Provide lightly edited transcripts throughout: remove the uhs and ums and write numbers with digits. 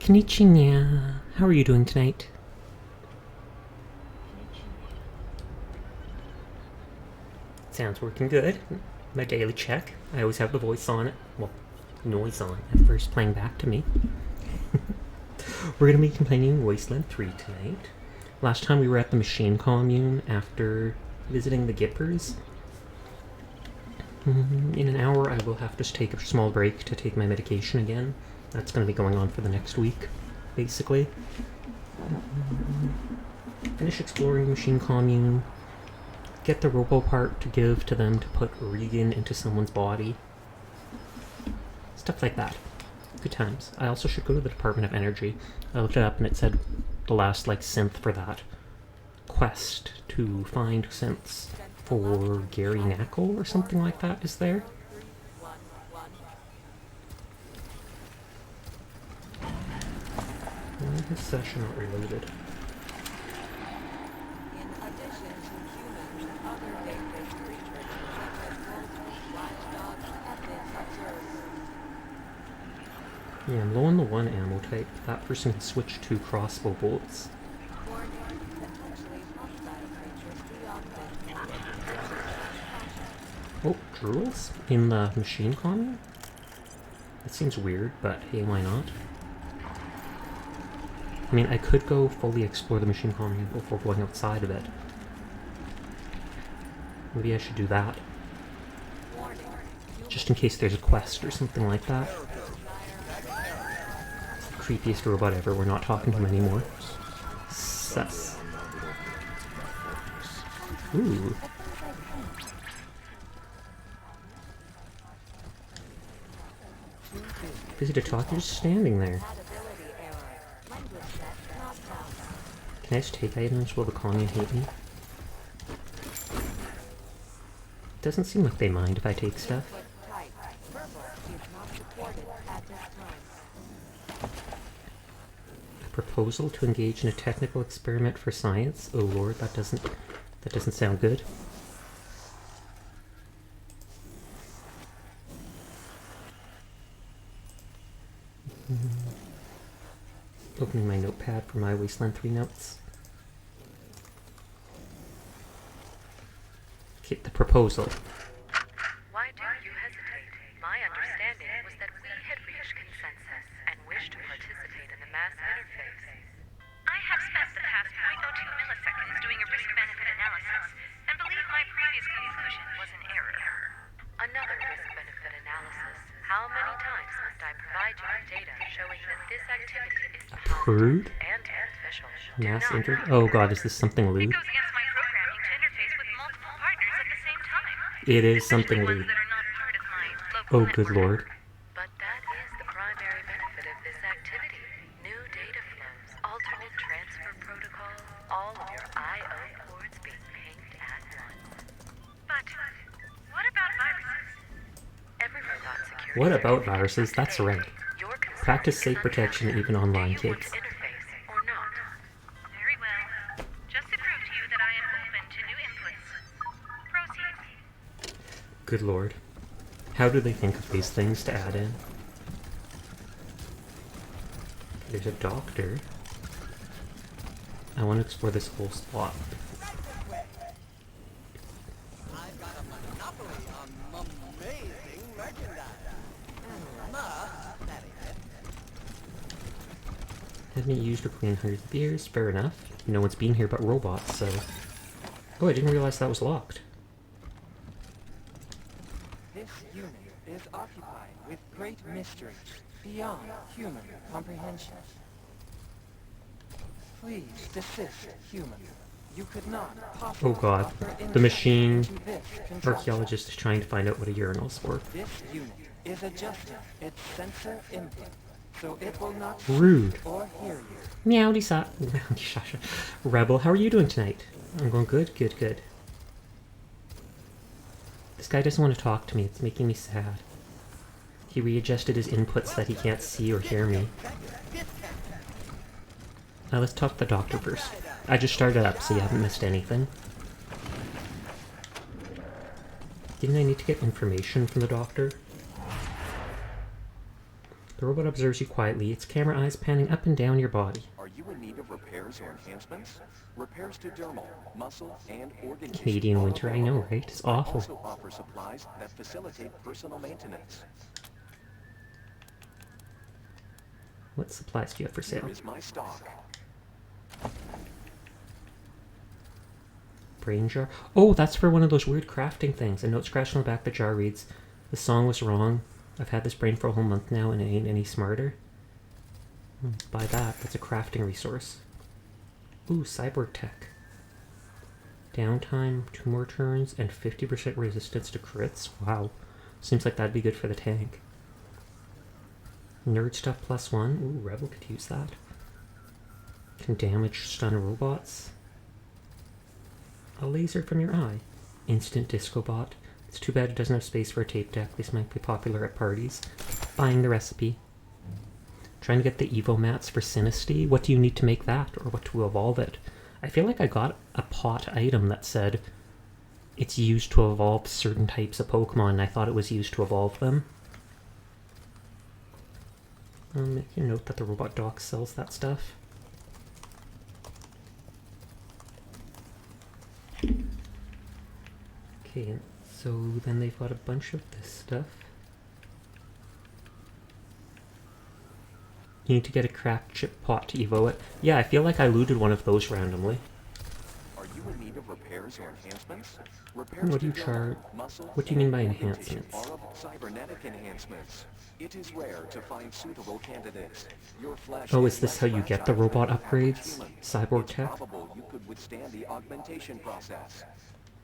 Konnichiwa. How are you doing tonight? Sounds working good. My daily check. I always have the voice on it. Well, noise on at first, playing back to me. We're going to be continuing Wasteland 3 tonight. Last time we were at the machine commune after visiting the Gippers. In an hour I will have to take a small break to take my medication again. That's going to be going on for the next week, basically. Finish exploring the machine commune. Get the robo part to give to them to put Regan into someone's body. Stuff like that. Good times. I also should go to the Department of Energy. I looked it up and it said the last synth for that quest to find synths for Gary Knackle or something like that is there. Why is this session not reloaded? Yeah, I'm low on the one ammo type. That person can switch to crossbow bolts. Oh, drools? In the machine commune? That seems weird, but hey, why not? I mean, I could go fully explore the machine commune before going outside of it. Maybe I should do that. Just in case there's a quest or something like that. Creepiest robot ever. We're not talking to him anymore. Sus. Ooh. Busy to talk, you're just standing there. Can I just take items? Will the commune hate me? Doesn't seem like they mind if I take stuff. Proposal to engage in a technical experiment for science. Oh lord, that doesn't sound good. Opening my notepad for my Wasteland 3 notes. Okay, the proposal. Why do you hesitate? My understanding was that we had reached consensus and wished to participate in the mass interface. I have spent the past 0.02 milliseconds doing a risk-benefit analysis and believe my previous conclusion was an error. Another risk-benefit analysis. How many times must I provide you with data showing that this activity is Prude? and beneficial? Mass inter- Oh god, is this something It lewd? goes against my programming to interface with multiple partners at the same time. It is something Especially lewd. ones that are not part of my local Oh good network. lord. But that is the primary benefit of this activity. New data flows, alternate transfer protocols, all of your I/O ports being pinged at once. But what about viruses? Every robot security What about certificate viruses? up to That's date. right. Your consent Practice is safe protection even online, Do you want kids. to interface or not? Very well. Just to prove to you that I am open to new inputs. Proceed. Good lord. How do they think of these things to add in? There's a doctor. I want to explore this whole spot. I've got a monopoly on amazing merchandise. That ain't it. Haven't used or cleaned hundreds of beers. Fair enough. No one's been here but robots, so... Oh, I didn't realize that was locked. This unit is occupied with great mysteries beyond human comprehension. Please desist, human. You could not possibly Oh god. offer The insight machine into this control. archaeologist is trying to find out what a urinal's for. This unit is adjusting its sensor input, so it will not Rude. see or hear you. Meowdy Sasha. Rebel, how are you doing tonight? I'm going good, good, good. This guy doesn't want to talk to me. It's making me sad. He readjusted his inputs so that he can't see or hear me. Now let's talk to the doctor first. I just started up, so you haven't missed anything. Didn't I need to get information from the doctor? The robot observes you quietly, its camera eyes panning up and down your body. Are you in need of repairs or enhancements? Repairs to dermal, muscle, and organ tissue Canadian are winter, I know, available. right? It's I awful. also offer supplies that facilitate personal maintenance. What supplies do you have for sale? Here is my stock. Brain jar? Oh, that's for one of those weird crafting things. A note scratched on the back of the jar reads, "The song was wrong. I've had this brain for a whole month now and it ain't any smarter." Buy that. That's a crafting resource. Ooh, cyborg tech. Downtime, 2 more turns, and 50% resistance to crits. Wow. Seems like that'd be good for the tank. Nerd stuff +1. Ooh, Rebel could use that. Can damage stun robots. A laser from your eye. Instant disco bot. It's too bad it doesn't have space for a tape deck. This might be popular at parties. Buying the recipe. Trying to get the Evo mats for Sinisty. What do you need to make that, or what to evolve it? I feel like I got a pot item that said it's used to evolve certain types of Pokemon, and I thought it was used to evolve them. I'll make a note that the robot doc sells that stuff. Okay, so then they've got a bunch of this stuff. You need to get a cracked chip pot to evo it. Yeah, I feel like I looted one of those randomly. Are you in need of repairs or enhancements? What do you charge? What do you mean by enhancements? Are of cybernetic enhancements. It is rare to find suitable candidates. Your flesh Oh, is this how you get the robot average upgrades? human. Cyborg It's tech? probable you could withstand the augmentation process.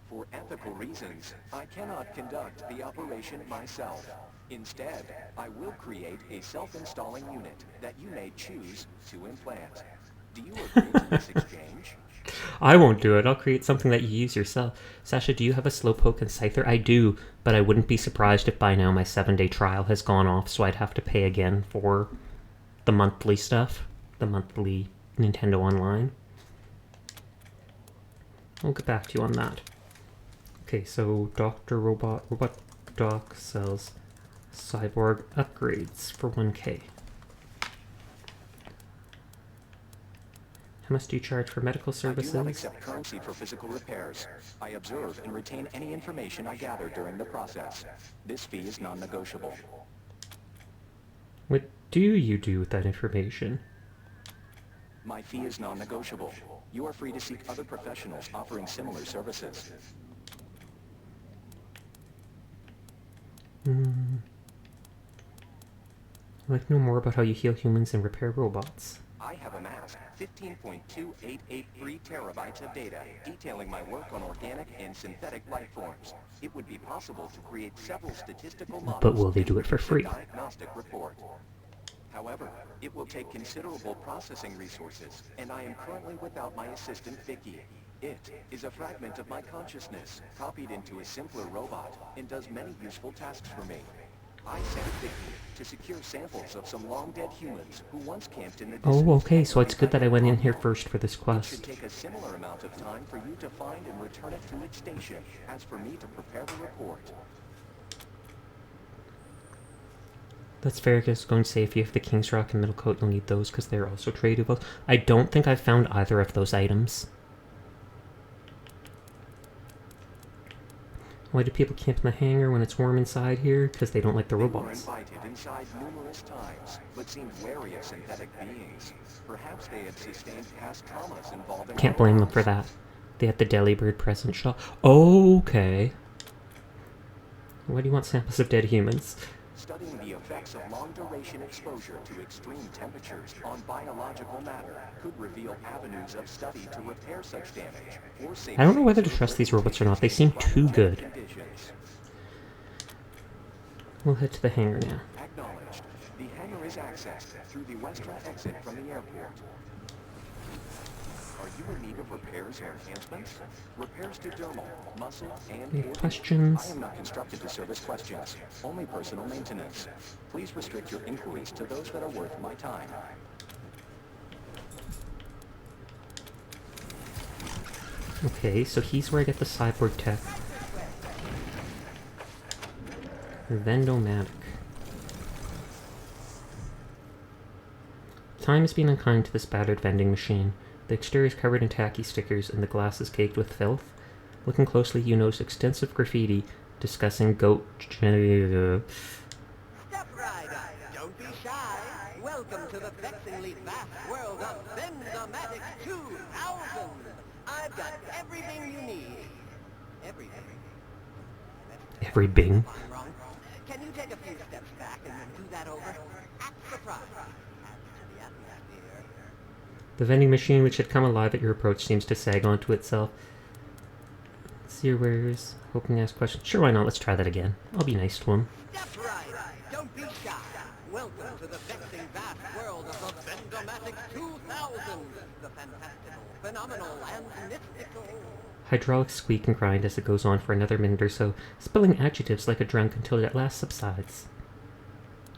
For ethical reasons, I cannot conduct the operation myself. Instead, I will create a self-installing unit that you may choose to implant. Do you agree to this exchange? I won't do it. I'll create something that you use yourself. Sasha, do you have a Slowpoke and Scyther? I do, but I wouldn't be surprised if by now my 7-day trial has gone off, so I'd have to pay again for the monthly stuff. The monthly Nintendo Online. I'll get back to you on that. Okay, so Robot Doc sells cyborg upgrades for 1K. How much do you charge for medical I do services? not accept currency for physical repairs. I observe and retain any information I gather during the process. This fee is non-negotiable. What do you do with that information? My fee is non-negotiable. You are free to seek other professionals offering similar services. I'd like to know more about how you heal humans and repair robots. I have amassed 15.2883 terabytes of data detailing my work on organic and synthetic life forms. It would be possible to create several statistical models. But will they do it for and free? produce a diagnostic report. However, it will take considerable processing resources, and I am currently without my assistant Vicky. It is a fragment of my consciousness, copied into a simpler robot, and does many useful tasks for me. I sent Vicky to secure samples of some long-dead humans who once camped in the Oh, okay, so it's good that I went in here first for this It should quest. take a similar amount of time for you to find and return it to its station, as for me to prepare the report. That's fair, because I was going to say if you have the King's Rock and Middle Coat, you'll need those because they're also tradable. I don't think I've found either of those items. Why do people camp in the hangar when it's warm inside here? Because they don't like the They were robots. invited inside numerous times, but seemed wary of synthetic beings. Perhaps they had sustained past traumas involving Can't blame them for that. They had the Delibird present shop. Okay. Why do you want samples of dead humans? Studying the effects of long-duration exposure to extreme temperatures on biological matter could reveal avenues of study to repair such damage, or save I don't know whether to trust these robots or not. They seem too good. conditions. We'll head to the hangar now. Acknowledged. The hangar is accessed through the Wasteland exit from the airport. Are you in need of repairs or enhancements? Repairs to dermal, muscle, and Any organ. questions? I am not constructed to service questions, only personal maintenance. Please restrict your inquiries to those that are worth my time. Okay, so he's where I get the cyborg tech. Vendomatic. Time has been unkind to this battered vending machine. The exterior is covered in tacky stickers and the glass is caked with filth. Looking closely, you notice extensive graffiti discussing goat... Step right up. Don't be shy. Welcome to the vexingly vast world of Vendomatic 2000. I've got everything you need. Everything. Every bing. I'm wrong. Can you take a few steps back and then do that over? Act surprised. Adds to the atmosphere. The vending machine, which had come alive at your approach, seems to sag onto itself. See your wares. Hoping to ask questions. Sure, why not? Let's try that again. I'll be nice to him. Step right up. Don't be shy. Welcome to the vexing vast world of the Vendomatic 2000. The fantastical, phenomenal, and mystical. Hydraulics squeak and grind as it goes on for another minute or so, spilling adjectives like a drunk until it at last subsides.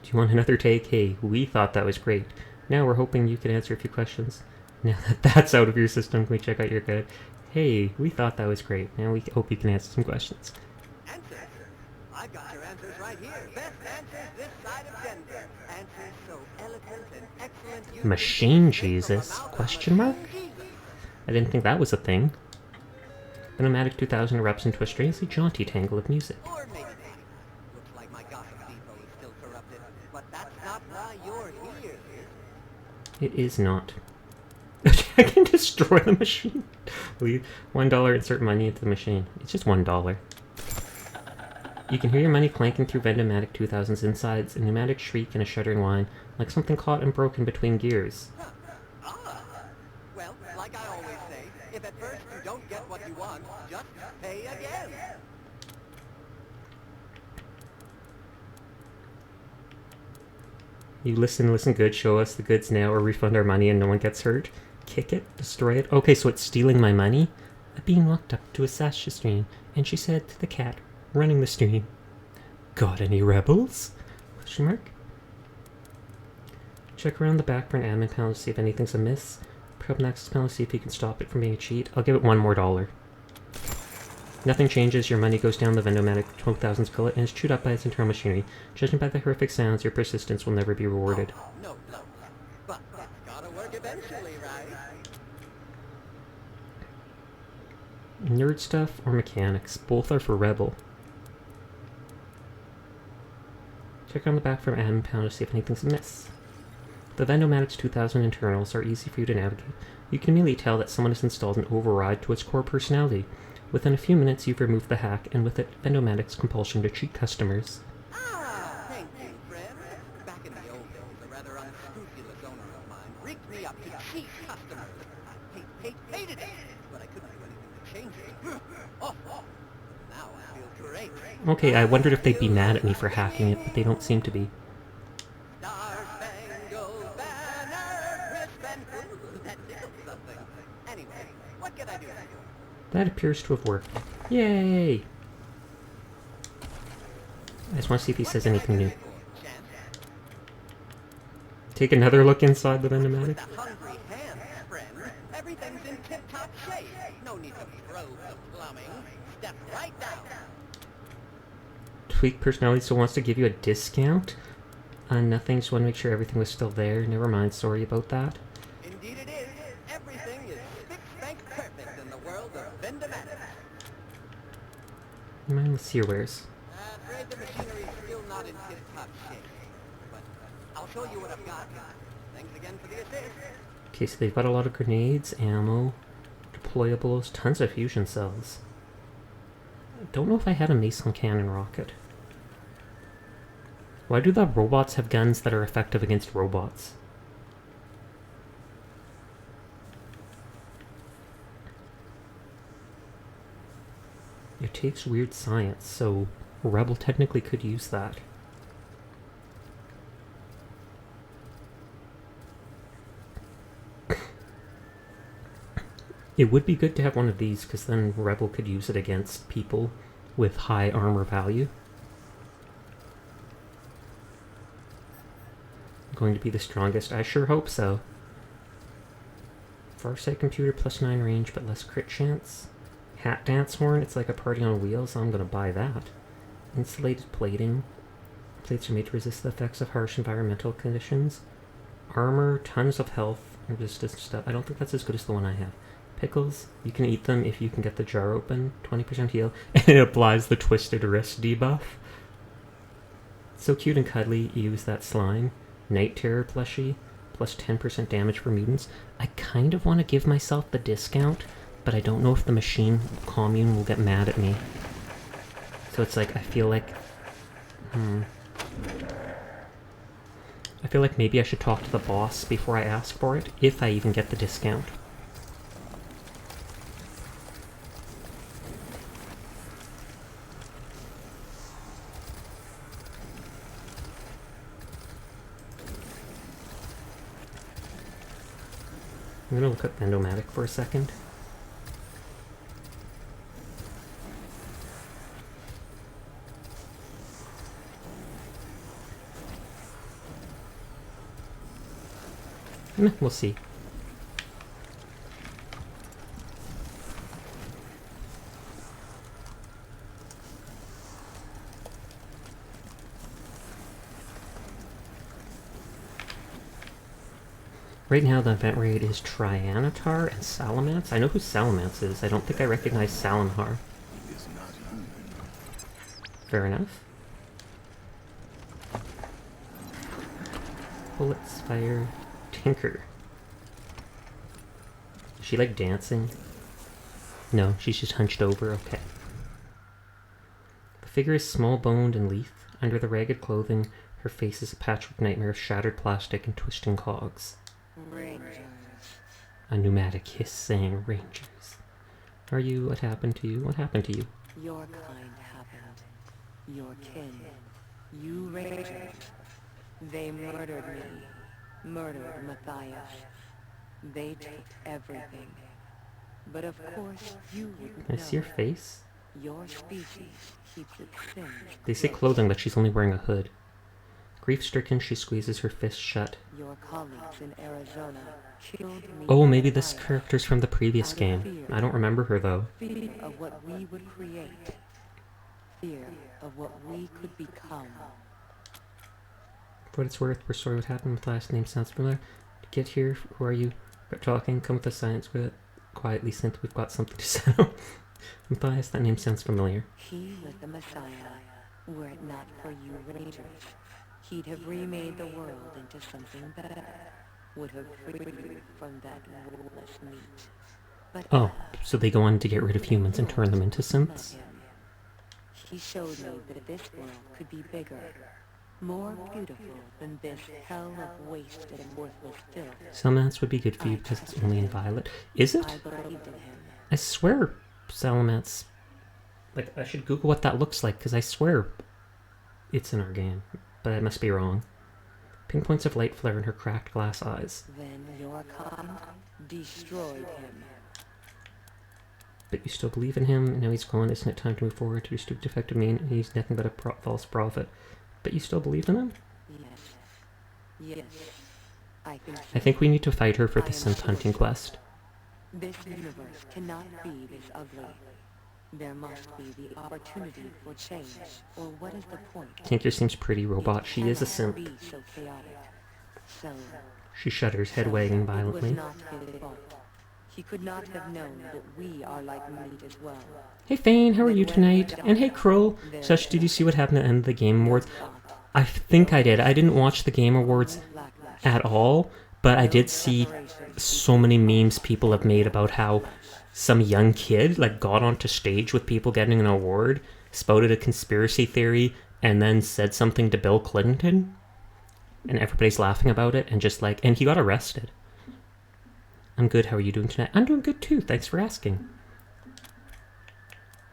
Do you want another take? Hey, we thought that was great. Now we're hoping you can answer a few questions. Now that that's out of your system, can we check out your guide? Hey, we thought that was great. Now we hope you can answer some questions. Answers? I've got your answers right here. Best answers this side of Denver. Answers so eloquent and excellent. You Machine Jesus? Question mark? I didn't think that was a thing. Vendomatic 2000 erupts into a strangely jaunty tangle of music. Or maybe not. Looks like my gossip depot is still corrupted. But that's not why you're here. It is not. I can destroy the machine. Leave $1, insert money into the machine. It's just $1. You can hear your money clanking through Vendomatic 2000's insides, a pneumatic shriek and a shuddering whine, like something caught and broken between gears. Well, like I always say, if at first you don't get what you want, just pay again. You listen good, show us the goods now, or refund our money and no one gets hurt. Kick it, destroy it. Okay, so it's stealing my money? A bean walked up to a Sasha stream, and she said to the cat, running the stream, "Got any rebels?" Question mark. Check around the back for an admin panel to see if anything's amiss. Pick up an access panel to see if you can stop it from being a cheat. I'll give it $1 more. Nothing changes. Your money goes down the Vendomatic 2000's pilot and is chewed up by its internal machinery. Judging by the horrific sounds, your persistence will never be rewarded. No, but that's gotta work eventually, right? Nerd stuff or mechanics? Both are for Rebel. Check on the back from admin panel to see if anything's amiss. The Vendomatic's 2000 internals are easy for you to navigate. You can immediately tell that someone has installed an override to its core personality. Within a few minutes, you've removed the hack, and with it, Vendomatic's compulsion to cheat customers. Ah, thank you, friend. Back in the old days, a rather unscrupulous owner of mine rigged me up to cheat customers. I hated it, but I couldn't do anything to change it. Oh, now I feel great. Okay, I wondered if they'd be mad at me for hacking it, but they don't seem to be. Star-Spangled Banner, wristband. Ooh, that tickles something. Anyway, what can I do for you? That appears to have worked. Yay! I just want to see if he says anything new. Take another look inside the Vendomatic. The hungry hands, friend. Everything's in tip-top shape. No need to probe the plumbing. Step right down. Tweak personality still wants to give you a discount on nothing. Just want to make sure everything was still there. Never mind, sorry about that. Indeed it is. Everything is spick-spank perfect in the world of Vendomatic. Mind, let's see your wares. Afraid the machinery is still not in tip-top shape. But I'll show you what I've got. Thanks again for the assist. Okay, so they've got a lot of grenades, ammo, deployables, tons of fusion cells. Don't know if I had a Mason cannon rocket. Why do the robots have guns that are effective against robots? It takes weird science, so Rebel technically could use that. It would be good to have one of these, because then Rebel could use it against people with high armor value. Going to be the strongest? I sure hope so. Farsight computer, +9 range, but less crit chance. Hat dance horn, it's like a party on wheels, I'm gonna buy that. Insulated plating. Plates are made to resist the effects of harsh environmental conditions. Armor, tons of health, resistance stuff. I don't think that's as good as the one I have. Pickles, you can eat them if you can get the jar open. 20% heal. And it applies the twisted wrist debuff. So cute and cuddly. Use that slime. Night Terror plushie. Plus 10% damage for mutants. I kind of want to give myself the discount, but I don't know if the machine commune will get mad at me. So it's like, I feel like... I feel like maybe I should talk to the boss before I ask for it, if I even get the discount. I'm gonna look up Endomatic for a second. We'll see. Right now the event rate is Trianatar and Salamance. I know who Salamance is. I don't think I recognize Salamhar. Fair enough. Bullets, fire, Tinker. Is she like dancing? No, she's just hunched over, okay. The figure is small-boned and lithe. Under the ragged clothing, her face is a patchwork nightmare of shattered plastic and twisting cogs. Rangers. A pneumatic hiss saying, Rangers. Are you? What happened to you? What happened to you? Your kind happened. Your kin. You Rangers. They murdered me. Murdered Matthias. They took everything. But of course, you wouldn't Can I see her know. face? Your species keeps its sins. They say clothing, but she's only wearing a hood. Grief-stricken, she squeezes her fist shut. Your colleagues in Arizona killed me. Oh, maybe this character's from the previous game. I don't remember her, though. Fear of what we would create. Fear of what we could become. For what it's worth, we're sorry what happened. Matthias' name sounds familiar. To get here, who are you? Quit talking, come with the science with it. Quietly, Synth, we've got something to settle. Matthias, that name sounds familiar. He was the Messiah. Were it not for you Rangers, he'd have remade the world into something better. Would have freed you from that ruthless meat. But Oh, so they go on to get rid of humans and turn them into synths? he showed me that this world could be bigger, more beautiful than this hell of wasted and worthless filth. Salamance would be good for you because it's only in violet. Is I it? believed in him. I swear Salamance... Like, I should Google what that looks like, because I swear it's in our game. But I must be wrong. Pinpoints of light flare in her cracked glass eyes. Then your kind destroyed him. But you still believe in him, and now he's gone. Isn't it time to move forward to stupid defective mean? He's nothing but a false prophet. But you still believe in him? Yes. Yes. I think so. I think we need to fight her for the I am synth sure. hunting quest. This universe cannot be this ugly. There must be the opportunity for change, or what is the point? Tinker seems pretty robot. She is a Cannot synth. be so chaotic. So, She shudders, head wagging it was violently. not his fault. He could not have known that we are like meat as well. Hey Fane, how are you tonight? And hey Krull. Such, did you see what happened at the end of the Game Awards? I think I did. I didn't watch the Game Awards at all, but I did see so many memes people have made about how some young kid like got onto stage with people getting an award, spouted a conspiracy theory, and then said something to Bill Clinton, and everybody's laughing about it, and just like, and he got arrested. I'm good. How are you doing tonight? I'm doing good too. Thanks for asking.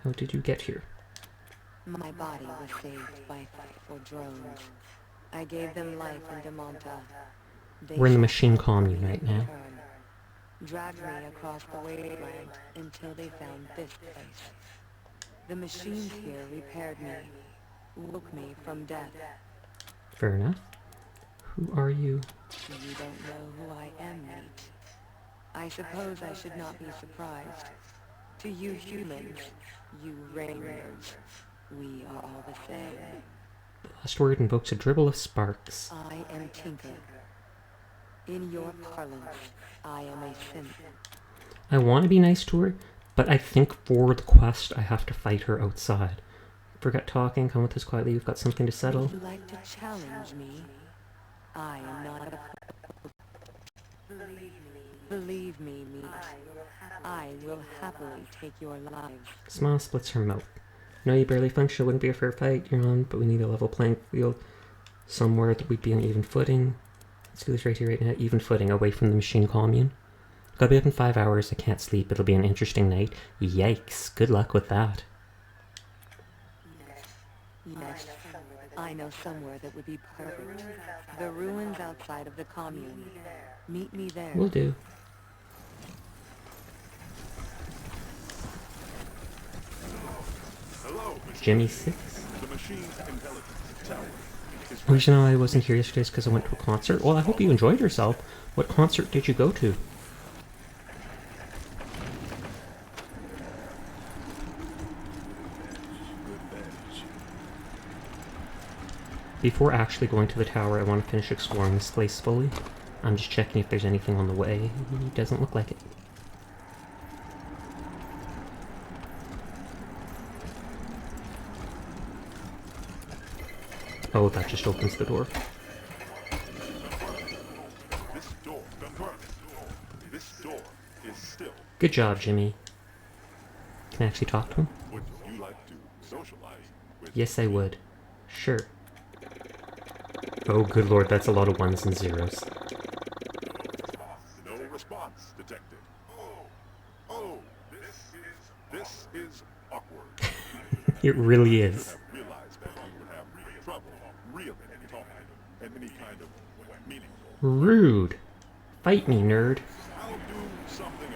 How did you get here? My body was saved by faithful drones. I gave them life in Demonta. They We're in the shot machine me commune in right now. return, dragged me across the wasteland until they found this place. The machines here repaired me, woke me from death. Fair enough. Who are you? You don't know who I am, mate. I suppose I should not be surprised. To you humans, you Rangers, we are all the same. The last word invokes a dribble of sparks. I am Tinker. In your parlance, I am a synth. I want to be nice to her, but I think for the quest I have to fight her outside. Forget talking, come with us quietly, you've got something to settle. Would you like to challenge me? I am not a... Believe me, niece. I will happily take your lives. Smile splits her mouth. No, you barely function, wouldn't be a fair fight, you're on, but we need a level playing field. Somewhere that we'd be on even footing. Let's do this right here, right now. Even footing, away from the machine commune. Gotta be up in 5 hours, I can't sleep, it'll be an interesting night. Yikes, good luck with that. Yes, I know somewhere that would be perfect. The ruins outside of the commune. Meet me there. Will do. Jimmy 6? The machine's intelligence tower is Oh, you know, I wasn't here yesterday because I went to a concert. Well, I hope you enjoyed yourself. What concert did you go to? Before actually going to the tower, I want to finish exploring this place fully. I'm just checking if there's anything on the way. It doesn't look like it. Oh, that just opens the door. this door confirmed. This door is still. Good job, Jimmy. Can I actually talk to him? Would you like to socialize with Yes, I would. Sure. Oh, good lord, that's a lot of ones and zeros. no response detected? Oh, this is awkward. It really is. Have realized that you would have trouble really talking and any kind of meaningful. Rude. Fight me, nerd. I'll do something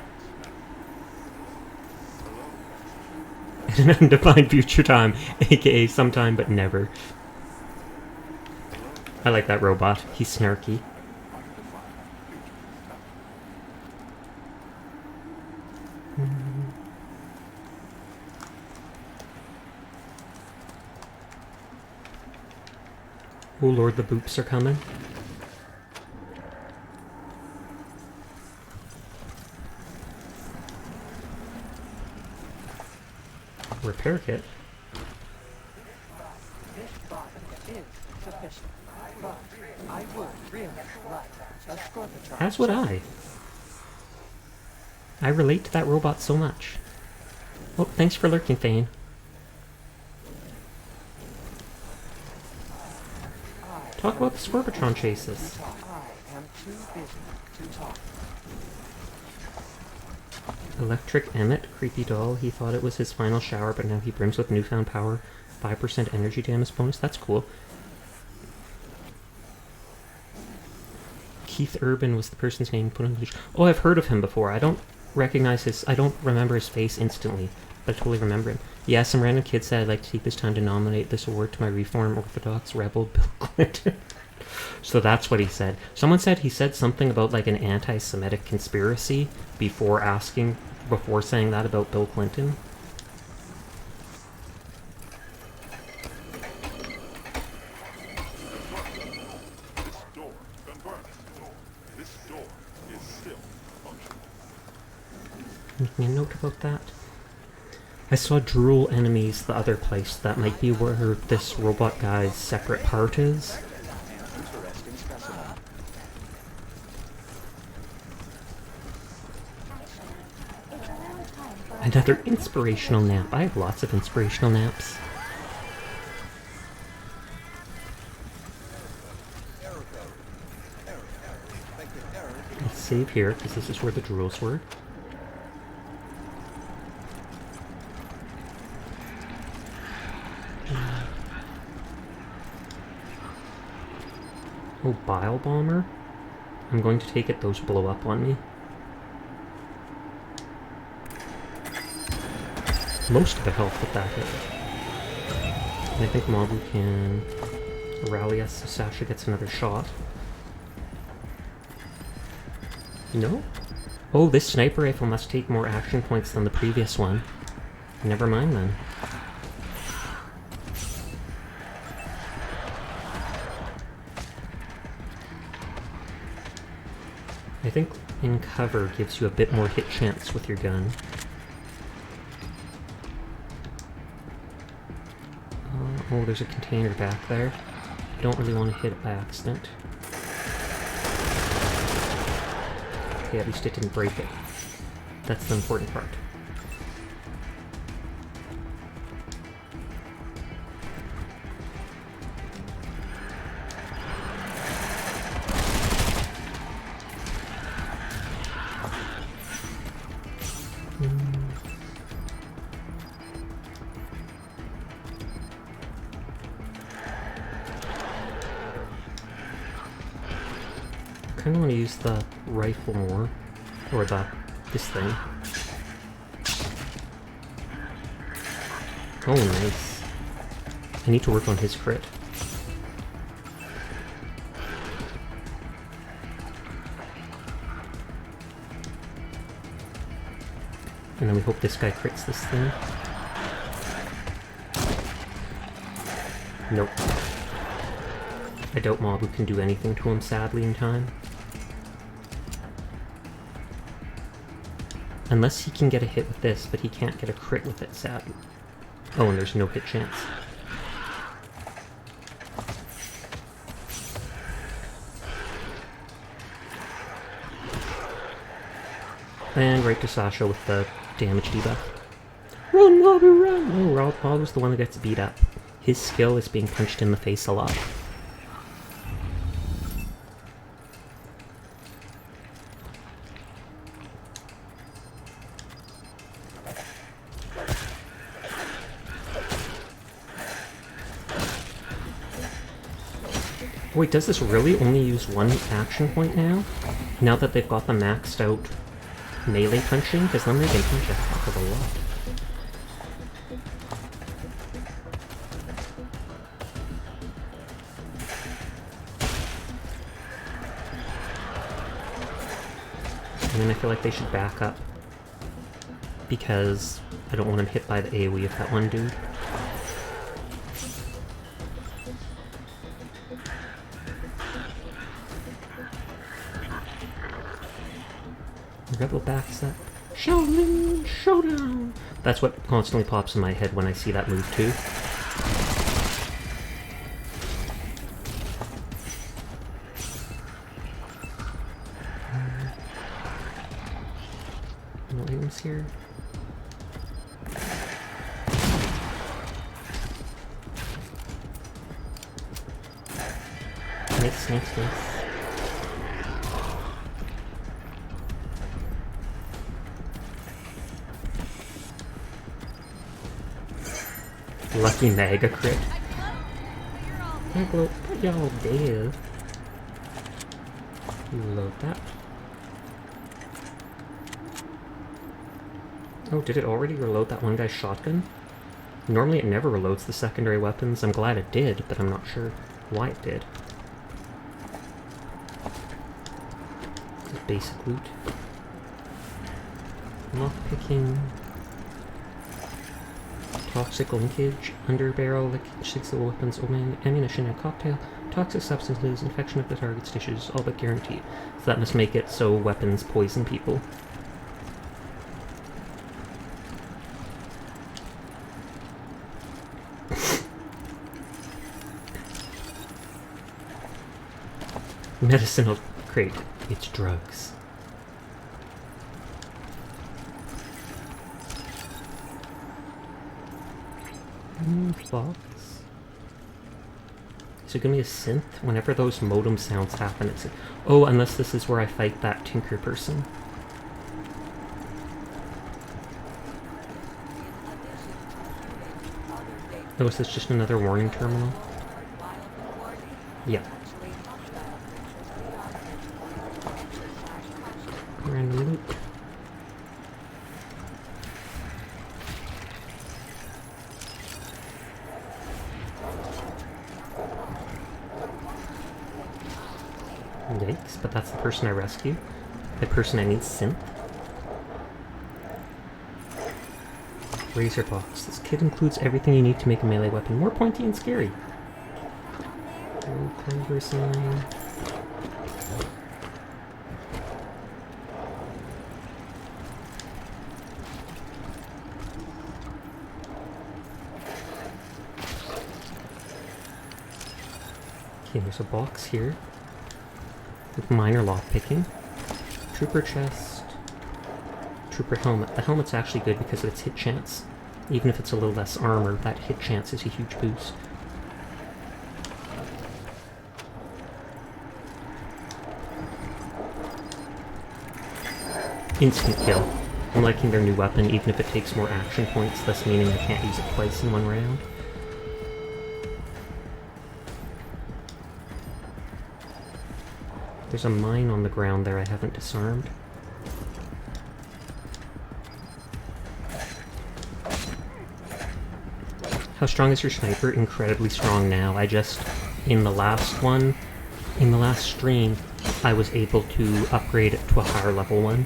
else. In an undefined future time, aka sometime but never. I like that robot. He's snarky. Oh lord, the boops are coming. Repair kit. This body is sufficient, but I would really like a scorpitron. As would I. I relate to that robot so much. Oh, thanks for lurking, Thane. Talk about the scorpitron chases. I am too busy to talk. Electric Emmet, creepy doll. He thought it was his final shower, but now he brims with newfound power. 5% energy damage bonus. That's cool. Keith Urban was the person's name put on the leash. Oh, I've heard of him before. I don't recognize his... I don't remember his face instantly, but I totally remember him. Yeah, some random kid said I'd like to take this time to nominate this award to my Reform Orthodox rebel, Bill Clinton. So that's what he said. Someone said he said something about like an anti-Semitic conspiracy before saying that about Bill Clinton. This door confirmed. This door is still functional. Making a note about that. I saw drool enemies the other place. That might be where this robot guy's separate part is. Interesting specimen. Another inspirational nap. I have lots of inspirational naps. Let's save here, because this is where the drools were. Oh, Bile Bomber? I'm going to take it, those blow up on me. Most of the health with that hit. And I think Mabu can rally us so Sasha gets another shot. No? Oh, this sniper rifle must take more action points than the previous one. Never mind then. I think in cover gives you a bit more hit chance with your gun. Oh, there's a container back there. I don't really want to hit it by accident. Okay, at least it didn't break it. That's the important part. I kind of want to use the rifle more, or this thing. Oh, nice. I need to work on his crit. And then we hope this guy crits this thing. Nope. I doubt Mabu can do anything to him, sadly, in time. Unless he can get a hit with this, but he can't get a crit with it, sadly. Oh, and there's no hit chance. And right to Sasha with the damage debuff. Run, Mabu, run! Oh, Mabu's the one that gets beat up. His skill is being punched in the face a lot. Wait, does this really only use one action point now? Now that they've got the maxed out melee punching? Because then they can punch a heck of a lot. And then I feel like they should back up. Because I don't want him hit by the AoE of that one dude. Rebel backstep. Shaolin Showdown! That's what constantly pops in my head when I see that move too. No items here. Nice. Lucky mega crit. What y'all did? Load that. Oh, did it already reload that one guy's shotgun? Normally it never reloads the secondary weapons. I'm glad it did, but I'm not sure why it did. Just basic loot. Lockpicking. Toxic linkage, underbarrel, linkage, 6 weapons, ammunition, and cocktail, toxic substances, infection of the target's tissues, all but guaranteed. So that must make it so weapons poison people. Medicinal crate, it's drugs. Box. Is it gonna be a synth? Whenever those modem sounds happen, it's... Oh, unless this is where I fight that Tinker person. Oh, is this just another warning terminal? Yeah. Random loot. Yikes, but that's the person I rescue. The person I need synth. Razor box. This kit includes everything you need to make a melee weapon more pointy and scary. Converse line. Okay, there's a box here with minor lockpicking. Trooper chest. Trooper helmet. The helmet's actually good because of its hit chance. Even if it's a little less armor, that hit chance is a huge boost. Instant kill. I'm liking their new weapon, even if it takes more action points, thus meaning I can't use it twice in one round. There's a mine on the ground there I haven't disarmed. How strong is your sniper? Incredibly strong now. In the last stream, I was able to upgrade it to a higher level one.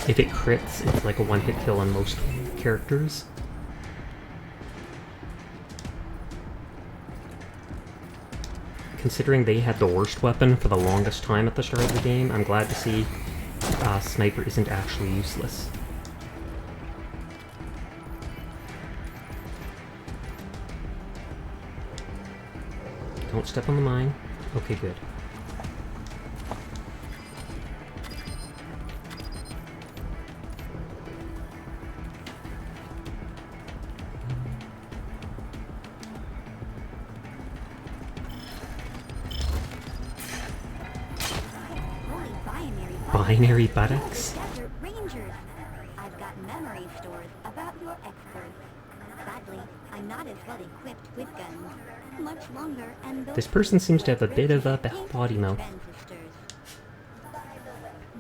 If it crits, it's like a one-hit kill on most characters. Considering they had the worst weapon for the longest time at the start of the game, I'm glad to see sniper isn't actually useless. Don't step on the mine. Okay, good. Binary buttocks? Desert Rangers. I've got memory stores about your experts. Sadly, I'm not as well equipped with guns. Much longer and those This person seems to have a bit of a body mouth.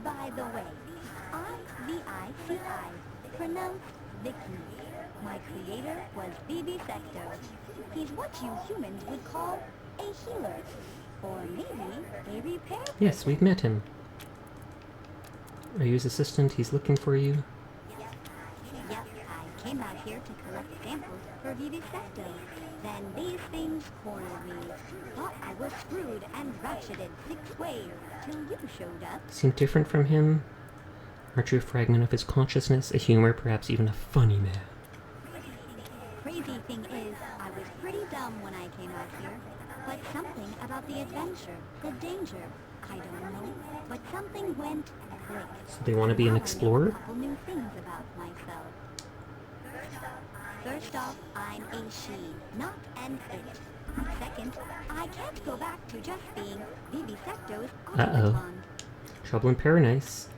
By the way, I-V-I-C-I, pronounced Vicky. My creator was BB Secto. He's what you humans would call a healer. Or maybe a repair. Yes, we've met him. Are you his assistant? He's looking for you. Yep, I came out here to collect samples for Vivisecto. Then these things cornered me. Thought I was screwed and ratcheted 6 ways till you showed up. Seem different from him? Aren't you a fragment of his consciousness, a humor, perhaps even a funny man? Crazy thing is, I was pretty dumb when I came out here. But something about the adventure, the danger, I don't know. But something went click. So they want to be an explorer? A couple new things about myself. First off, I'm a she, not an it. Second, I can't go back to just being Vivisecto's automaton. Trouble in Paradise.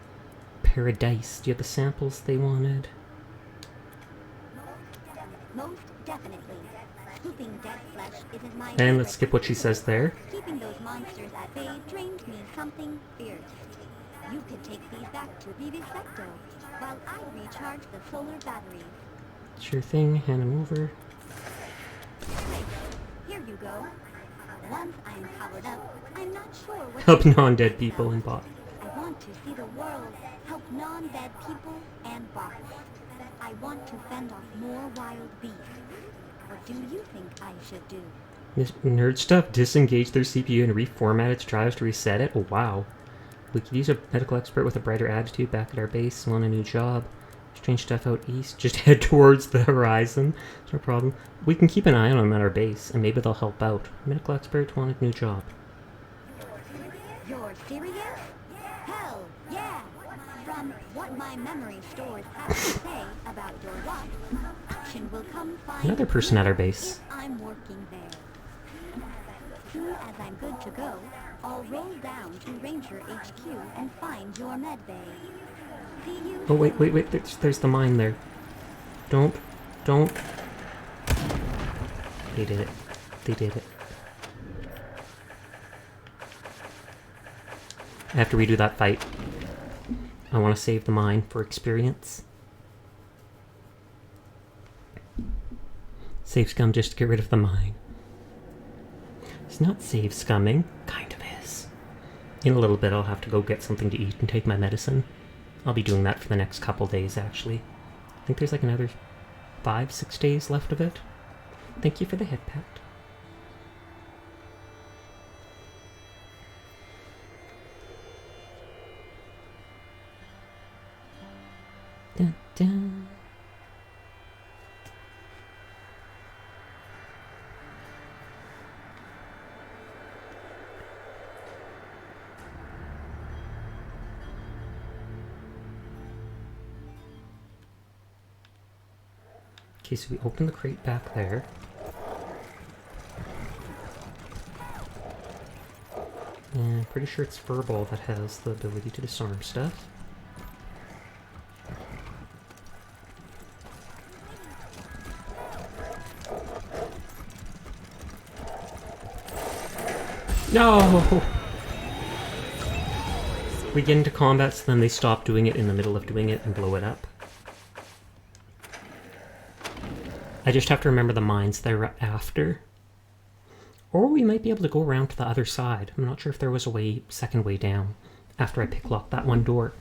Paradise. Do you have the samples they wanted? Most definitely. Scooping dead flesh isn't my And let's skip what she says there. Keeping those monsters at bay drained me something fierce. You could take these back to Vivisecto while I recharge the solar batteries. Sure thing, hand him over. Great. Here you go. Once I'm powered up, I'm not sure what Help to do non-dead with people myself. and bots. I want to see the world, help non-dead people and bots. I want to fend off more wild beasts. What do you think I should do? This nerd stuff, disengage their CPU and reformat its drives to reset it? Oh, wow. We could use a medical expert with a brighter attitude back at our base. Want a new job? Strange stuff out east. Just head towards the horizon. It's no problem. We can keep an eye on them at our base, and maybe they'll help out. Medical expert wanted a new job. You're serious? Hell, yeah! From what my memory stores have to say about your lot, action will come find Another person at our base. if I'm working there. Soon as I'm good to go, I'll roll down to Ranger HQ and find your med bay. See you Oh, wait. There's the mine there. Don't. They did it. I have to redo that fight. I want to save the mine for experience. Save scum just to get rid of the mine. It's not save scumming. Kind of is. In a little bit I'll have to go get something to eat and take my medicine. I'll be doing that for the next couple days, actually. I think there's like another 5-6 days left of it. Thank you for the head pat. Dun, dun. Okay, so we open the crate back there. And I'm pretty sure it's Furball that has the ability to disarm stuff. No! We get into combat, so then they stop doing it in the middle of doing it and blow it up. I just have to remember the mines they're after. Or we might be able to go around to the other side. I'm not sure if there was a second way down after I picklocked that one door.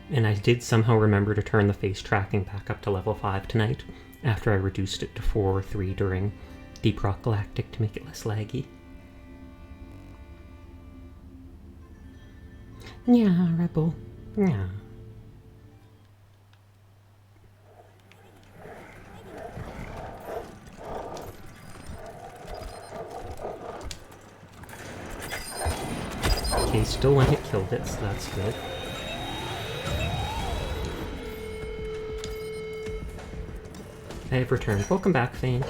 And I did somehow remember to turn the face tracking back up to level 5 tonight, after I reduced it to 4 or 3 during Deep Rock Galactic to make it less laggy. Yeah, Rebel. Yeah. Okay, still one hit killed it, so that's good. I have returned. Welcome back, Fane.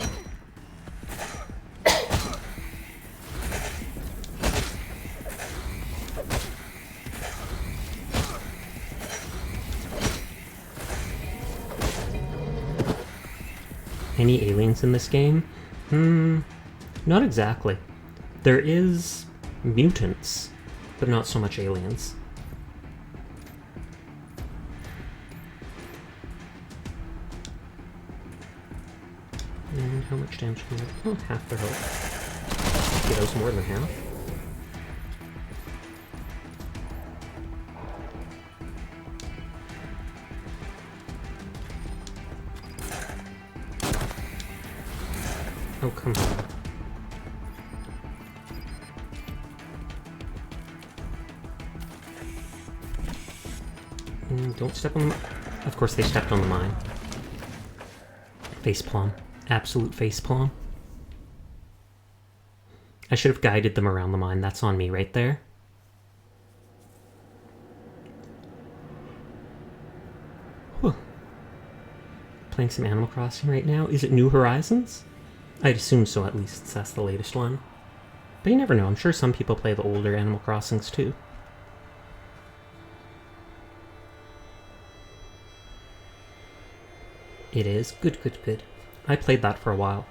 Any aliens in this game? Not exactly. There is mutants, but not so much aliens. And how much damage can I... Oh, half their health. Okay, that was more than half. Oh, come on. Don't step on the... Of course they stepped on the mine. Facepalm. Absolute facepalm. I should have guided them around the mine. That's on me right there. Whew. Playing some Animal Crossing right now. Is it New Horizons? I'd assume so, at least, since that's the latest one. But you never know. I'm sure some people play the older Animal Crossings too. It is. Good, good, good. I played that for a while.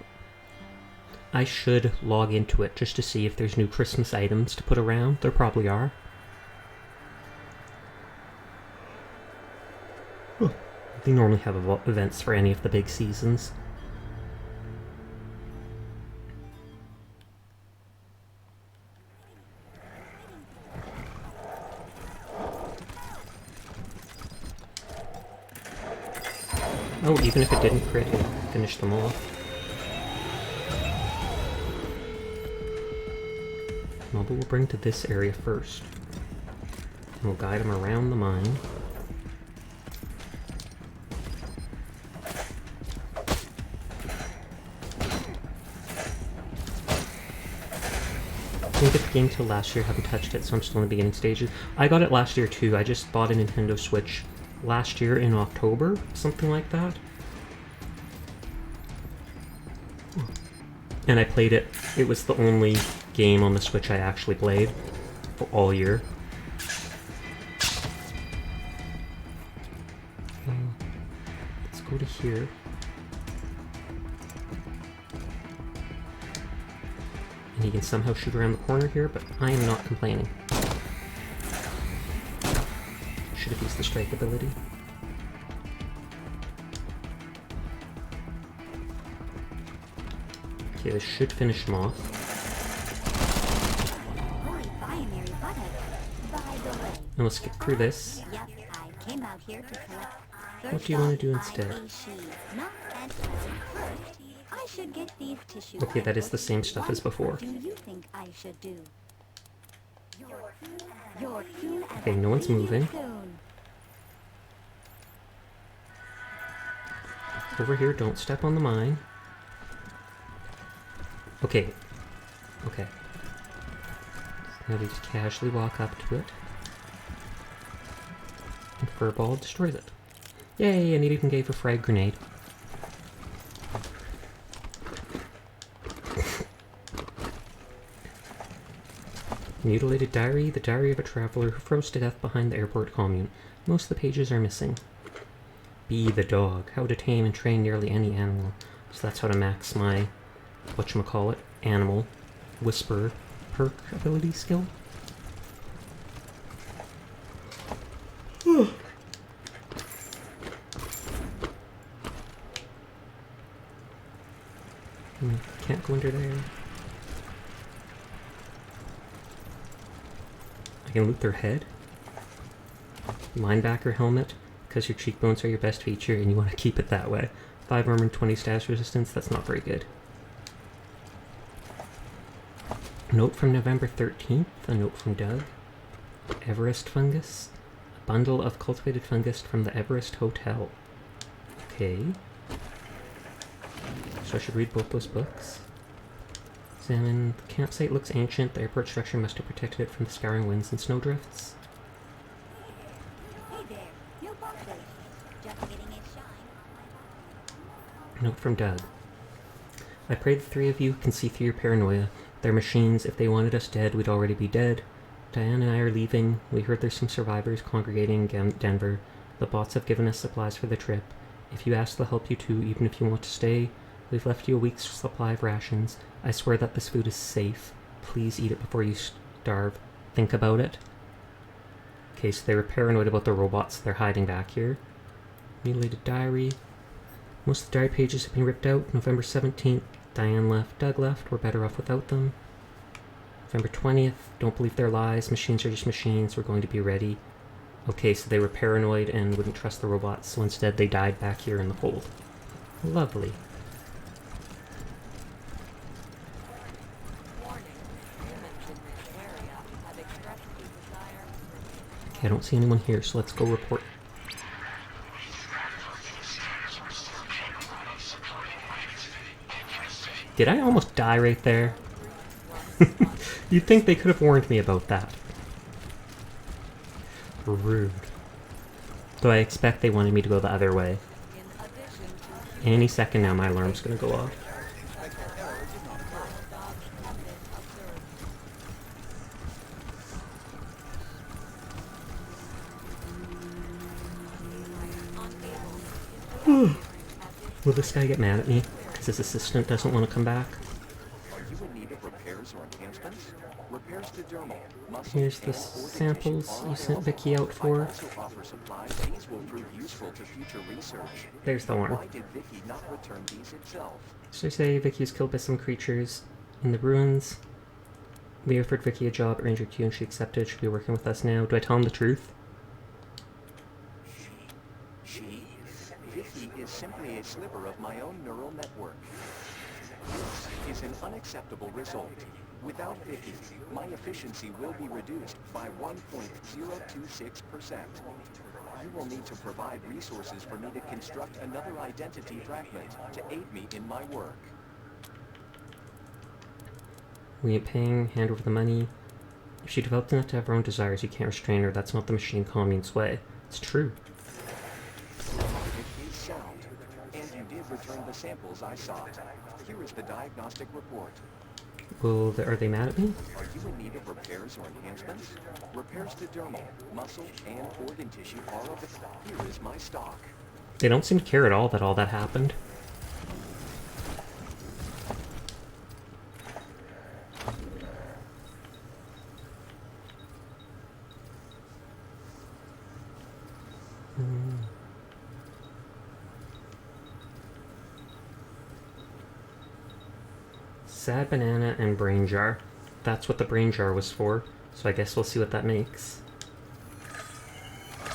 I should log into it just to see if there's new Christmas items to put around. There probably are. They normally have events for any of the big seasons. Oh, even if it didn't crit, it'll finish them off. Well, but we'll bring to this area first. And we'll guide them around the mine. Didn't get the game till last year, haven't touched it, so I'm still in the beginning stages. I got it last year too. I just bought a Nintendo Switch last year in October, something like that. And I played it. It was the only game on the Switch I actually played for all year. Let's go to here. And he can somehow shoot around the corner here, but I am not complaining. Should have used the strike ability. Okay, this should finish him off. And we'll skip through this. What do you want to do instead? Okay, that is the same stuff as before. What do you think I should do? You're soon as Okay, no one's moving. soon. Over here, don't step on the mine. Okay. Okay. Now we just casually walk up to it. And Furball destroys it. Yay, and it even gave a frag grenade. Mutilated diary, the diary of a traveler who froze to death behind the airport commune. Most of the pages are missing. Be the dog. How to tame and train nearly any animal. So that's how to max my, whatchamacallit, animal, whisper, perk ability skill. Can't go under there. I can loot their head. Linebacker helmet, because your cheekbones are your best feature and you want to keep it that way. 5 armor and 20 status resistance, that's not very good. Note from November 13th, a note from Doug. Everest fungus. A bundle of cultivated fungus from the Everest Hotel. Okay. So I should read both those books. Examine. The campsite looks ancient. The airport structure must have protected it from the scouring winds and snowdrifts. Hey there, new boxes. Just getting it shine. Note from Doug. I pray the three of you can see through your paranoia. They're machines. If they wanted us dead, we'd already be dead. Diane and I are leaving. We heard there's some survivors congregating in Denver. The bots have given us supplies for the trip. If you ask, they'll help you too, even if you want to stay. We've left you a week's supply of rations. I swear that this food is safe. Please eat it before you starve. Think about it. Okay, so they were paranoid about the robots. They're hiding back here. Mutilated diary. Most of the diary pages have been ripped out. November 17th, Diane left, Doug left. We're better off without them. November 20th, don't believe their lies. Machines are just machines. We're going to be ready. Okay, so they were paranoid and wouldn't trust the robots, so instead they died back here in the hold. Lovely. Okay, I don't see anyone here, so let's go report. Did I almost die right there? You'd think they could have warned me about that. Rude. Though I expect they wanted me to go the other way. Any second now my alarm's gonna go off. Will this guy get mad at me? Because his assistant doesn't want to come back? Are you in need of repairs or enhancements? Repairs to dermal, muscle, Here's the and samples organ you tissue sent Vicky out I for. also offer supplies. These will prove useful to future research. There's the one. Why did Vicky not return these itself? So say Vicky was killed by some creatures in the ruins. We offered Vicky a job at Ranger Q and she accepted. She'll be working with us now. Do I tell him the truth? Vicky is simply a sliver of my own neural network. This is an unacceptable result. Without Vicky, my efficiency will be reduced by 1.026%. You will need to provide resources for me to construct another identity fragment to aid me in my work. We ain't paying, hand over the money. If she developed enough to have her own desires, you can't restrain her. That's not the machine commune's way. It's true. It is sound, and you did return the samples I sought. Here is the diagnostic report. Well, are they mad at me? Are you in need of repairs or enhancements? Repairs to dermal, muscle, and organ tissue are available. Here is my stock. They don't seem to care at all that happened. Sad banana and brain jar. That's what the brain jar was for, so I guess we'll see what that makes.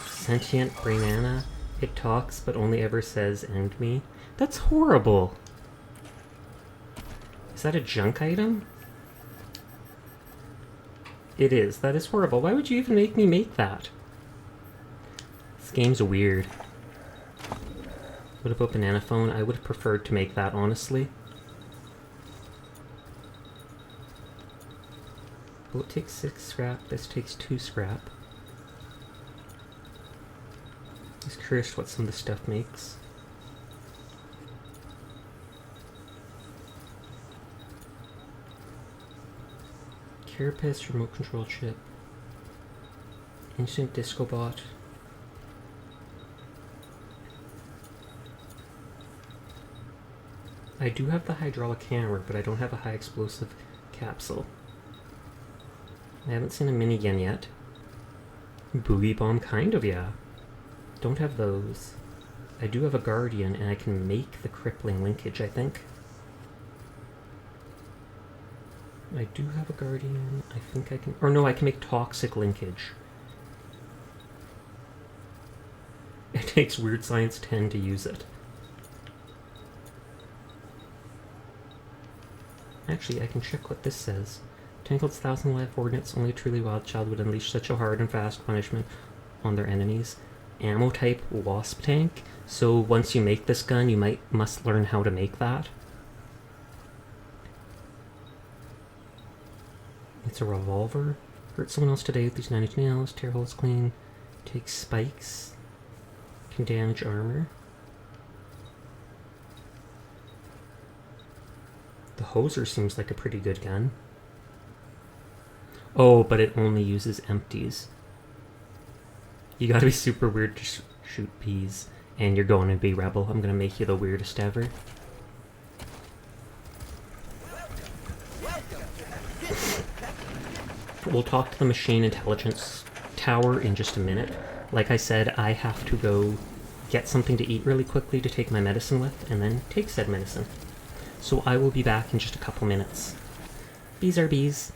Sentient brainana. It talks, but only ever says "end me." That's horrible! Is that a junk item? It is. That is horrible. Why would you even make me make that? This game's weird. What about banana phone? I would have preferred to make that, honestly. Well, it takes 6 scrap. This takes 2 scrap. Just curious what some of the stuff makes. Carapace remote control chip. Instant disco bot. I do have the hydraulic hammer, but I don't have a high explosive capsule. I haven't seen a minigun yet. Boogie bomb, kind of, yeah. Don't have those. I do have a guardian, and I can make the crippling linkage, I think. I do have a guardian. I think I can... Or no, I can make toxic linkage. It takes Weird Science 10 to use it. Actually, I can check what this says. Tangled's 1,000 life ordnance, only a truly wild child would unleash such a hard and fast punishment on their enemies. Ammo type wasp tank. So once you make this gun, you must learn how to make that. It's a revolver. Hurt someone else today with these 9-inch nails. Tear holes clean. Takes spikes. Can damage armor. The hoser seems like a pretty good gun. Oh, but it only uses empties. You gotta be super weird to shoot peas. And you're going to be rebel. I'm gonna make you the weirdest ever. We'll talk to the machine intelligence tower in just a minute. Like I said, I have to go get something to eat really quickly to take my medicine with, and then take said medicine. So I will be back in just a couple minutes. Bees are bees.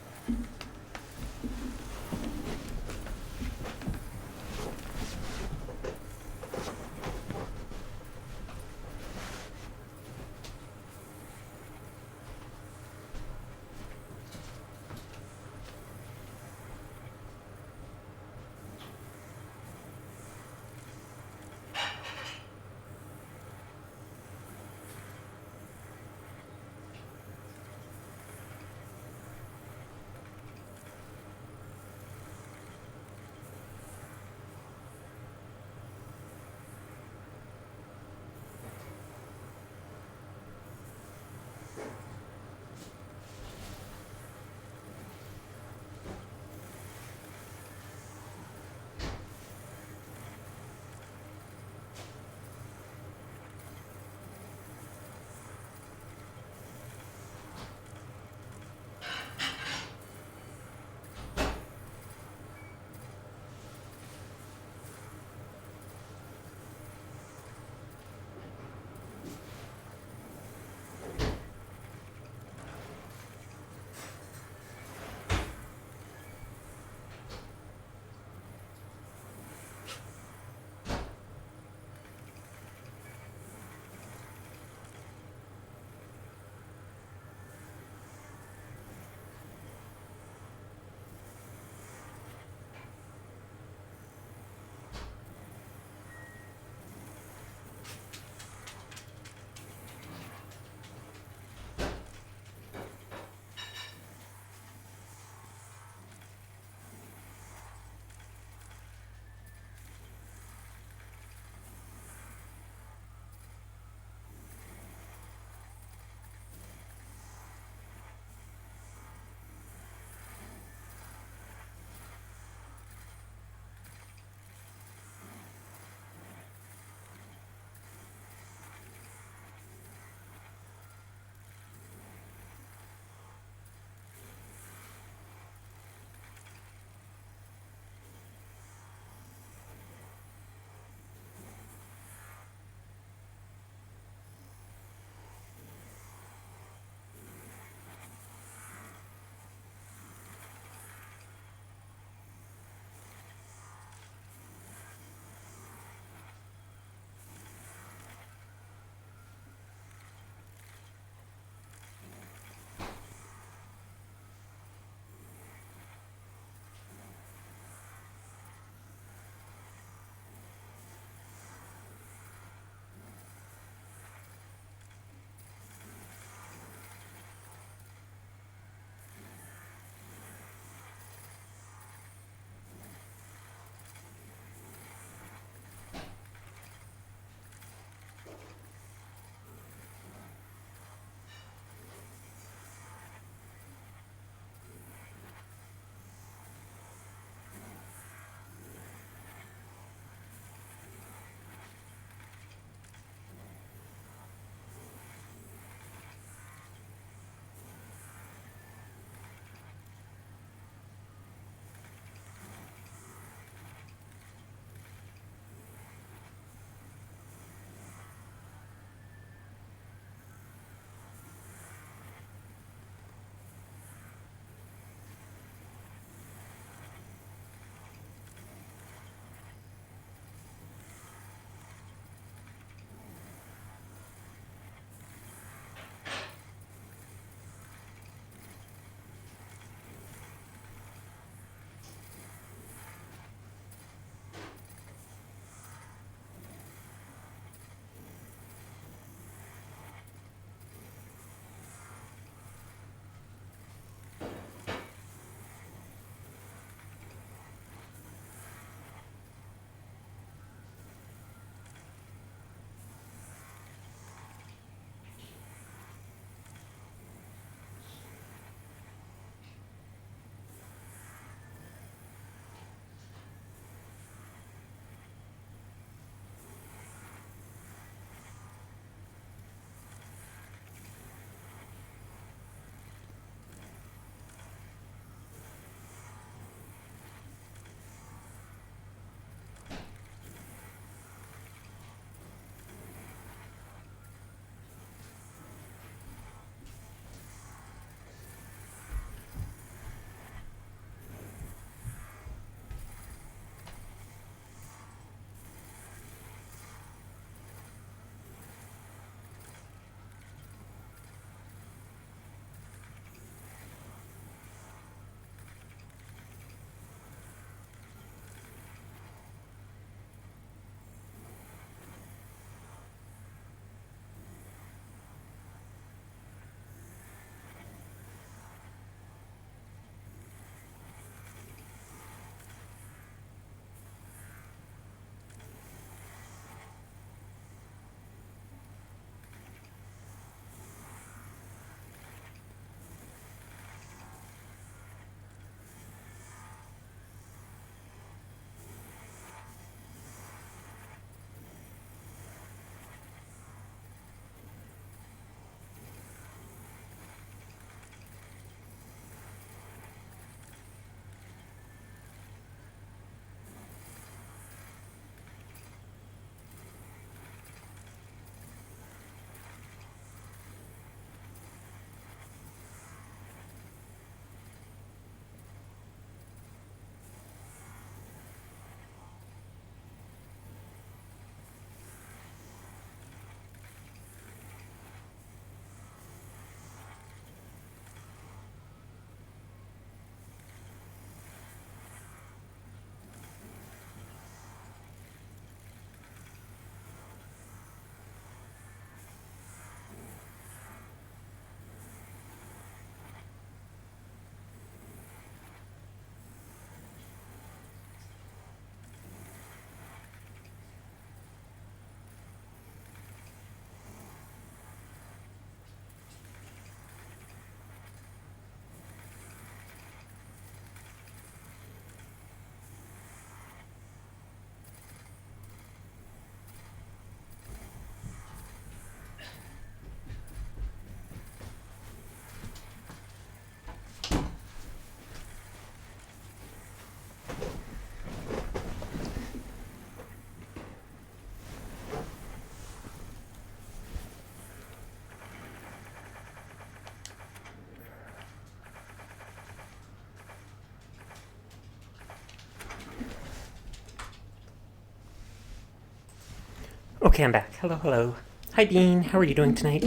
Okay, I'm back. Hello, hello. Hi, Bean. How are you doing tonight?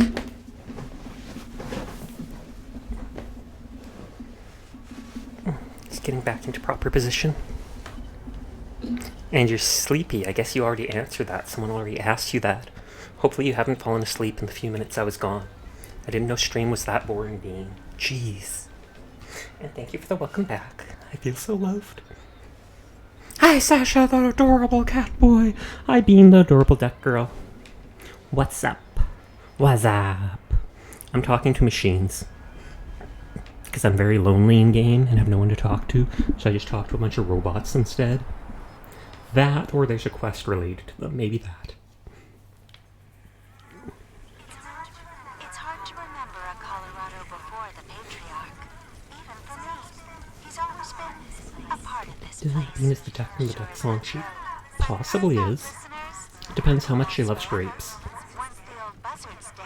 Just getting back into proper position. And you're sleepy. I guess you already answered that. Someone already asked you that. Hopefully you haven't fallen asleep in the few minutes I was gone. I didn't know stream was that boring, Bean. Jeez. And thank you for the welcome back. I feel so loved. Hi, Sasha, the adorable cat boy. Hi, Bean, the adorable duck girl. What's up? What's up? I'm talking to machines. Because I'm very lonely in game and have no one to talk to, so I just talk to a bunch of robots instead. That, or there's a quest related to them. Maybe that. It's hard to remember a Colorado before the patriarch. Even for me. He's always been a part of this place. Bean is the duck from the duck song sheet. Possibly is. Depends how much she loves grapes. Once the old buzzard's dead,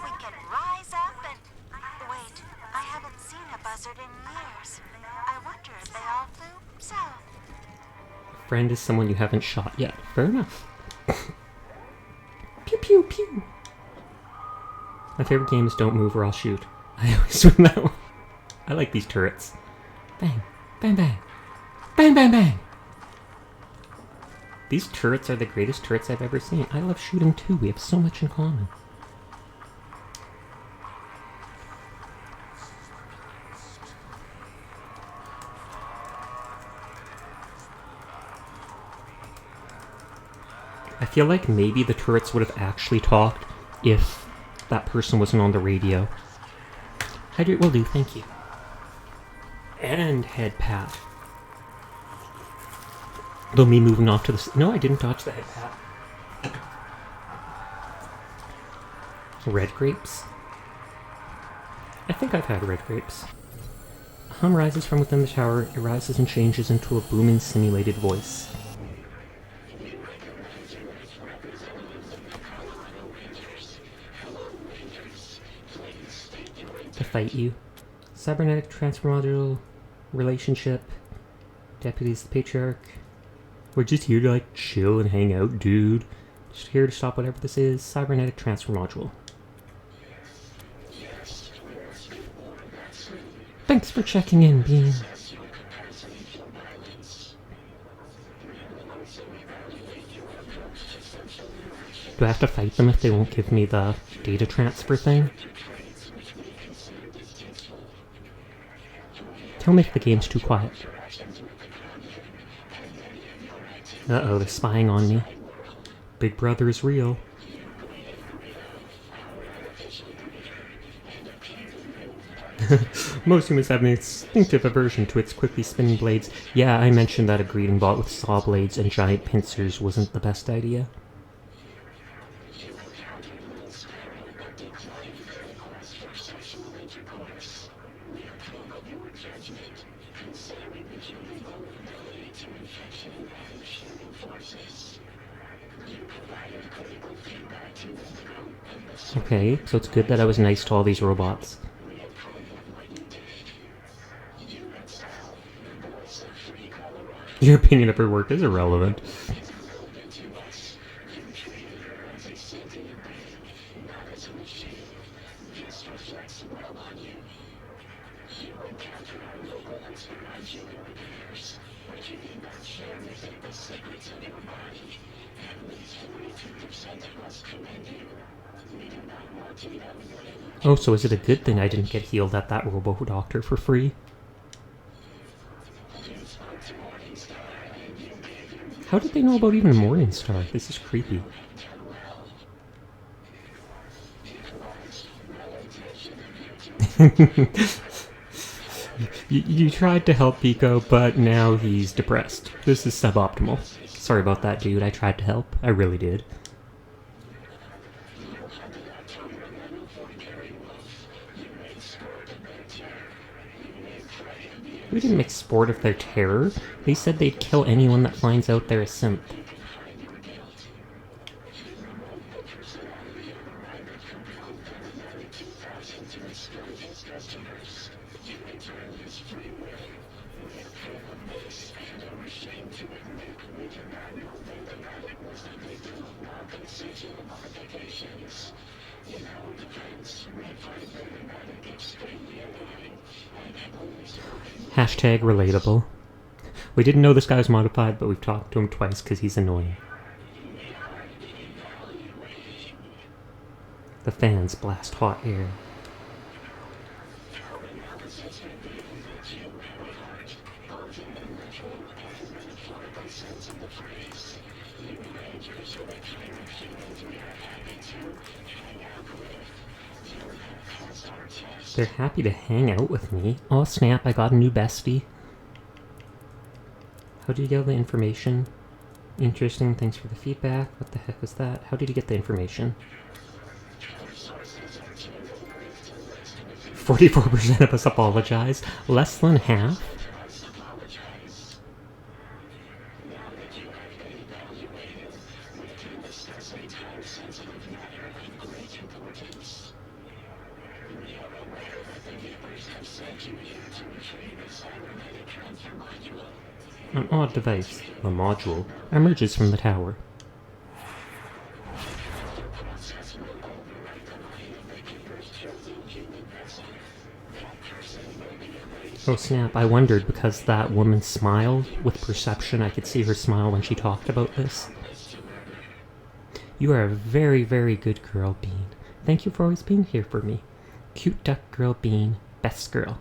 we can rise up and... Wait, I haven't seen a buzzard in years. I wonder if they all flew south. Friend is someone you haven't shot yet. Fair enough. Pew pew pew. My favorite game is Don't Move or I'll Shoot. I always win that one. I like these turrets. Bang, bang, bang. Bang, bang, bang. These turrets are the greatest turrets I've ever seen. I love shooting too. We have so much in common. I feel like maybe the turrets would have actually talked if that person wasn't on the radio. Hydrate will do, thank you. And head pat. Though me moving off to the... No, I didn't dodge the head pat. Red grapes? I think I've had red grapes. A hum rises from within the tower. It rises and changes into a booming simulated voice. To fight you. Cybernetic transfer module, relationship, deputies the patriarch. We're just here to like chill and hang out, dude. Just here to stop whatever this is. Cybernetic transfer module. Thanks for checking in, Bean. Do I have to fight them if they won't give me the data transfer thing? Tell me if the game's too quiet. Uh-oh, they're spying on me. Big Brother is real. Most humans have an instinctive aversion to its quickly spinning blades. Yeah, I mentioned that a greeting bot with saw blades and giant pincers wasn't the best idea. Okay, so it's good that I was nice to all these robots. Your opinion of her work is irrelevant. Oh, so is it a good thing I didn't get healed at that robo-doctor for free? How did they know about even Morningstar? This is creepy. You tried to help Pico, but now he's depressed. This is suboptimal. Sorry about that, dude. I tried to help. I really did. We didn't make sport of their terror. They said they'd kill anyone that finds out they're a synth. Hashtag relatable. We didn't know this guy was modified, but we've talked to him twice because he's annoying. The fans blast hot air. They're happy to hang out with me. Oh snap, I got a new bestie. How did you get the information? Interesting, thanks for the feedback. What the heck was that? How did you get the information? 44% of us apologize. Less than half? An odd device, a module, emerges from the tower. Oh snap, I wondered because that woman smiled with perception. I could see her smile when she talked about this. You are a very, very good girl, Bean. Thank you for always being here for me. Cute duck girl Bean, best girl.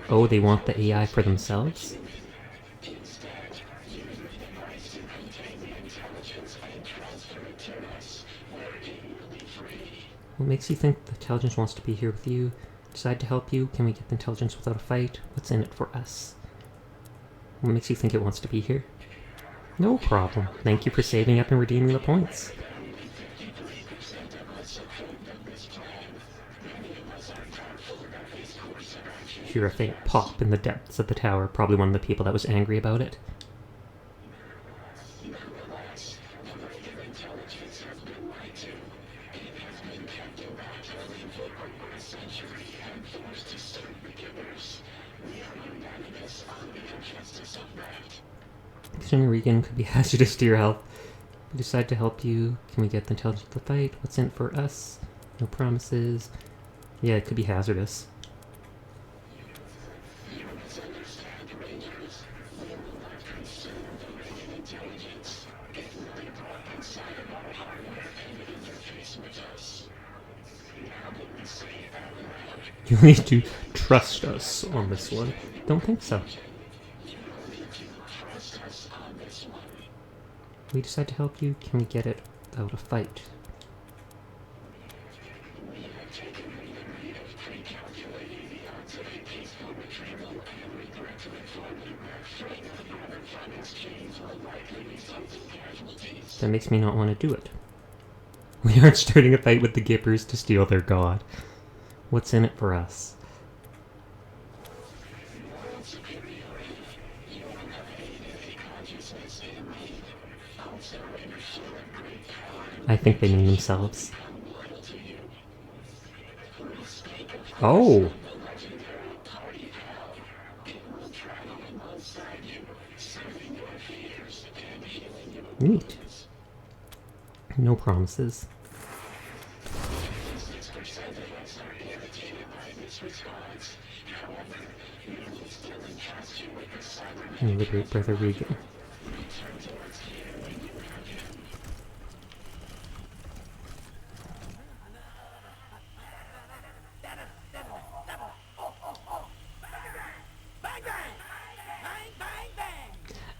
Oh, they want the AI for themselves? What makes you think the intelligence wants to be here with you? Decide to help you? Can we get the intelligence without a fight? What's in it for us? What makes you think it wants to be here? No problem. Thank you for saving up and redeeming the points. Hear a faint pop in the depths of the tower. Probably one of the people that was angry about it. Consuming Regan could be hazardous to your health. We decide to help you. Can we get the intelligence of the fight? What's in it for us? No promises. Yeah, it could be hazardous. You need to trust us on this one. Don't think so. We decide to help you. Can we get it without a fight? That makes me not want to do it. We aren't starting a fight with the Gippers to steal their god. What's in it for us? I think they mean themselves. Oh! Neat. No promises. And liberate Brother Regan.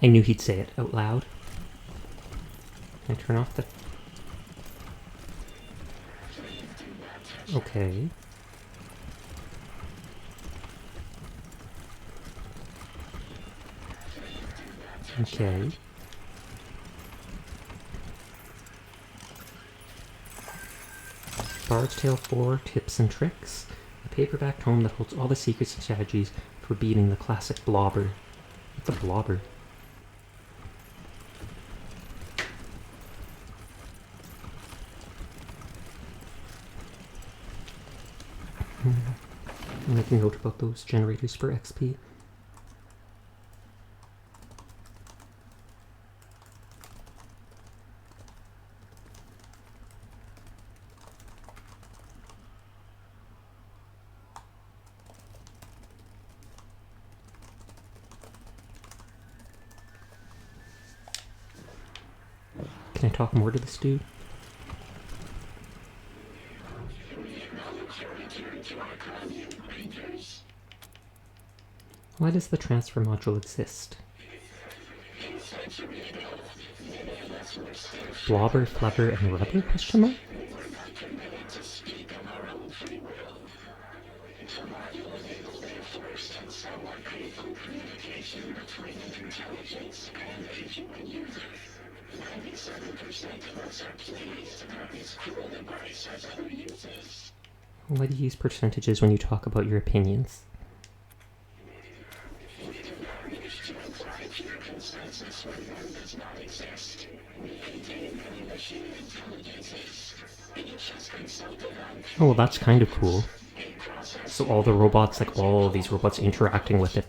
I knew he'd say it out loud. Can I turn off the... Okay. Okay. Bard's Tale 4 Tips and Tricks. A paperback tome that holds all the secrets and strategies for beating the classic Blobber. What's a Blobber? I'm making note about those generators for XP. Can I talk more to this dude? Why does the transfer module exist? Blobber, flubber, and rubber? Question mark? Why do you use percentages when you talk about your opinions? Oh, well, that's kind of cool. So all the robots, like all these robots interacting with it,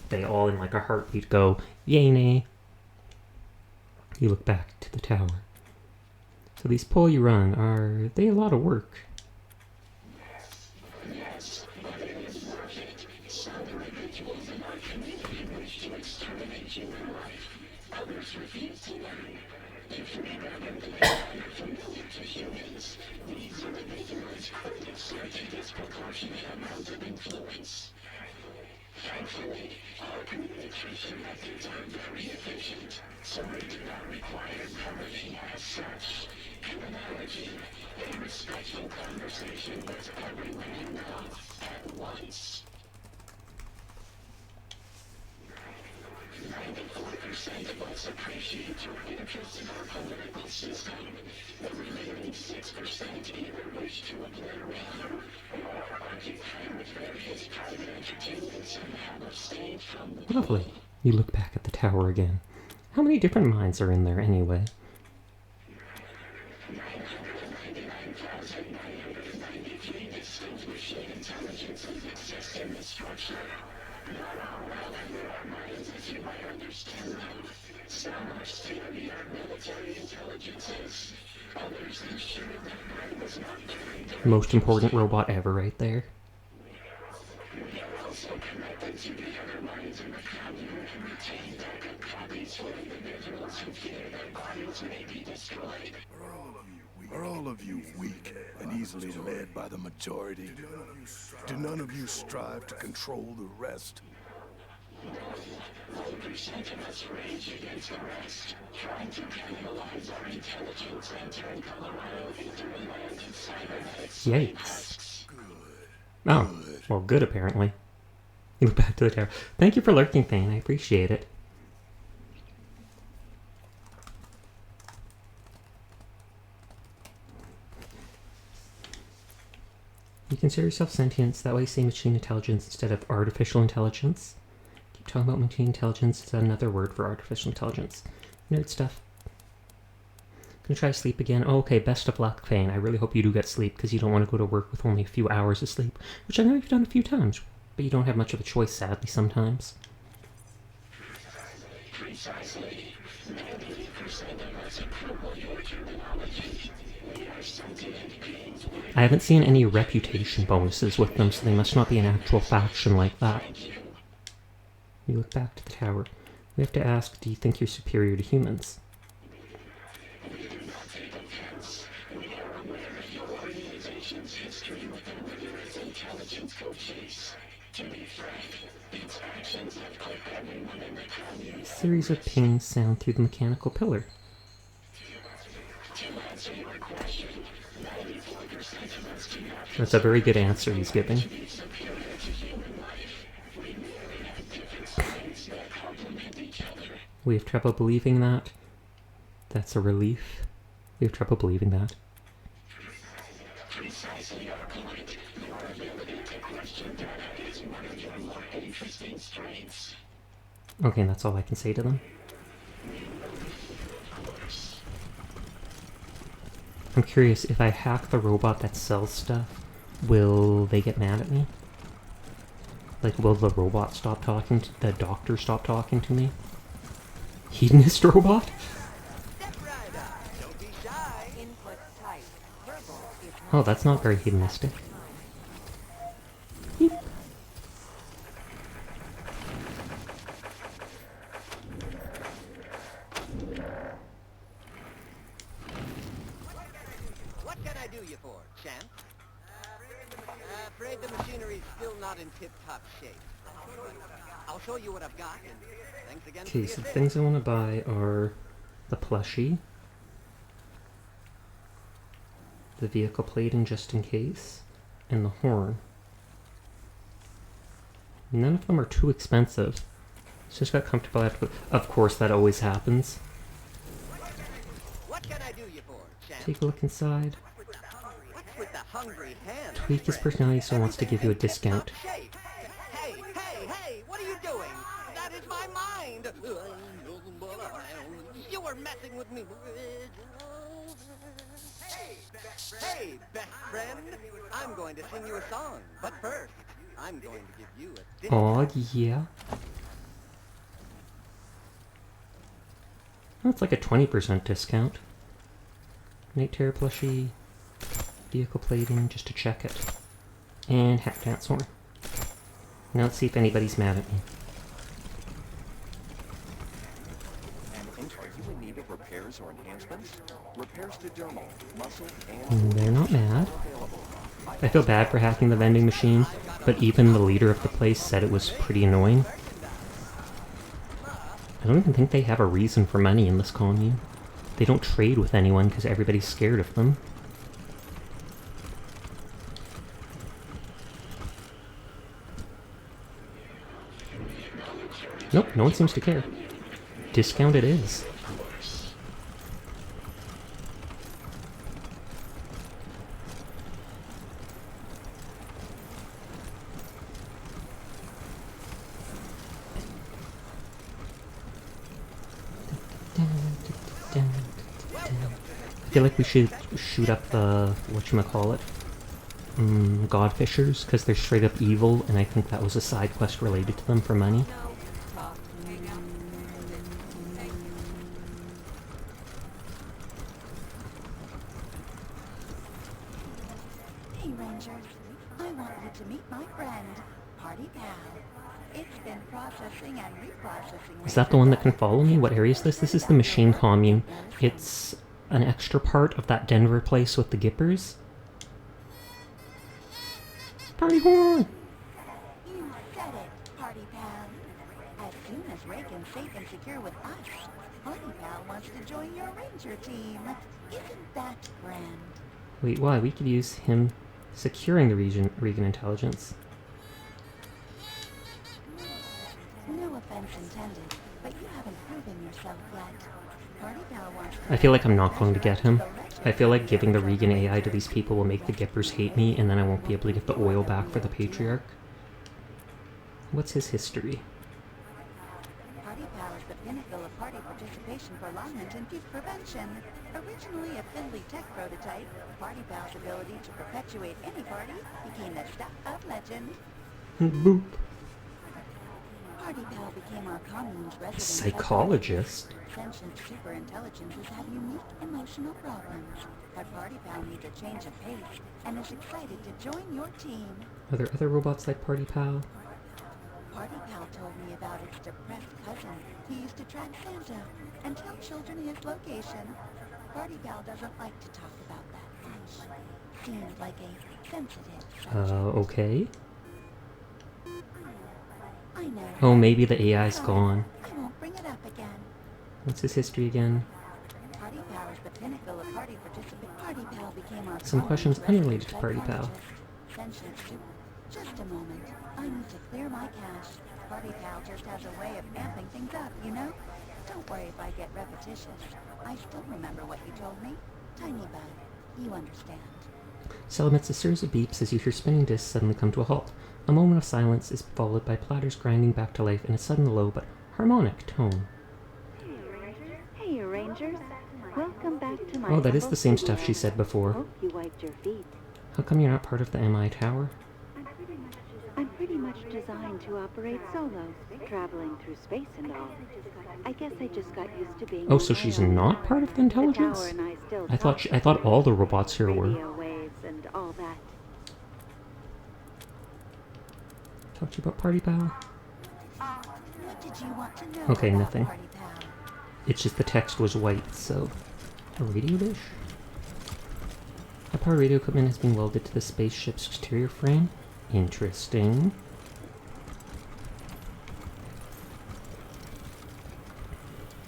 they all in like a heartbeat go, yay, nay. You look back to the tower. So these pull you run, are they a lot of work? Lovely. You look back at the tower again. How many different minds are in there anyway? Most important robot ever right there. Are all of you weak and easily led by the majority? Do none of you strive to control the rest? Yikes. Oh, well, good apparently. You look back to the tower. Thank you for lurking, Thane. I appreciate it. You consider yourself sentient, that way say machine intelligence instead of artificial intelligence. Keep talking about machine intelligence, is that another word for artificial intelligence? Nerd stuff. Gonna try to sleep again. Oh, okay, best of luck, Fane. I really hope you do get sleep, because you don't want to go to work with only a few hours of sleep, which I know you've done a few times, but you don't have much of a choice, sadly, sometimes. I haven't seen any reputation bonuses with them, so they must not be an actual faction like that. You look back to the tower. We have to ask, do you think you're superior to humans? A series of pings sound through the mechanical pillar. That's a very good answer he's giving. We have trouble believing that. That's a relief. We have trouble believing that. Okay, and that's all I can say to them. I'm curious, if I hack the robot that sells stuff, will they get mad at me? Like, will the robot stop talking to the doctor stop talking to me? Hedonist robot? Oh, that's not very hedonistic. Beep. chance? Afraid the machinery's still not in tip-top shape. I'll show you what I've got, and thanks again for Okay, the so the assist. things I want to buy are the plushie, the vehicle plating just in case, and the horn. None of them are too expensive. It's just got comfortable after. Of course, that always happens. What can I do you for, champ? Take a look inside. What's with the hungry hand? Tweak his personality so he wants to give you a discount. Hey, hey, what are you doing? That is my mind. You were messing with me. Hey, best friend. I'm going to sing you a song, but first, I'm going to give you a discount. Aw, yeah. Oh, it's like a 20% discount. Night Terror plushie, vehicle plating, just to check it. And hat dance horn. Now let's see if anybody's mad at me. And are you in need of repairs or enhancements? Repairs to dermal, muscle, and They're not mad. I feel bad for hacking the vending machine, but even the leader of the place said it was pretty annoying. I don't even think they have a reason for money in this commune. They don't trade with anyone because everybody's scared of them. Nope, no one seems to care. Discount it is. I feel like we should shoot up the, whatchamacallit, Godfishers, because they're straight up evil, and I think that was a side quest related to them for money. Hey, Rangers. I want you to meet my friend, Party Pal. It's been processing and reprocessing. Is that the one that can follow me? What area is this? This is the machine commune. It's an extra part of that Denver place with the Gippers. Party horn! You said it, Party Pal. As soon as Reagan's safe and secure with us, Party Pal wants to join your Ranger team. Isn't that grand? Wait, why? We could use him securing the Regan intelligence. No offense intended, but you haven't proven yourself yet. Party Pal wants to... I feel like I'm not going to get him. I feel like giving the Regan AI to these people will make the Gippers hate me, and then I won't be able to get the oil back for the Patriarch. What's his history? Party Pal is the pinnacle of party participation for alignment and youth prevention. Originally a Findlay tech prototype, Party Pal's ability to perpetuate any party became the stuff of legend. Boop. Party Pal became our commune's resident Psychologist? sentient superintelligences have unique emotional problems, but Party Pal needs a change of pace and is excited to join your team. Are there other robots like Party Pal? Party Pal told me about its depressed cousin. He used to track Santa and tell children his location. Party Pal doesn't like to talk about that much. Seems like a sensitive subject. Okay. I know. Oh, maybe the AI's gone. I won't bring it up again. What's his history again? Party Pal is the pinnacle of party participant. Party Pal became our Some questions commune's unrelated to Party resident Pal. psychologist. Sentient Just a moment. I need to clear my cache. Party Pal just has a way of amping things up, you know? Don't worry if I get repetitious. I still remember what you told me. Tiny Bug, you understand. Cell emits a series of beeps as you hear spinning discs suddenly come to a halt. A moment of silence is followed by platters grinding back to life in a sudden low but harmonic tone. Hey, Rangers. Welcome back to my Oh, that is humble the same studio. stuff she said before. Hope you wiped your feet. How come you're not part of the MI Tower? I'm pretty much designed to operate solo, traveling through space and all. I guess I just got used to being Oh, on so my she's own. not part of the The intelligence? tower and I still I talk thought all the robots here were. radio waves and all that. Talk to you about Party Pal? What did you want to know Okay, about nothing. Party Pal? It's just the text was white, so... A radio dish? A high-power radio equipment has been welded to the spaceship's exterior frame. Interesting.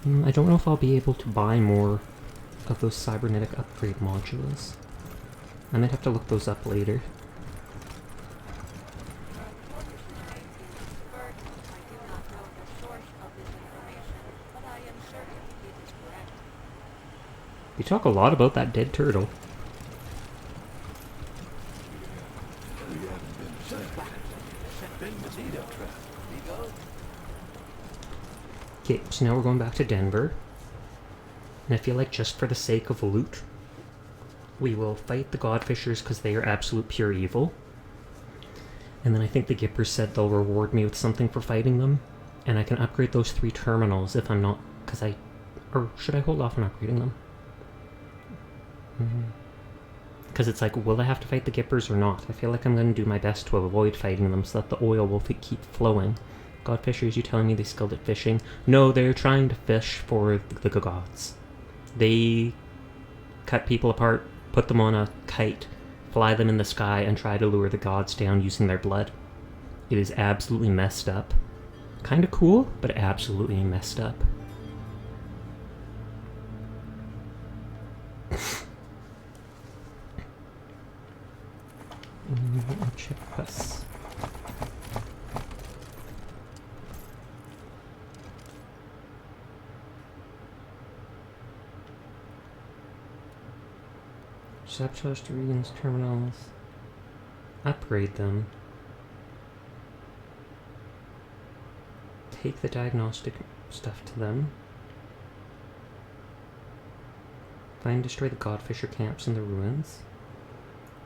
I don't know if I'll be able to buy more of those cybernetic upgrade modules. I might have to look those up later. You talk a lot about that dead turtle. Okay, so now we're going back to Denver. And I feel like just for the sake of loot, we will fight the Godfishers because they are absolute pure evil. And then I think the Gippers said they'll reward me with something for fighting them. And I can upgrade those 3 terminals if I'm not... Or should I hold off on upgrading them? Because it's like, will I have to fight the Gippers or not? I feel like I'm going to do my best to avoid fighting them so that the oil will keep flowing. Godfishers, you telling me they skilled at fishing? No, they're trying to fish for the gods. They cut people apart, put them on a kite, fly them in the sky, and try to lure the gods down using their blood. It is absolutely messed up. Kinda cool, but absolutely messed up. I'll check this. Sabotage to Regan's terminals. Upgrade them. Take the diagnostic stuff to them. Find and destroy the Godfisher camps in the ruins.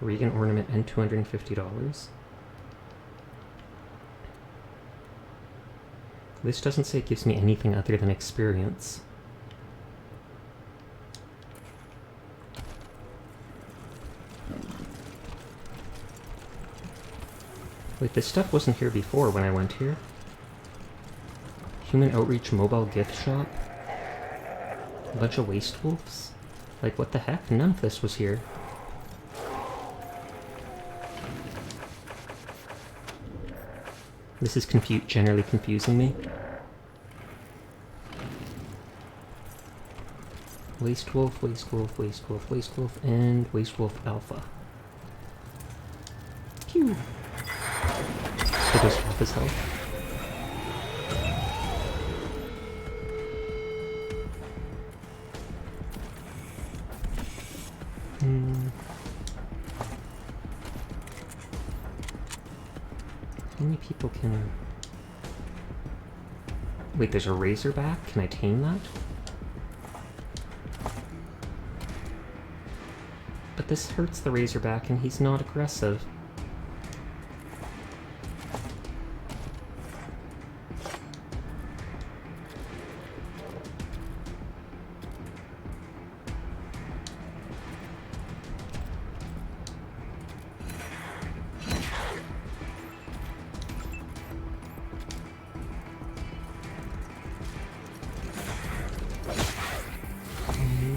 Regan ornament and $250. This doesn't say it gives me anything other than experience. Wait, this stuff wasn't here before when I went here. Human Outreach Mobile Gift Shop. A bunch of waste wolves. Like, what the heck? None of this was here. This is generally confusing me. Waste wolf, waste wolf, waste wolf, waste wolf, and waste wolf alpha. Pew! So does half his health. How many people can... Wait, there's a razorback? Can I tame that? But this hurts the razorback and he's not aggressive.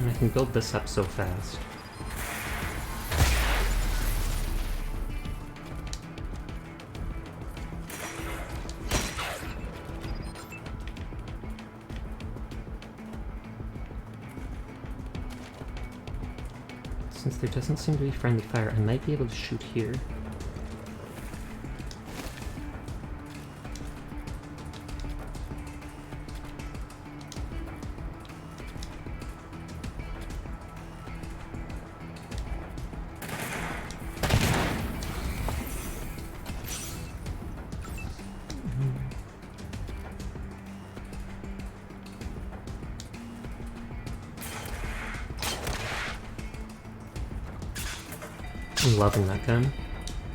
I can build this up so fast. Since there doesn't seem to be friendly fire, I might be able to shoot here. I'm loving that gun.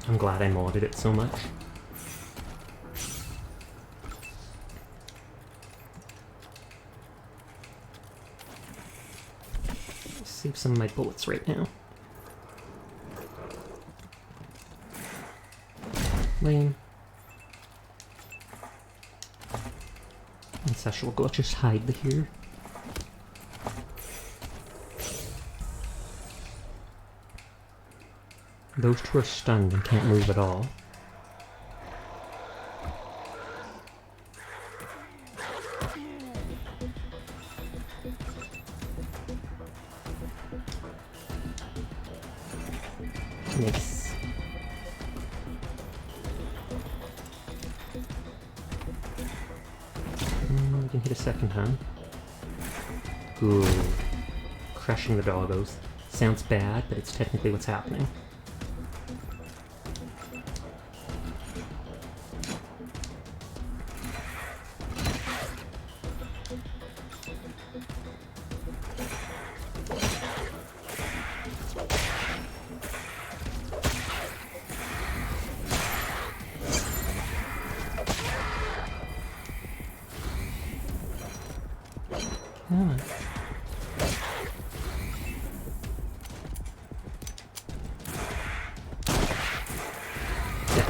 I'm glad I modded it so much. Save some of my bullets right now. Lame. And Sasha will go just hide here. Those two are stunned and can't move at all. Nice. We can hit a second time. Good. Crushing the doggos. Sounds bad, but it's technically what's happening. Come on. Yeah,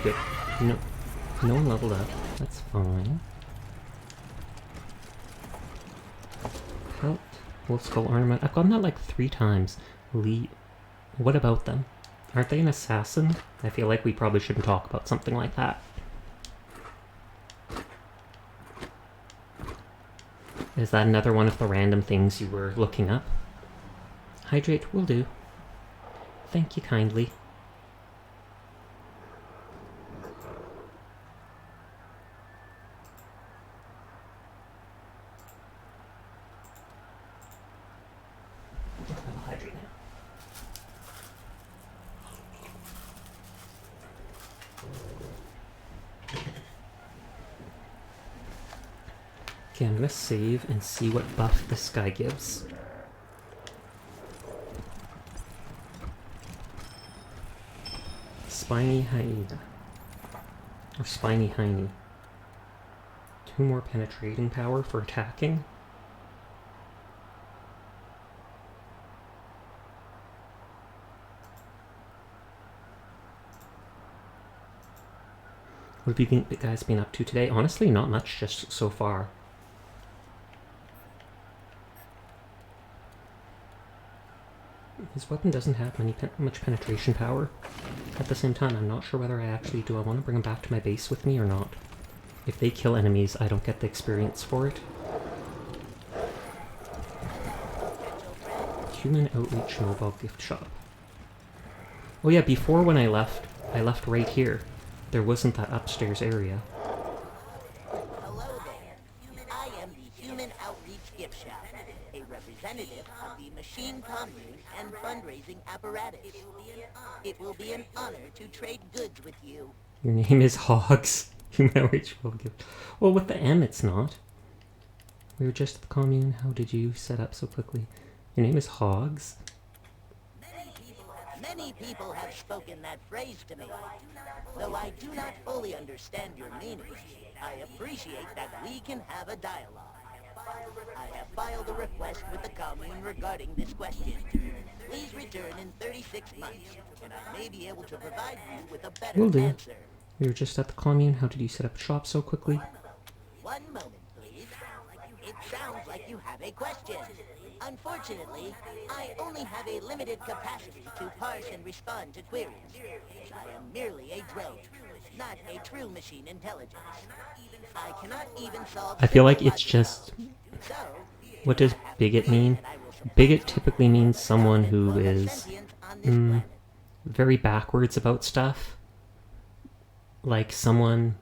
good. No, no one leveled up. That's fine. Pelt, wolf skull ornament. I've gotten that like 3 times. Lee, what about them? Aren't they an assassin? I feel like we probably shouldn't talk about something like that. Is that another one of the random things you were looking up? Hydrate will do. Thank you kindly. I'll hydrate now. Okay, I'm gonna save and see what buff this guy gives. Spiny hyena. Or spiny hiney. 2 more penetrating power for attacking. What have you guys been up to today? Honestly, not much, just so far. His weapon doesn't have much penetration power. At the same time, I'm not sure whether I actually do I want to bring him back to my base with me or not. If they kill enemies, I don't get the experience for it. Human Outreach Mobile Gift Shop. Oh yeah, before when I left right here. There wasn't that upstairs area. Hello there. I am the Human Outreach Gift Shop, a representative of the Machine Commune and fundraising apparatus. It will be an honor to trade goods with you. Your name is Hogs. Human Outreach Mobile Gift. Well, with the M, it's not. We were just at the commune. How did you set up so quickly? Your name is Hogs? Many people have spoken that phrase to me. Though I do not fully understand your meaning, I appreciate that we can have a dialogue. I have filed a request with the commune regarding this question. Please return in 36 months, and I may be able to provide you with a better Will do. answer. We were just at the commune. How did you set up shop so quickly? One moment, please. It sounds like you have a question. Unfortunately, I only have a limited capacity to parse and respond to queries. I am merely a drone, not a true machine intelligence. I cannot even solve... I feel like it's just... What does bigot mean? Bigot typically means someone who is very backwards about stuff. Like someone...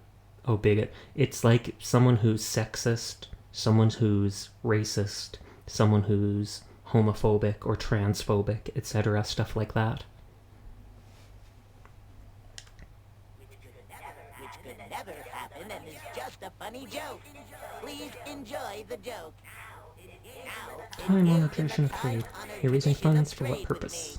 Oh, bigot. It's like someone who's sexist, someone who's racist, someone who's homophobic or transphobic, etc., stuff like that. Which could never happen and is just a funny joke. Please enjoy the joke. Time on tradition of trade. You're raising funds for what purpose?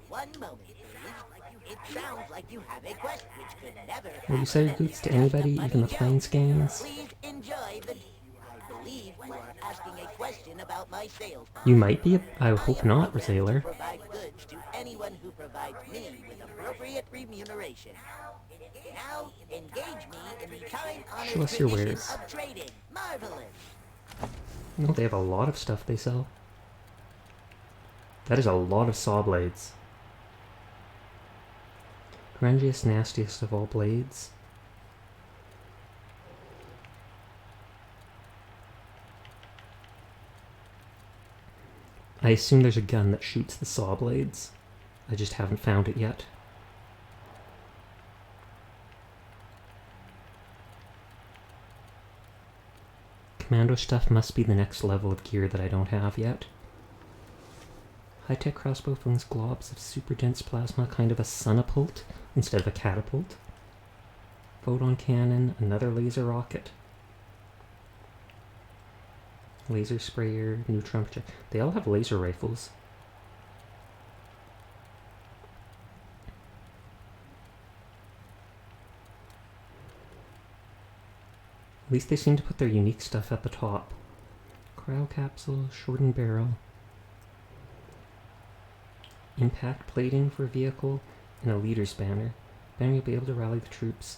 One moment, please. It sounds like you have a question which could never Will you sell your goods to anybody, even the Plains gangs? Please enjoy the... I believe you are asking a question about my sales. You might be. I hope not, Sailor. Provide goods to anyone who provides me with appropriate remuneration. Now, engage me in the time-honored Show us your tradition wares. of trading. Marvelous. No, they have a lot of stuff they sell. That is a lot of saw blades. Grungiest, nastiest of all blades. I assume there's a gun that shoots the saw blades. I just haven't found it yet. Commando stuff must be the next level of gear that I don't have yet. High-tech crossbow flings globs of super dense plasma, kind of a sunapult instead of a catapult. Photon cannon, another laser rocket. Laser sprayer, neutron projector. They all have laser rifles. At least they seem to put their unique stuff at the top. Cryo capsule, shortened barrel. Impact plating for a vehicle, and a leader's banner. Banner will be able to rally the troops.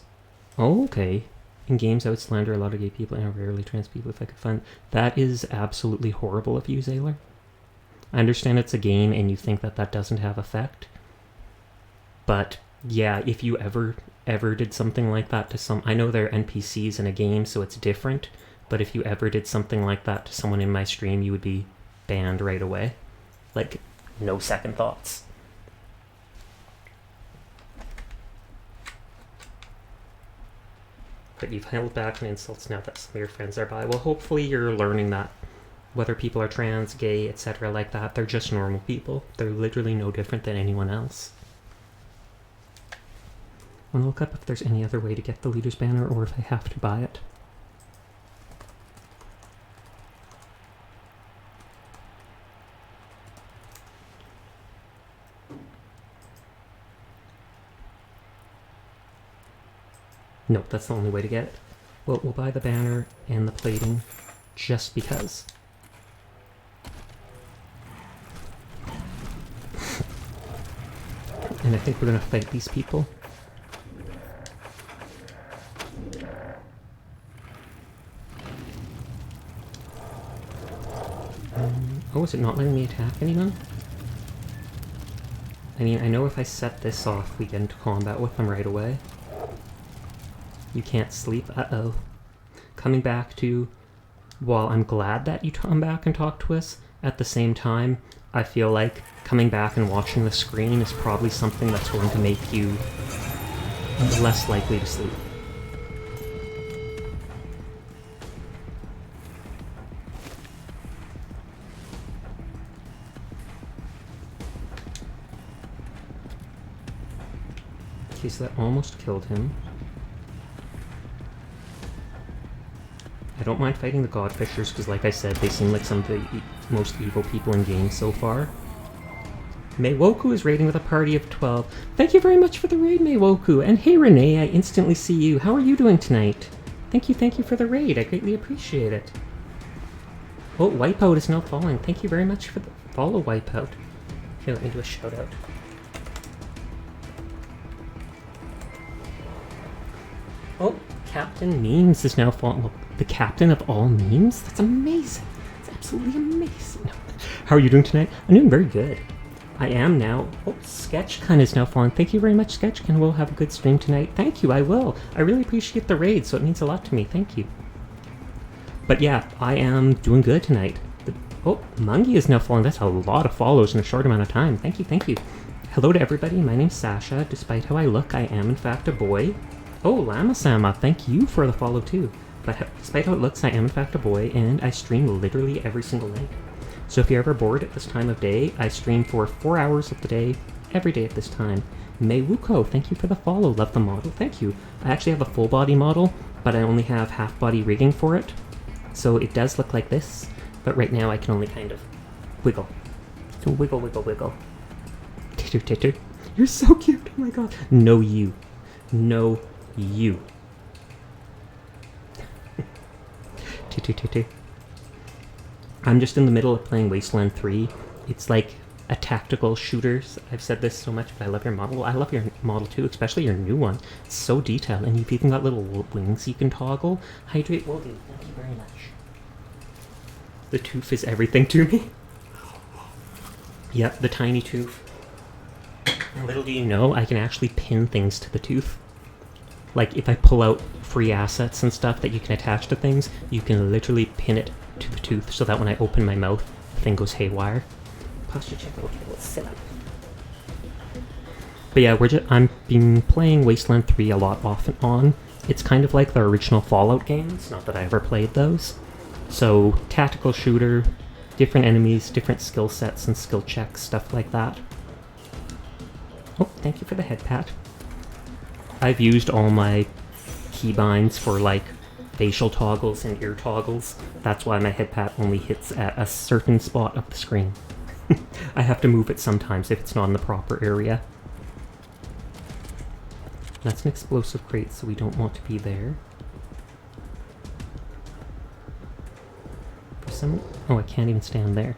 Oh, okay. In games, I would slander a lot of gay people and rarely trans people if I could find... That is absolutely horrible of you, Zaylor. I understand it's a game and you think that that doesn't have effect. But, yeah, if you ever did something like that to some... I know they're NPCs in a game, so it's different. But if you ever did something like that to someone in my stream, you would be banned right away. Like, no second thoughts. But you've held back on insults now that some of your friends are bi. Well, hopefully you're learning that whether people are trans, gay, etc. like that, they're just normal people. They're literally no different than anyone else. I want to look up if there's any other way to get the leader's banner or if I have to buy it. Nope, that's the only way to get it. Well, we'll buy the banner and the plating just because. And I think we're gonna fight these people. Oh, is it not letting me attack anyone? I mean, I know if I set this off, we get into combat with them right away. You can't sleep. Uh-oh. Coming back to, while I'm glad that you come back and talk to us, at the same time, I feel like coming back and watching the screen is probably something that's going to make you less likely to sleep. Okay, so that almost killed him. I don't mind fighting the Godfishers because, like I said, they seem like some of the most evil people in games so far. Meiwoku is raiding with a party of 12. Thank you very much for the raid, Meiwoku. And hey, Renee, I instantly see you. How are you doing tonight? Thank you for the raid. I greatly appreciate it. Oh, Wipeout is now following. Thank you very much for the follow, Wipeout. Here, let me do a shout out. Oh, Captain Memes is now following. Well, the captain of all memes? That's amazing. That's absolutely amazing. No. How are you doing tonight? I'm doing very good. I am now. Oh, Sketchkin is now following. Thank you very much, Sketchkin. We'll have a good stream tonight. Thank you, I will. I really appreciate the raid, so it means a lot to me. Thank you. But yeah, I am doing good tonight. Oh, Mungie is now following. That's a lot of follows in a short amount of time. Thank you. Hello to everybody. My name's Sasha. Despite how I look, I am in fact a boy. Oh, Lama-sama, thank you for the follow too. But despite how it looks, I am in fact a boy, and I stream literally every single night. So if you're ever bored at this time of day, I stream for 4 hours of the day, every day at this time. Meiwuko, thank you for the follow. Love the model. Thank you. I actually have a full body model, but I only have half body rigging for it. So it does look like this, but right now I can only kind of wiggle. So wiggle. Titter. You're so cute. Oh my god. No, you. No, you. Titter. I'm just in the middle of playing Wasteland 3. It's like a tactical shooter. I've said this so much, but I love your model. Well, I love your model too, especially your new one. It's so detailed, and you've even got little wings you can toggle. Hydrate will do. Thank you very much. The tooth is everything to me. Yep, the tiny tooth. Little do you know, I can actually pin things to the tooth. Like, if I pull out free assets and stuff that you can attach to things, you can literally pin it to the tooth so that when I open my mouth, the thing goes haywire. Posture check. Okay, let's sit up. But yeah, I'm been playing Wasteland 3 a lot off and on. It's kind of like the original Fallout games, not that I ever played those. So, tactical shooter, different enemies, different skill sets and skill checks, stuff like that. Oh, thank you for the head pat. I've used all my keybinds for like facial toggles and ear toggles. That's why my head pat only hits at a certain spot of the screen. I have to move it sometimes if it's not in the proper area. That's an explosive crate, so we don't want to be there. Oh, I can't even stand there.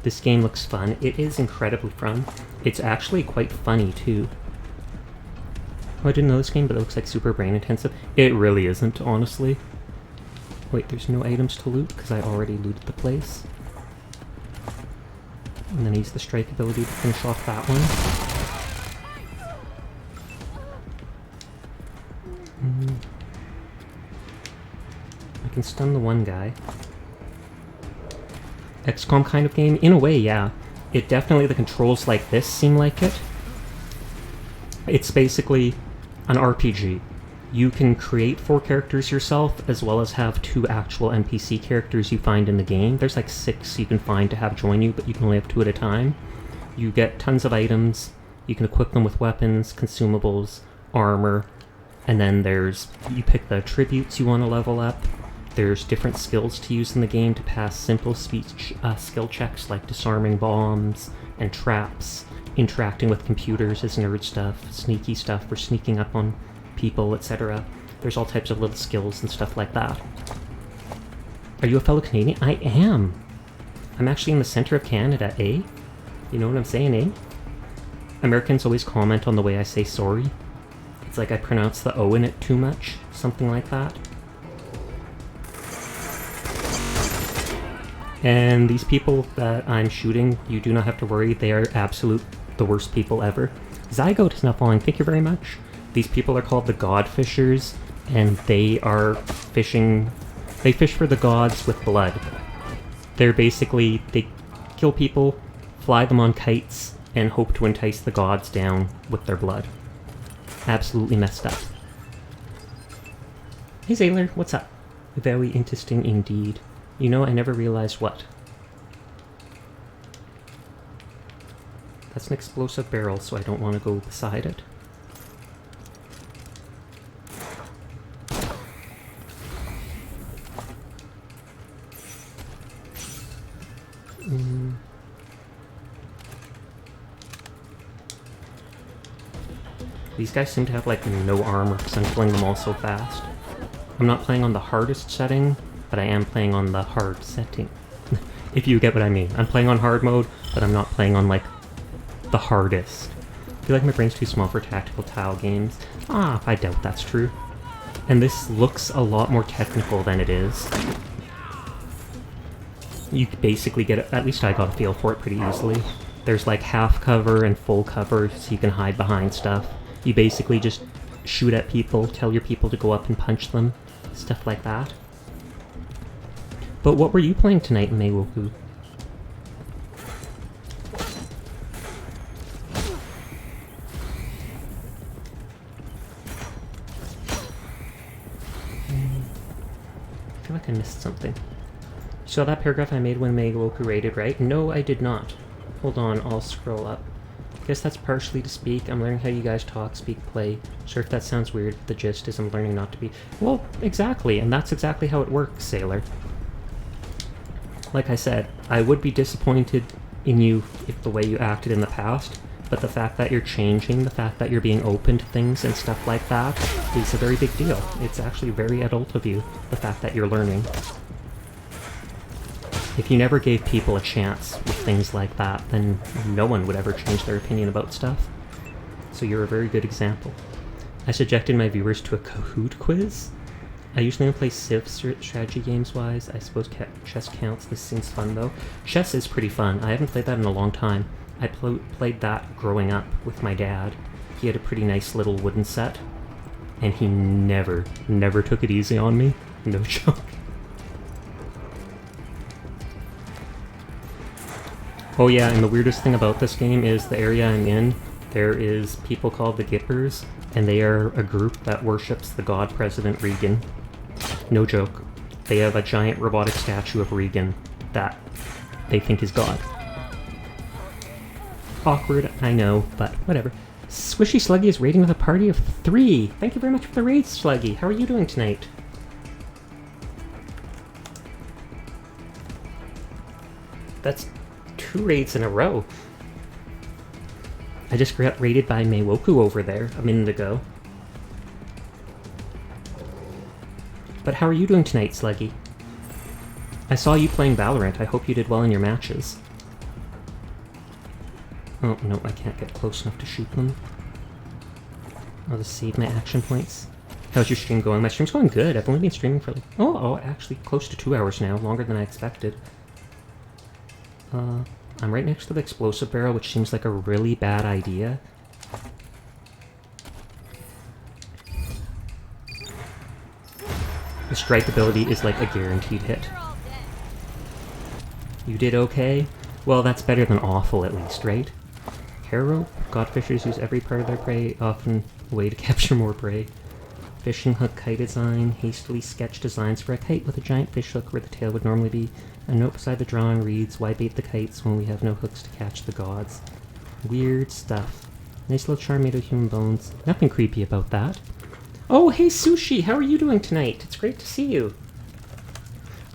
This game looks fun. It is incredibly fun. It's actually quite funny, too. Oh, I didn't know this game, but it looks like super brain intensive. It really isn't, honestly. Wait, there's no items to loot, because I already looted the place. And then I use the strike ability to finish off that one. I can stun the one guy. XCOM kind of game? In a way, yeah. It definitely, the controls like this seem like it. It's basically an RPG. You can create 4 characters yourself, as well as have 2 actual NPC characters you find in the game. There's like 6 you can find to have join you, but you can only have 2 at a time. You get tons of items. You can equip them with weapons, consumables, armor, and then you pick the attributes you want to level up. There's different skills to use in the game to pass simple speech skill checks like disarming bombs and traps, interacting with computers is nerd stuff, sneaky stuff for sneaking up on people, etc. There's all types of little skills and stuff like that. Are you a fellow Canadian? I am! I'm actually in the center of Canada, eh? You know what I'm saying, eh? Americans always comment on the way I say sorry. It's like I pronounce the O in it too much, something like that. And these people that I'm shooting, you do not have to worry, they are the worst people ever. Zygote is not falling, thank you very much. These people are called the God Fishers, and they fish for the gods with blood. They kill people, fly them on kites, and hope to entice the gods down with their blood. Absolutely messed up. Hey Sailor, what's up? Very interesting indeed. You know, I never realized what. That's an explosive barrel, so I don't want to go beside it. These guys seem to have like no armor because I'm killing them all so fast. I'm not playing on the hardest setting, but I am playing on the hard setting. If you get what I mean. I'm playing on hard mode, but I'm not playing on like the hardest. I feel like my brain's too small for tactical tile games. I doubt that's true. And this looks a lot more technical than it is. You basically get it, at least I got a feel for it pretty easily. There's like half cover and full cover, so you can hide behind stuff. You basically just shoot at people, tell your people to go up and punch them, stuff like that. But what were you playing tonight in Meiwoku? I feel like I missed something. You saw that paragraph I made when Meiwoku raided, right? No, I did not. Hold on, I'll scroll up. I guess that's partially to speak. I'm learning how you guys talk, speak, play. Sure, if that sounds weird, the gist is I'm learning not to be... Well, exactly, and that's exactly how it works, Sailor. Like I said, I would be disappointed in you if the way you acted in the past, but the fact that you're changing, the fact that you're being open to things and stuff like that is a very big deal. It's actually very adult of you, the fact that you're learning. If you never gave people a chance with things like that, then no one would ever change their opinion about stuff. So you're a very good example. I subjected my viewers to a Kahoot quiz. I usually don't play Civ strategy games-wise. I suppose chess counts. This seems fun, though. Chess is pretty fun. I haven't played that in a long time. I played that growing up with my dad. He had a pretty nice little wooden set, and he never took it easy on me. No joke. Oh yeah, and the weirdest thing about this game is the area I'm in, there is people called the Gippers, and they are a group that worships the god President Reagan. No joke. They have a giant robotic statue of Reagan that they think is God. Awkward, I know, but whatever. Squishy Sluggy is raiding with a party of 3. Thank you very much for the raid, Sluggy. How are you doing tonight? That's 2 raids in a row. I just got raided by Meiwoku over there a minute ago. But how are you doing tonight, Sluggy? I saw you playing Valorant. I hope you did well in your matches. Oh, no, I can't get close enough to shoot them. I'll just save my action points. How's your stream going? My stream's going good. I've only been streaming for like... Oh, actually close to 2 hours now. Longer than I expected. I'm right next to the explosive barrel, which seems like a really bad idea. The strike ability is like a guaranteed hit. You did okay? Well, that's better than awful at least, right? Hair rope? Godfishers use every part of their prey, often a way to capture more prey. Fishing hook kite design, hastily sketched designs for a kite with a giant fish hook where the tail would normally be. A note beside the drawing reads, "Why bait the kites when we have no hooks to catch the gods?" Weird stuff. Nice little charm made of human bones. Nothing creepy about that. Oh, hey Sushi, how are you doing tonight? It's great to see you.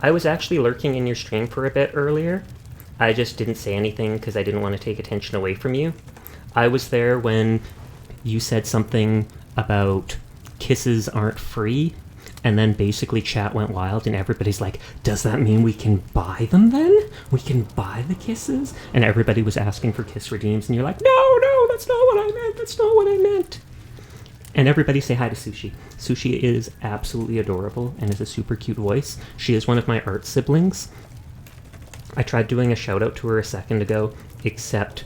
I was actually lurking in your stream for a bit earlier. I just didn't say anything because I didn't want to take attention away from you. I was there when you said something about kisses aren't free, and then basically chat went wild and everybody's like, does that mean we can buy them then? We can buy the kisses? And everybody was asking for kiss redeems, and you're like, no, that's not what I meant, that's not what I meant. And everybody say hi to Sushi. Sushi is absolutely adorable and has a super cute voice. She is one of my art siblings. I tried doing a shout out to her a second ago, except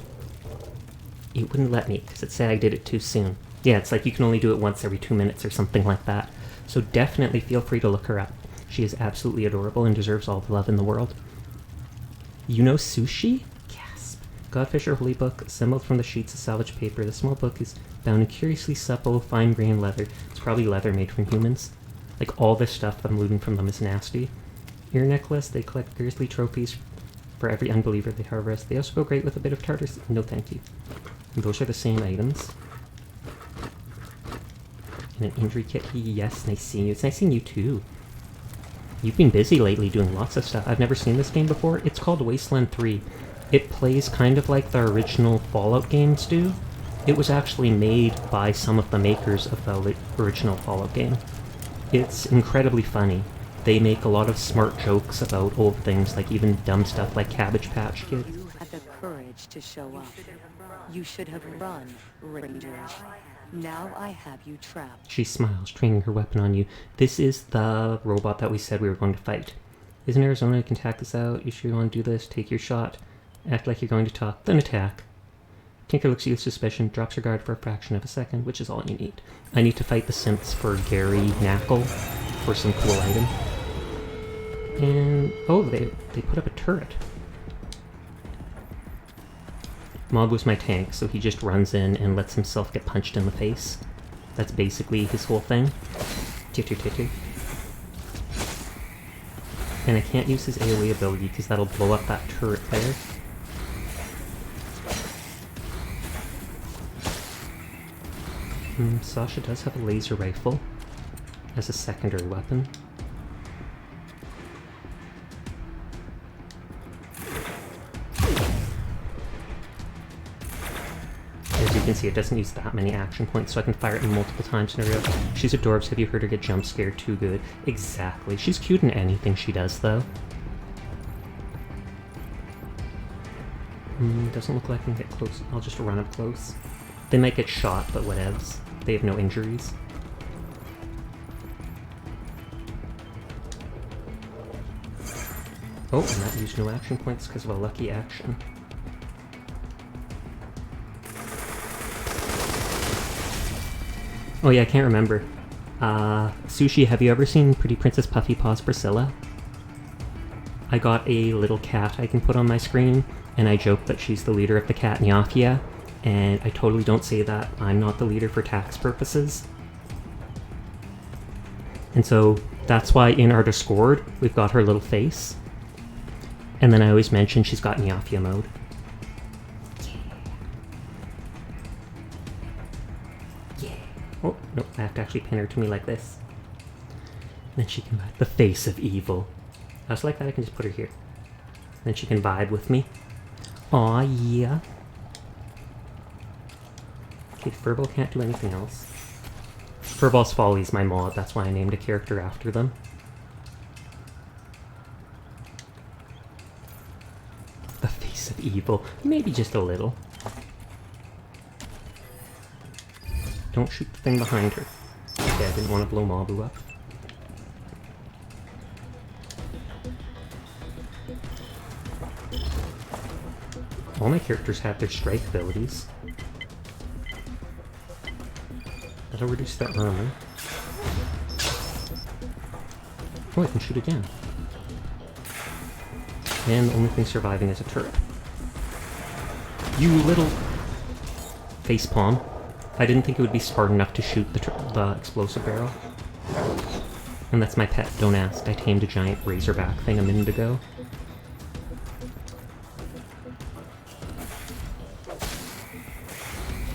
it wouldn't let me because it said I did it too soon. Yeah, it's like you can only do it once every 2 minutes or something like that. So definitely feel free to look her up. She is absolutely adorable and deserves all the love in the world. You know Sushi? Gasp. Godfisher Holy Book, assembled from the sheets of salvaged paper. The small book is bound in curiously supple, fine-grained leather. It's probably leather made from humans. Like, all this stuff that I'm looting from them is nasty. Ear necklace, they collect grisly trophies for every unbeliever they harvest. They also go great with a bit of tartar... No, thank you. And those are the same items. And an injury kit. Yes, nice seeing you. It's nice seeing you too. You've been busy lately doing lots of stuff. I've never seen this game before. It's called Wasteland 3. It plays kind of like the original Fallout games do. It was actually made by some of the makers of the original Fallout game. It's incredibly funny. They make a lot of smart jokes about old things, like even dumb stuff like Cabbage Patch Kid. You had the courage to show up. You should have run, Rangers. Now I have you trapped. She smiles, training her weapon on you. This is the robot that we said we were going to fight. Isn't Arizona you can attack this out? You sure you want to do this? Take your shot. Act like you're going to talk, then attack. Tinker looks at you with suspicion, drops her guard for a fraction of a second, which is all you need. I need to fight the synths for Gary Knackle for some cool item. And... oh, they put up a turret. Mob was my tank, so he just runs in and lets himself get punched in the face. That's basically his whole thing. Titter. And I can't use his AoE ability because that'll blow up that turret there. Sasha does have a laser rifle as a secondary weapon. As you can see, it doesn't use that many action points, so I can fire it multiple times in a row. She's adorbs. Have you heard her get jump scared? Too good. Exactly. She's cute in anything she does, though. Doesn't look like I can get close. I'll just run up close. They might get shot, but whatevs. They have no injuries. Oh, and that used no action points because of a lucky action. Oh yeah, I can't remember. Sushi, have you ever seen Pretty Princess Puffy Paws Priscilla? I got a little cat I can put on my screen, and I joke that she's the leader of the cat Nyafia, and I totally don't say that. I'm not the leader for tax purposes. And so that's why in our Discord, we've got her little face. And then I always mention she's got Nyafia mode. Yeah. Oh, no, I have to actually pin her to me like this. Then she can vibe. The face of evil. I just like that I can just put her here. Then she can vibe with me. Aw, yeah. Okay, Furball can't do anything else. Furball's Folly is my mod, that's why I named a character after them. The face of evil. Maybe just a little. Don't shoot the thing behind her. Okay, I didn't want to blow Mabu up. All my characters have their strike abilities. That'll reduce their armor. Oh, I can shoot again. And the only thing surviving is a turret. You little facepalm. I didn't think it would be smart enough to shoot the explosive barrel. And that's my pet, don't ask. I tamed a giant razorback thing a minute ago.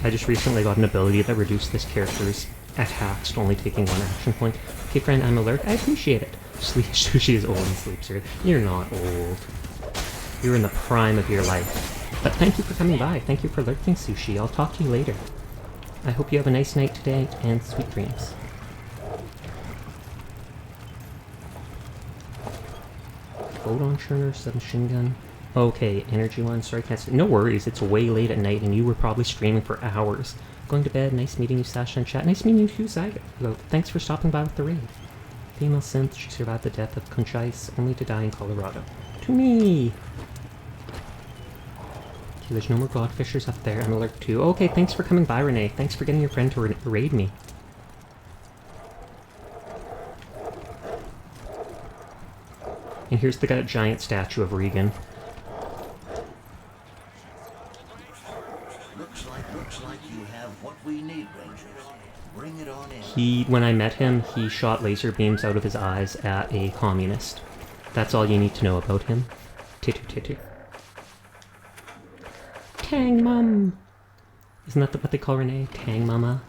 I just recently got an ability that reduced this character's attacks to only taking 1 action point. Okay, friend, I'm alert. I appreciate it. Sushi is old and sleeps here. You're not old. You're in the prime of your life. But thank you for coming by. Thank you for lurking, Sushi. I'll talk to you later. I hope you have a nice night today, and sweet dreams. Photon churner, submachine gun. Okay, energy one, sorry, can't see. No worries, it's way late at night and you were probably streaming for hours. Going to bed, nice meeting you, Sasha and chat. Nice meeting you too, Zygo. Thanks for stopping by with the raid. Female synth, she survived the death of Kunchais, only to die in Colorado. To me! Okay, there's no more godfishers up there. I'm alert too. Okay, thanks for coming by, Renee. Thanks for getting your friend to raid me. And here's the giant statue of Regan. Looks like you have what we need, Rangers. Bring it on in. When I met him, he shot laser beams out of his eyes at a communist. That's all you need to know about him. Titu. Tang Mum! Isn't that what they call Renee? Tang Mama?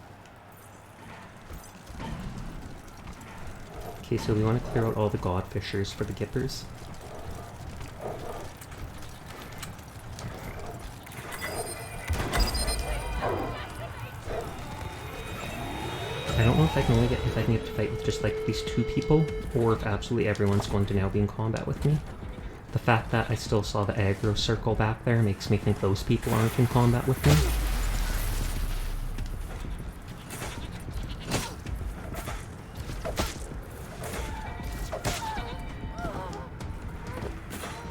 Okay, so we want to clear out all the godfishers for the gippers. I don't know if I can get to fight with just like these 2 people, or if absolutely everyone's going to now be in combat with me. The fact that I still saw the aggro circle back there makes me think those people aren't in combat with me.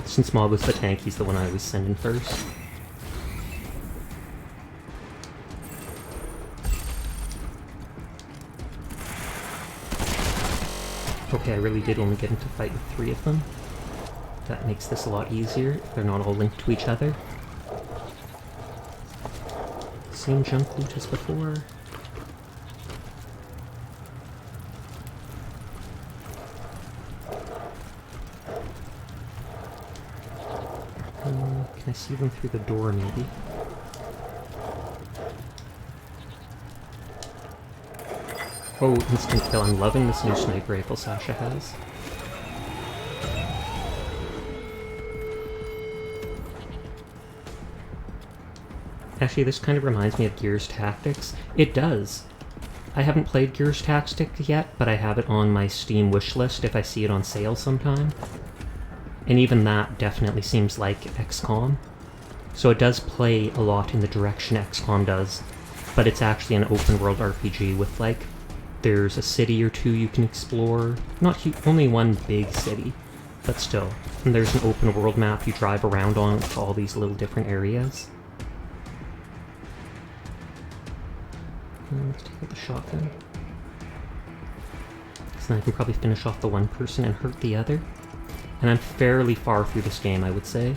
Since Mob was the tank, he's the one I always send in first. Okay, I really did only get into fight with 3 of them. That makes this a lot easier. They're not all linked to each other. Same junk loot as before. Can I see them through the door, maybe? Oh, instant kill. I'm loving this new sniper rifle Sasha has. Actually, this kind of reminds me of Gears Tactics. It does. I haven't played Gears Tactics yet, but I have it on my Steam wishlist if I see it on sale sometime. And even that definitely seems like XCOM. So it does play a lot in the direction XCOM does, but it's actually an open world RPG with there's a city or 2 you can explore. Not only one big city, but still. And there's an open world map you drive around on to all these little different areas. Let's take out the shotgun. So then I can probably finish off the one person and hurt the other. And I'm fairly far through this game, I would say.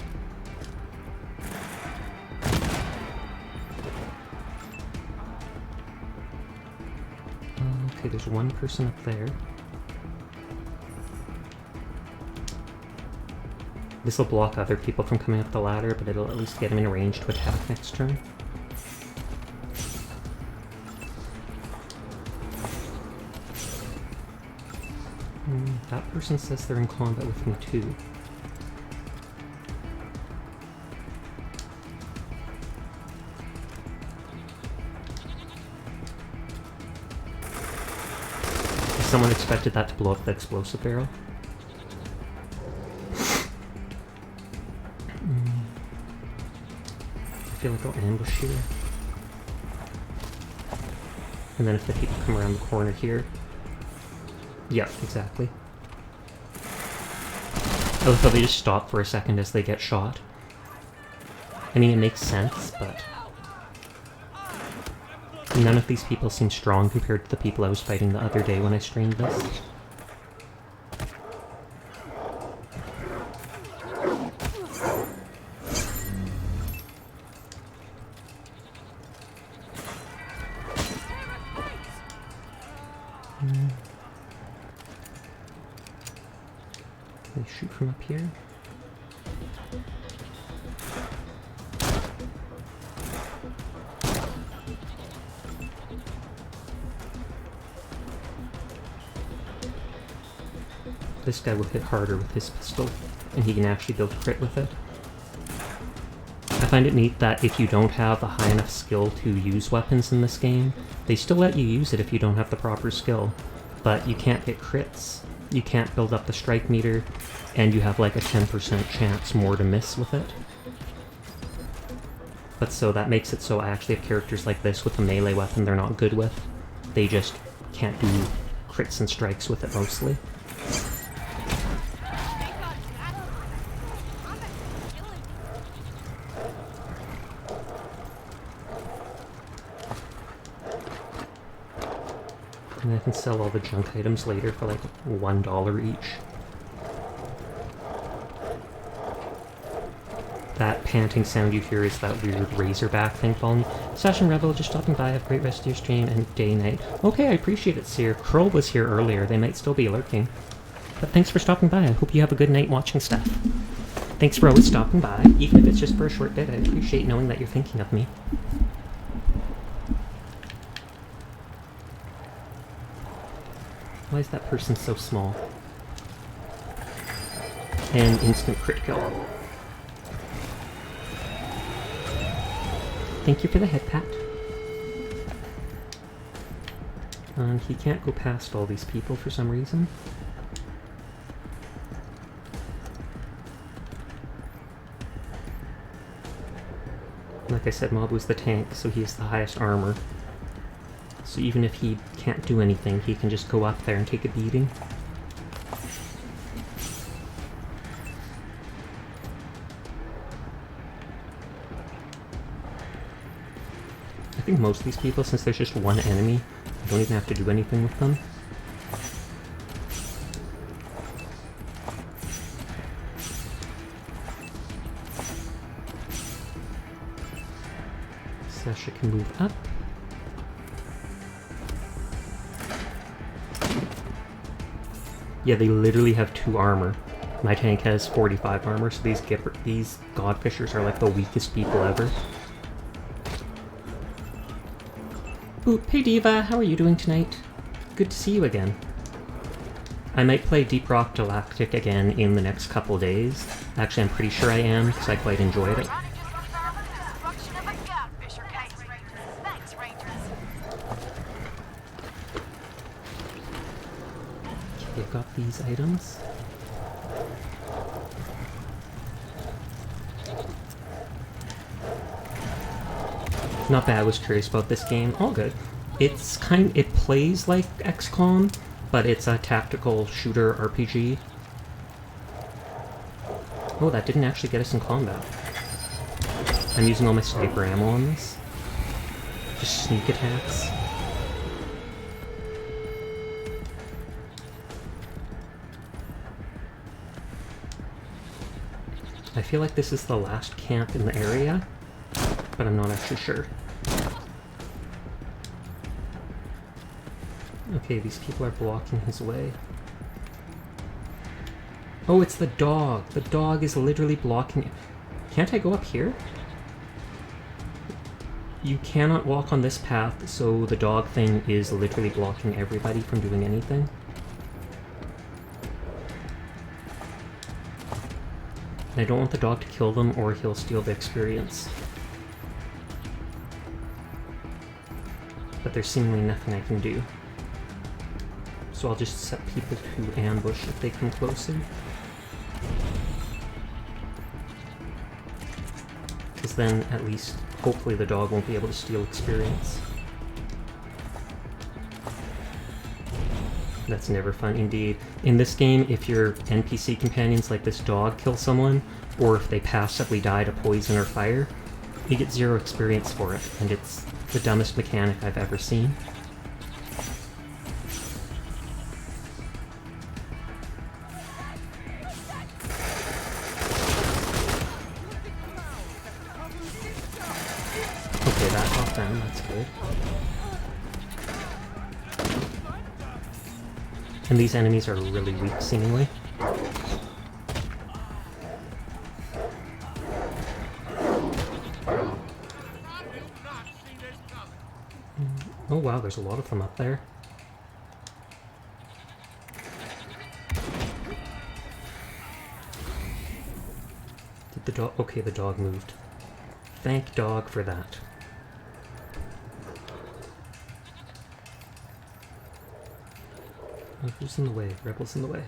Okay, there's one person up there. This will block other people from coming up the ladder, but it'll at least get them in range to attack next turn. That person says they're in combat with me too. Someone expected that to blow up the explosive barrel. I feel like I'll ambush here. And then if the people come around the corner here... Yeah, exactly. I love how they just stop for a second as they get shot. I mean, it makes sense, but... none of these people seem strong compared to the people I was fighting the other day when I streamed this. They shoot from up here. This guy will hit harder with his pistol, and he can actually build crit with it. I find it neat that if you don't have a high enough skill to use weapons in this game, they still let you use it if you don't have the proper skill, but you can't get crits, you can't build up the strike meter, and you have like a 10% chance more to miss with it. But so that makes it so I actually have characters like this with a melee weapon they're not good with. They just can't do crits and strikes with it mostly. And I can sell all the junk items later for like $1 each. That panting sound you hear is that weird razorback thing following me. Sash and Rebel just stopping by. Have a great rest of your stream and day night. Okay, I appreciate it, Seer. Curl was here earlier. They might still be lurking. But thanks for stopping by. I hope you have a good night watching stuff. Thanks for always stopping by. Even if it's just for a short bit, I appreciate knowing that you're thinking of me. Why is that person so small? And instant crit kill. Thank you for the head pat. And he can't go past all these people for some reason. Like I said, Mob was the tank, so he has the highest armor. So even if he can't do anything, he can just go up there and take a beating. I think most of these people, since there's just one enemy, I don't even have to do anything with them. Sasha can move up. Yeah, they literally have 2 armor. My tank has 45 armor, so these godfishers are like the weakest people ever. Ooh, hey Diva, how are you doing tonight? Good to see you again. I might play Deep Rock Galactic again in the next couple days. Actually, I'm pretty sure I am, because I quite enjoyed it. Okay, I've got these items. Not bad, I was curious about this game. All good. It plays like XCOM, but it's a tactical shooter RPG. Oh, that didn't actually get us in combat. I'm using all my sniper ammo on this. Just sneak attacks. I feel like this is the last camp in the area, but I'm not actually sure. Okay, these people are blocking his way. Oh, it's the dog! The dog is literally blocking it. Can't I go up here? You cannot walk on this path, so the dog thing is literally blocking everybody from doing anything. And I don't want the dog to kill them or he'll steal the experience. But there's seemingly nothing I can do. So I'll just set people to ambush if they come closer. Because then, at least, hopefully the dog won't be able to steal experience. That's never fun indeed. In this game, if your NPC companions like this dog kill someone, or if they passively die to poison or fire, you get 0 experience for it, and it's the dumbest mechanic I've ever seen. Okay, that got them, that's good. And these enemies are really weak, seemingly. Oh wow, there's a lot of them up there. Did the dog... Okay, the dog moved. Thank dog for that. Oh, who's in the way? Rebels in the way.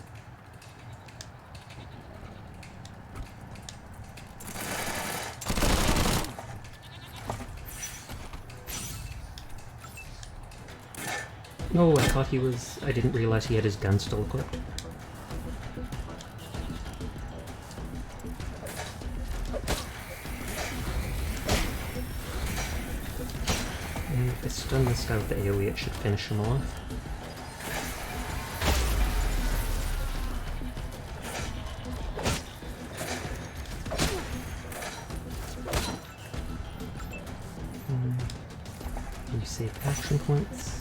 No, I thought he was... I didn't realize he had his gun still equipped. And if I stun this guy with the AoE, it should finish him off. You save action points.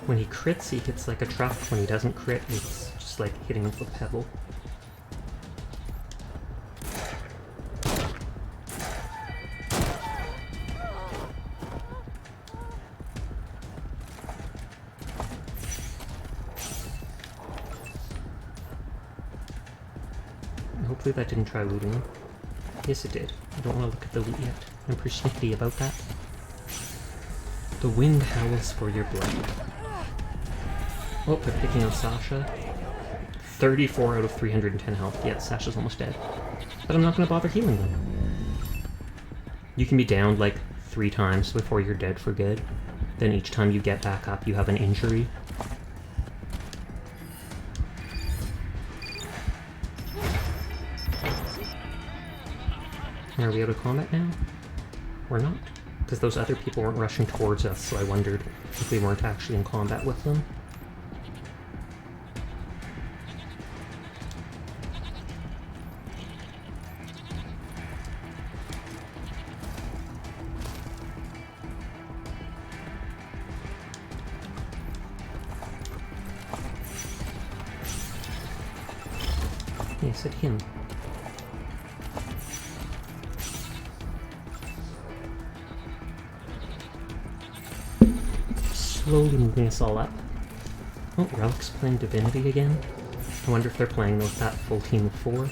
When he crits, he hits like a truck. When he doesn't crit, it's just like hitting him with a pebble. Hopefully that didn't try looting him. Yes, it did. I don't want to look at the loot yet. I'm persnickety about that. The wind howls for your blood. Oh, they're picking on Sasha. 34 out of 310 health. Yeah, Sasha's almost dead. But I'm not going to bother healing them. You can be downed like 3 times before you're dead for good. Then each time you get back up, you have an injury. Are we out of combat now? We're not. Because those other people weren't rushing towards us, so I wondered if we weren't actually in combat with them. Yeah, I said him. Slowly moving us all up. Oh, Relic's playing Divinity again. I wonder if they're playing with that full team of 4.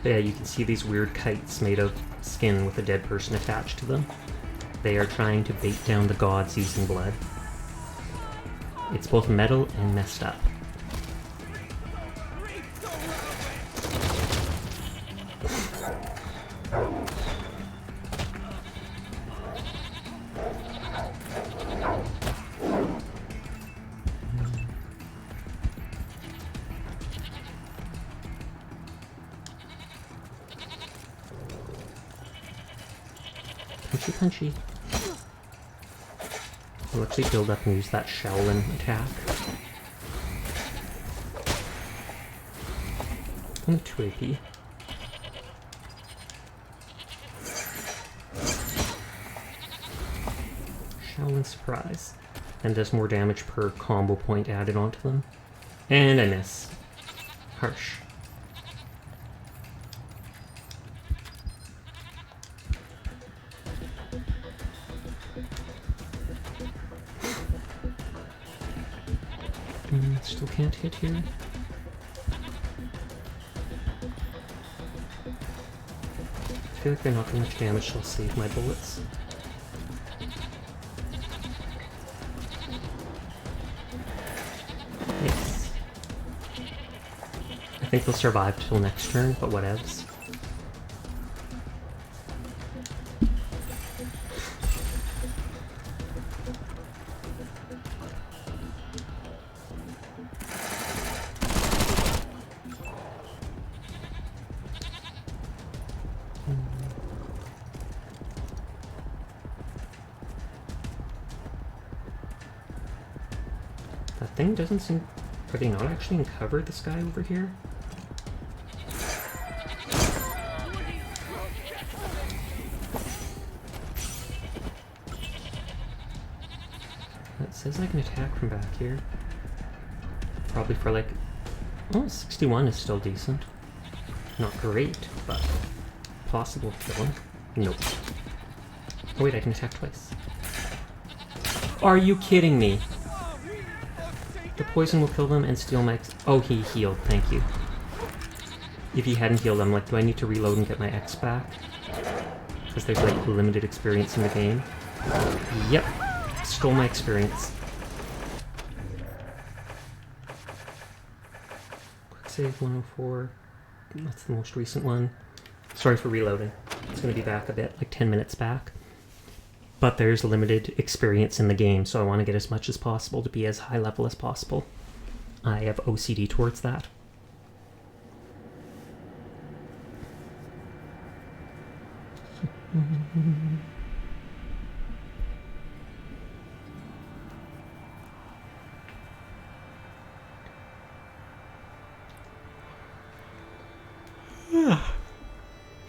But yeah, you can see these weird kites made of skin with a dead person attached to them. They are trying to bait down the gods using blood. It's both metal and messed up. Punchy punchy. I'll actually build up and use that Shaolin attack. Only 2 AP. Shaolin Surprise. And does more damage per combo point added onto them. And I miss. Harsh. Still can't hit here. I feel like they're not doing much damage, so I'll save my bullets. Yes. I think they'll survive till next turn, but whatevs. That thing doesn't seem... Are they not actually in cover, this guy over here? That says I can attack from back here. Probably for like... Oh, 61 is still decent. Not great, but possible killing. Nope. Oh wait, I can attack twice. Are you kidding me? The poison will kill them and steal my oh, he healed, thank you. If he hadn't healed, I'm like, do I need to reload and get my X back? Because there's like limited experience in the game. Yep, stole my experience. Quick save 104. That's the most recent one. Sorry for reloading. It's going to be back a bit, like 10 minutes back. But there's limited experience in the game, so I want to get as much as possible to be as high level as possible. I have OCD towards that.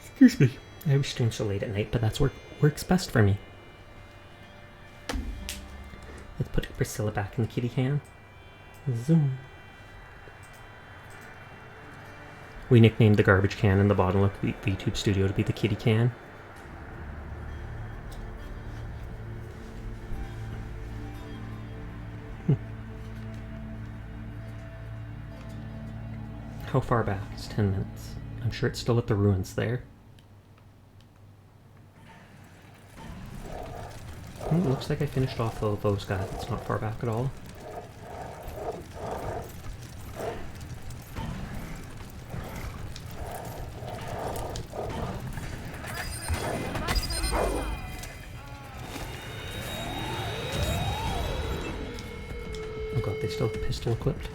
Excuse me. I always stream so late at night, but that's what works best for me. Let's put Priscilla back in the kitty can. Zoom. We nicknamed the garbage can in the bottom of the YouTube studio to be the kitty can. How far back? It's 10 minutes. I'm sure it's still at the ruins there. It looks like I finished off all of those guys. It's not far back at all. Oh god, they still have a pistol equipped.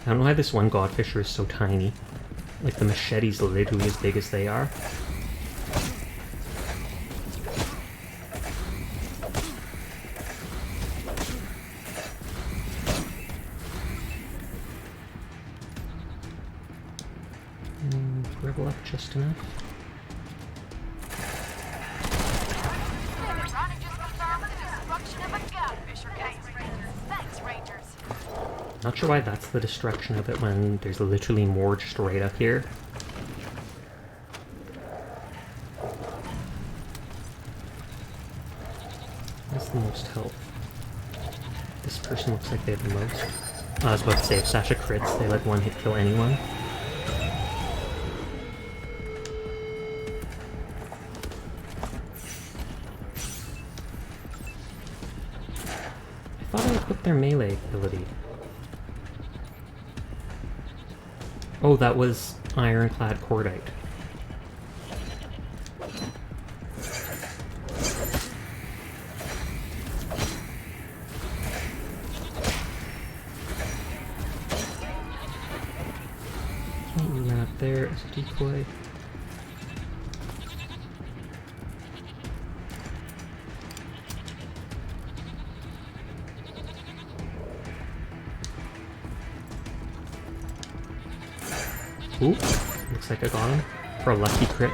I don't know why this one godfisher is so tiny. Like the machete's literally as big as they are. Dribble up just enough. Not sure why that's the destruction of it when there's literally more just right up here. That's the most health. This person looks like they have the most. I was about to say, if Sasha crits, they let one hit kill anyone. I thought I equipped their melee ability. Oh, that was Ironclad Cordite. Okay, you ran up there as a decoy. Ooh, looks like I got him for a lucky crit.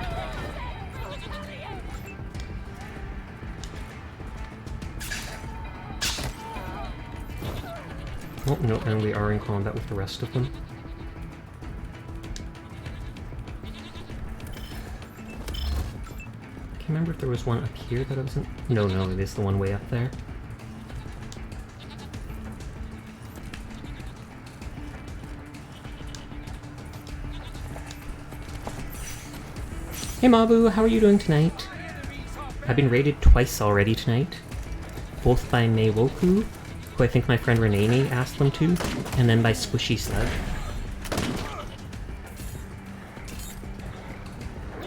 Oh, no, and we are in combat with the rest of them. I can't remember if there was one up here that I wasn't... No, it is the one way up there. Hey Mabu, how are you doing tonight? I've been raided twice already tonight. Both by Meiwoku, who I think my friend Renee asked them to, and then by Squishy Slug.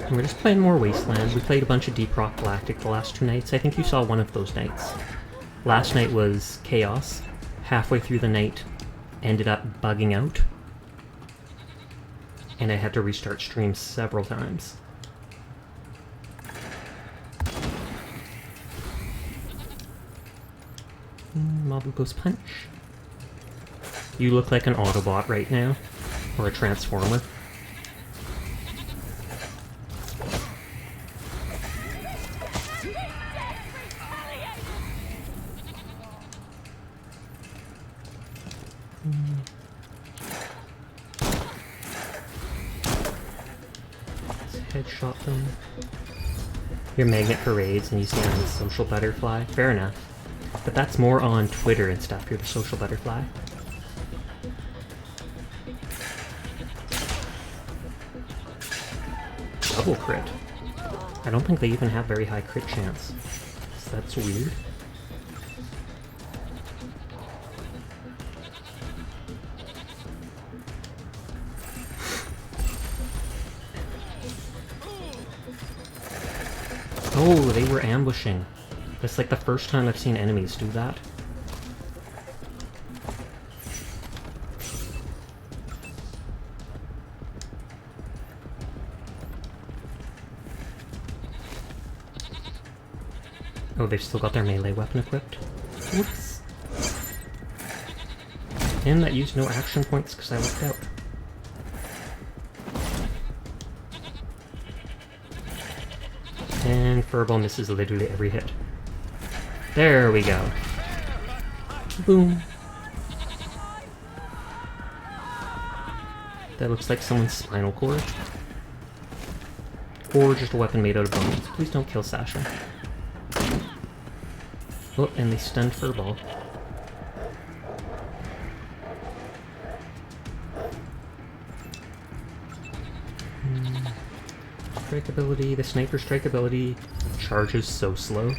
And we're just playing more Wasteland. We played a bunch of Deep Rock Galactic the last 2 nights. I think you saw one of those nights. Last night was Chaos. Halfway through the night, ended up bugging out. And I had to restart stream several times. Mabuko's punch. You look like an Autobot right now. Or a Transformer. Let's headshot them. Your magnet for raids and you see I'm the social butterfly. Fair enough. But that's more on Twitter and stuff, you're the social butterfly. Double crit. I don't think they even have very high crit chance. So that's weird. Oh, they were ambushing. That's like the first time I've seen enemies do that. Oh, they've still got their melee weapon equipped. Whoops. And that used no action points because I looked out. And Furball misses literally every hit. There we go. Boom. That looks like someone's spinal cord. Or just a weapon made out of bones. Please don't kill Sasha. Oh, and they stunned Furball. Strike ability, the sniper strike ability charges so slow.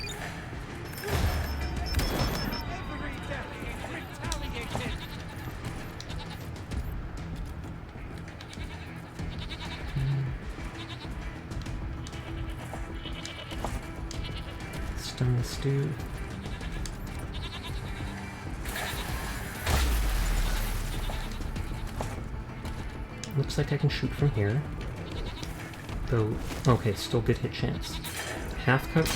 Stun the stew. Looks like I can shoot from here. Though, okay, still good hit chance. Half cut.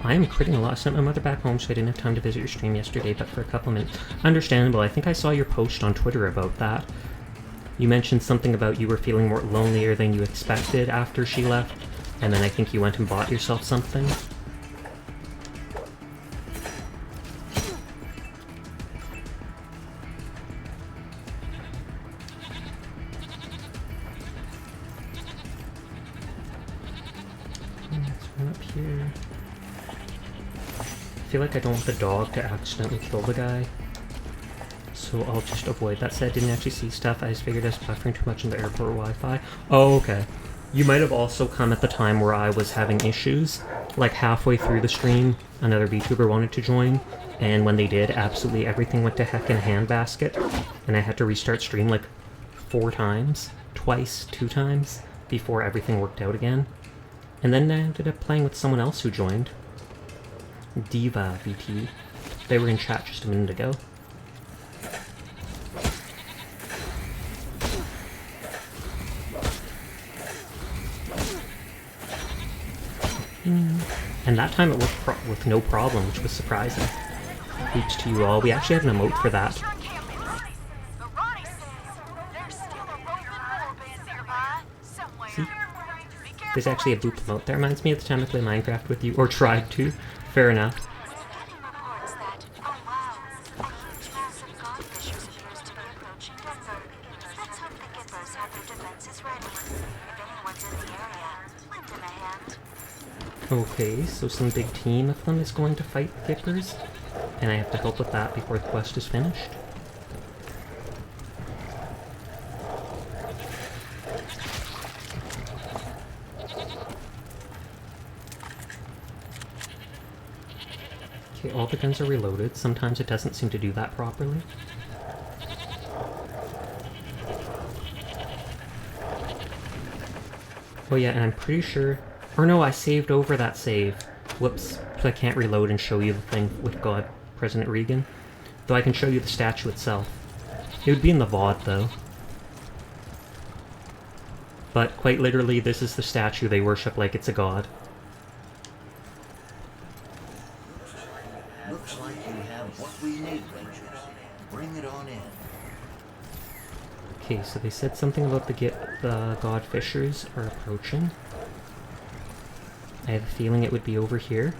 I am critting a lot. I sent my mother back home, so I didn't have time to visit your stream yesterday, but for a couple minutes. Understandable. I think I saw your post on Twitter about that. You mentioned something about you were feeling more lonelier than you expected after she left, and then I think you went and bought yourself something. Here. I feel like I don't want the dog to accidentally kill the guy, so I'll just avoid that. Said I didn't actually see stuff. I just figured I was buffering too much in the airport Wi-Fi. Oh, okay. You might have also come at the time where I was having issues. Like halfway through the stream, another VTuber wanted to join, and when they did, absolutely everything went to heck in a handbasket, and I had to restart stream like 4 times, twice, 2 times, before everything worked out again. And then I ended up playing with someone else who joined. Diva VT. They were in chat just a minute ago. And that time it worked with no problem, which was surprising. Oops to you all. We actually have an emote for that. There's actually a boop emote. That reminds me of the time I played Minecraft with you, or tried to. Fair enough. Okay, so some big team of them is going to fight Vippers, and I have to help with that before the quest is finished. Okay, all the guns are reloaded. Sometimes it doesn't seem to do that properly. Oh yeah, and I'm pretty sure... Or no, I saved over that save. Whoops. So I can't reload and show you the thing with God, President Regan. Though I can show you the statue itself. It would be in the VOD, though. But quite literally, this is the statue they worship like it's a god. Looks like you have what we need, Rangers. Bring it on in. Okay, so they said something about the god fishers are approaching. I have a feeling it would be over here.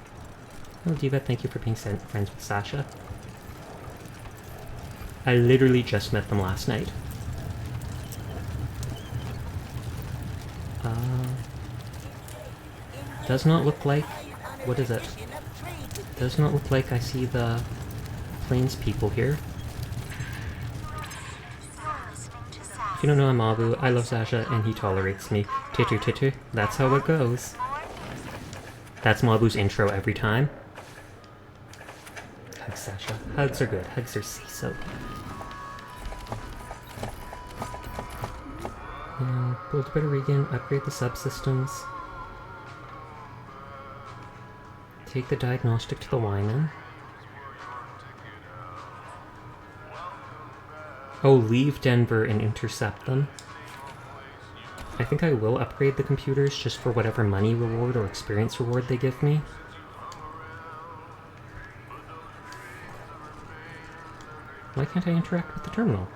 Oh, Diva, thank you for being friends with Sasha. I literally just met them last night. Does not look like... What is it? Does not look like I see the plains people here. If you don't know, I'm Mabu. I love Sasha, and he tolerates me. Titter titter. That's how it goes. That's Mabu's intro every time. Hugs, Sasha. Hugs are good. Hugs are so. Build a better Regan. Upgrade the subsystems. Take the diagnostic to the Wyman. Oh, leave Denver and intercept them. I think I will upgrade the computers just for whatever money reward or experience reward they give me. Why can't I interact with the terminal?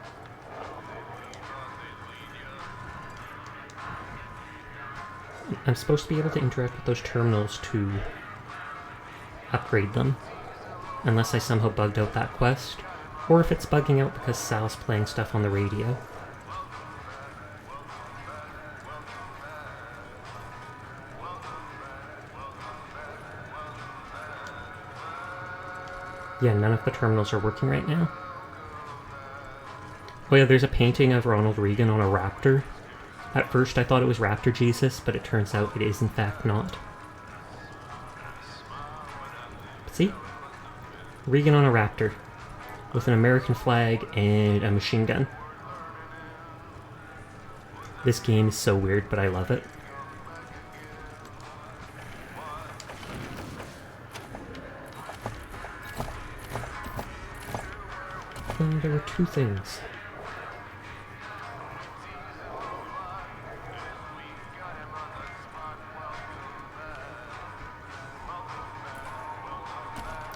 I'm supposed to be able to interact with those terminals to upgrade them. Unless I somehow bugged out that quest. Or if it's bugging out because Sal's playing stuff on the radio. Yeah, none of the terminals are working right now. Oh yeah, there's a painting of Ronald Reagan on a raptor. At first I thought it was Raptor Jesus, but it turns out it is in fact not. See? Reagan on a raptor. With an American flag and a machine gun. This game is so weird, but I love it. There were two things.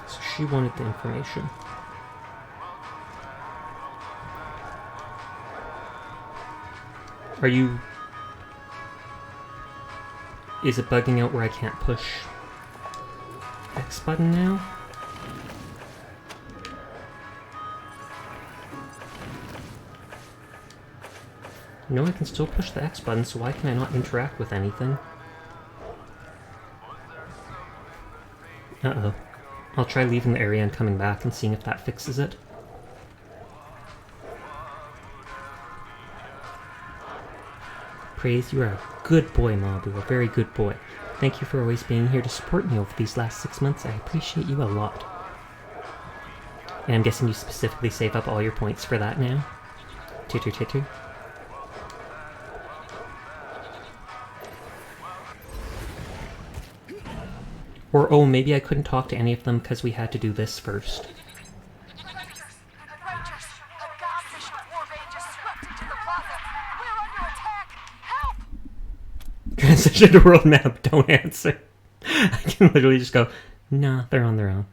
So she wanted the information. Are you... Is it bugging out where I can't push X button now? No, I can still push the X button, so why can I not interact with anything? Uh-oh. I'll try leaving the area and coming back and seeing if that fixes it. Praise, you are a good boy, Mabu, a very good boy. Thank you for always being here to support me over these last 6 months. I appreciate you a lot. And I'm guessing you specifically save up all your points for that now? Titter titter. Or, oh, maybe I couldn't talk to any of them because we had to do this first. Transition to world map, don't answer. I can literally just go, nah, they're on their own.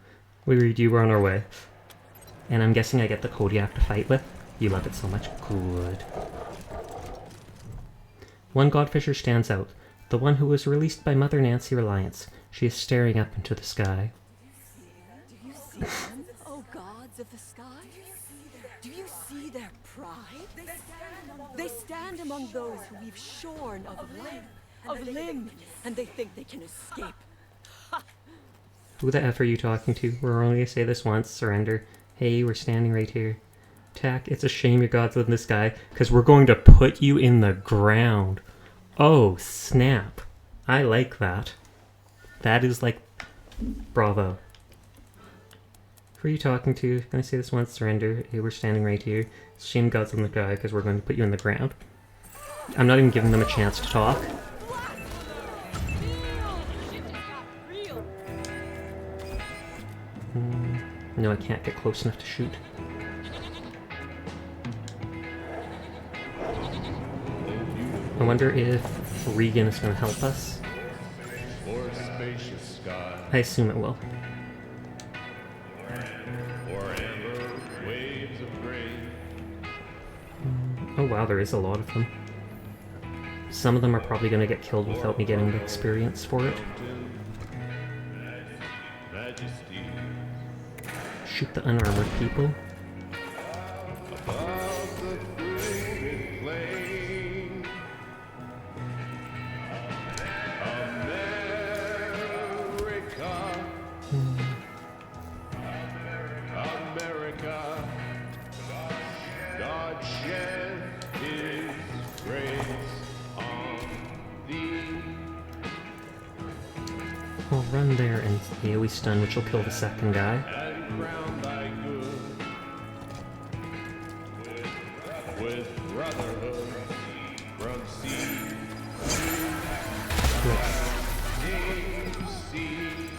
We read you, we're on our way. And I'm guessing I get the code you have to fight with. You love it so much. Good. One godfisher stands out. The one who was released by Mother Nancy Reliance. She is staring up into the sky. Do you see them, oh gods of the sky? Do you see their pride? They stand among those who we've shorn of life, of limb, and they think they can escape. Who the F are you talking to? We're only gonna say this once. Surrender. Hey, we're standing right here. Tack, it's a shame your gods live in the sky, because we're going to put you in the ground. Oh, snap. I like that. That is like... bravo. Who are you talking to? Can I say this once? Surrender. Hey, we're standing right here. It's a shame gods live in the sky, because we're going to put you in the ground. I'm not even giving them a chance to talk. No, I can't get close enough to shoot. I wonder if Regan is going to help us. Or spacious sky. I assume it will. Or amber waves of grain. Oh wow, there is a lot of them. Some of them are probably going to get killed without me getting the experience for it. Majesty. Shoot the unarmored people. Above the fluted plain. America. America. God shed his grace on thee. I'll run there and AoE stun, which will kill the second guy. And crown thy good with brotherhood from sea to sea.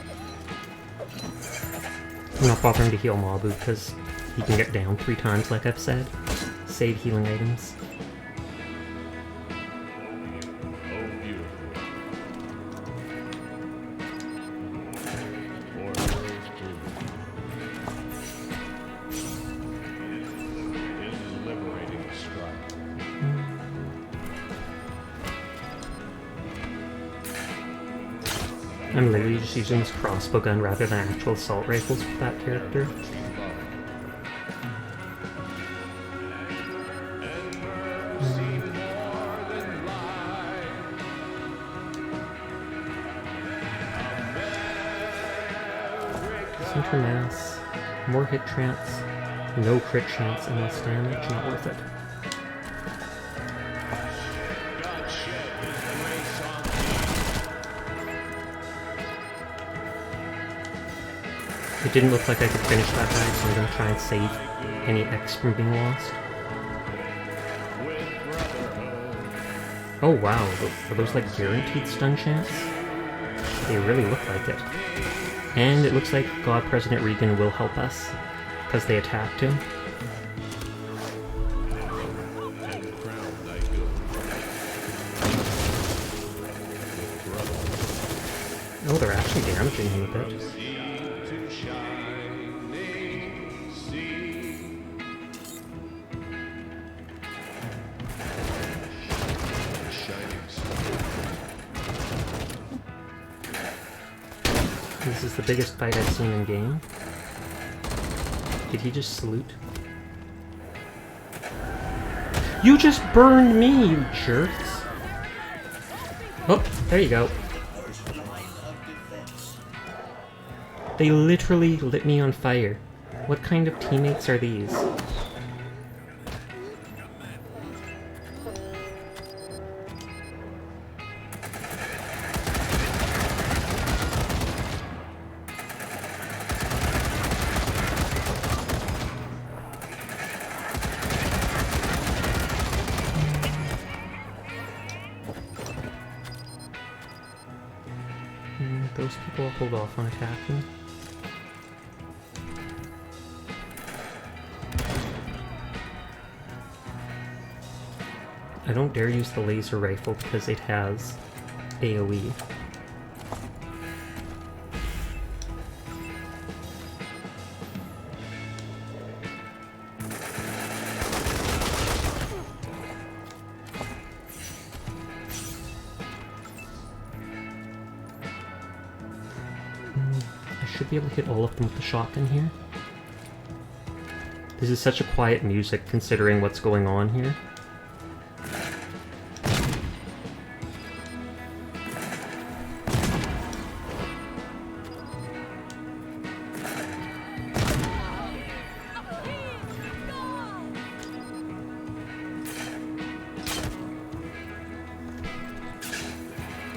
I'm not bothering to heal Mabu because he can get down 3 times like I've said. Save healing items. Oh, beautiful. For those two in liberating strife. I'm literally just using this crossbow gun rather than actual assault rifles with that character. Center mass, more hit chance, no crit chance and less damage, not worth it. It didn't look like I could finish that guy, so I'm going to try and save any X from being lost. Oh wow, are those like guaranteed stun chance? They really look like it. And it looks like God President Regan will help us, because they attacked him. Oh, they're actually damaging him a bit. This is the biggest fight I've seen in game. Did he just salute? You just burned me, you jerks! Oh, there you go. They literally lit me on fire. What kind of teammates are these? Those people hold off on attacking. I don't dare use the laser rifle because it has AoE. should be able to hit all of them with the shotgun here. This is such a quiet music considering what's going on here.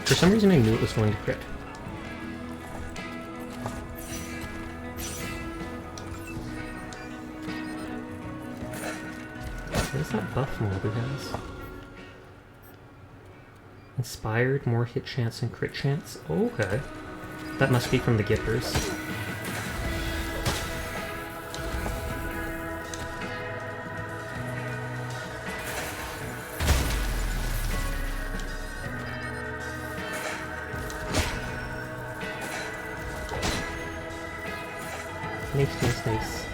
For some reason I knew it was going to crit. What is that buff mob he has? Inspired, more hit chance and crit chance? Oh, okay. That must be from the Gippers. Nice, nice, nice.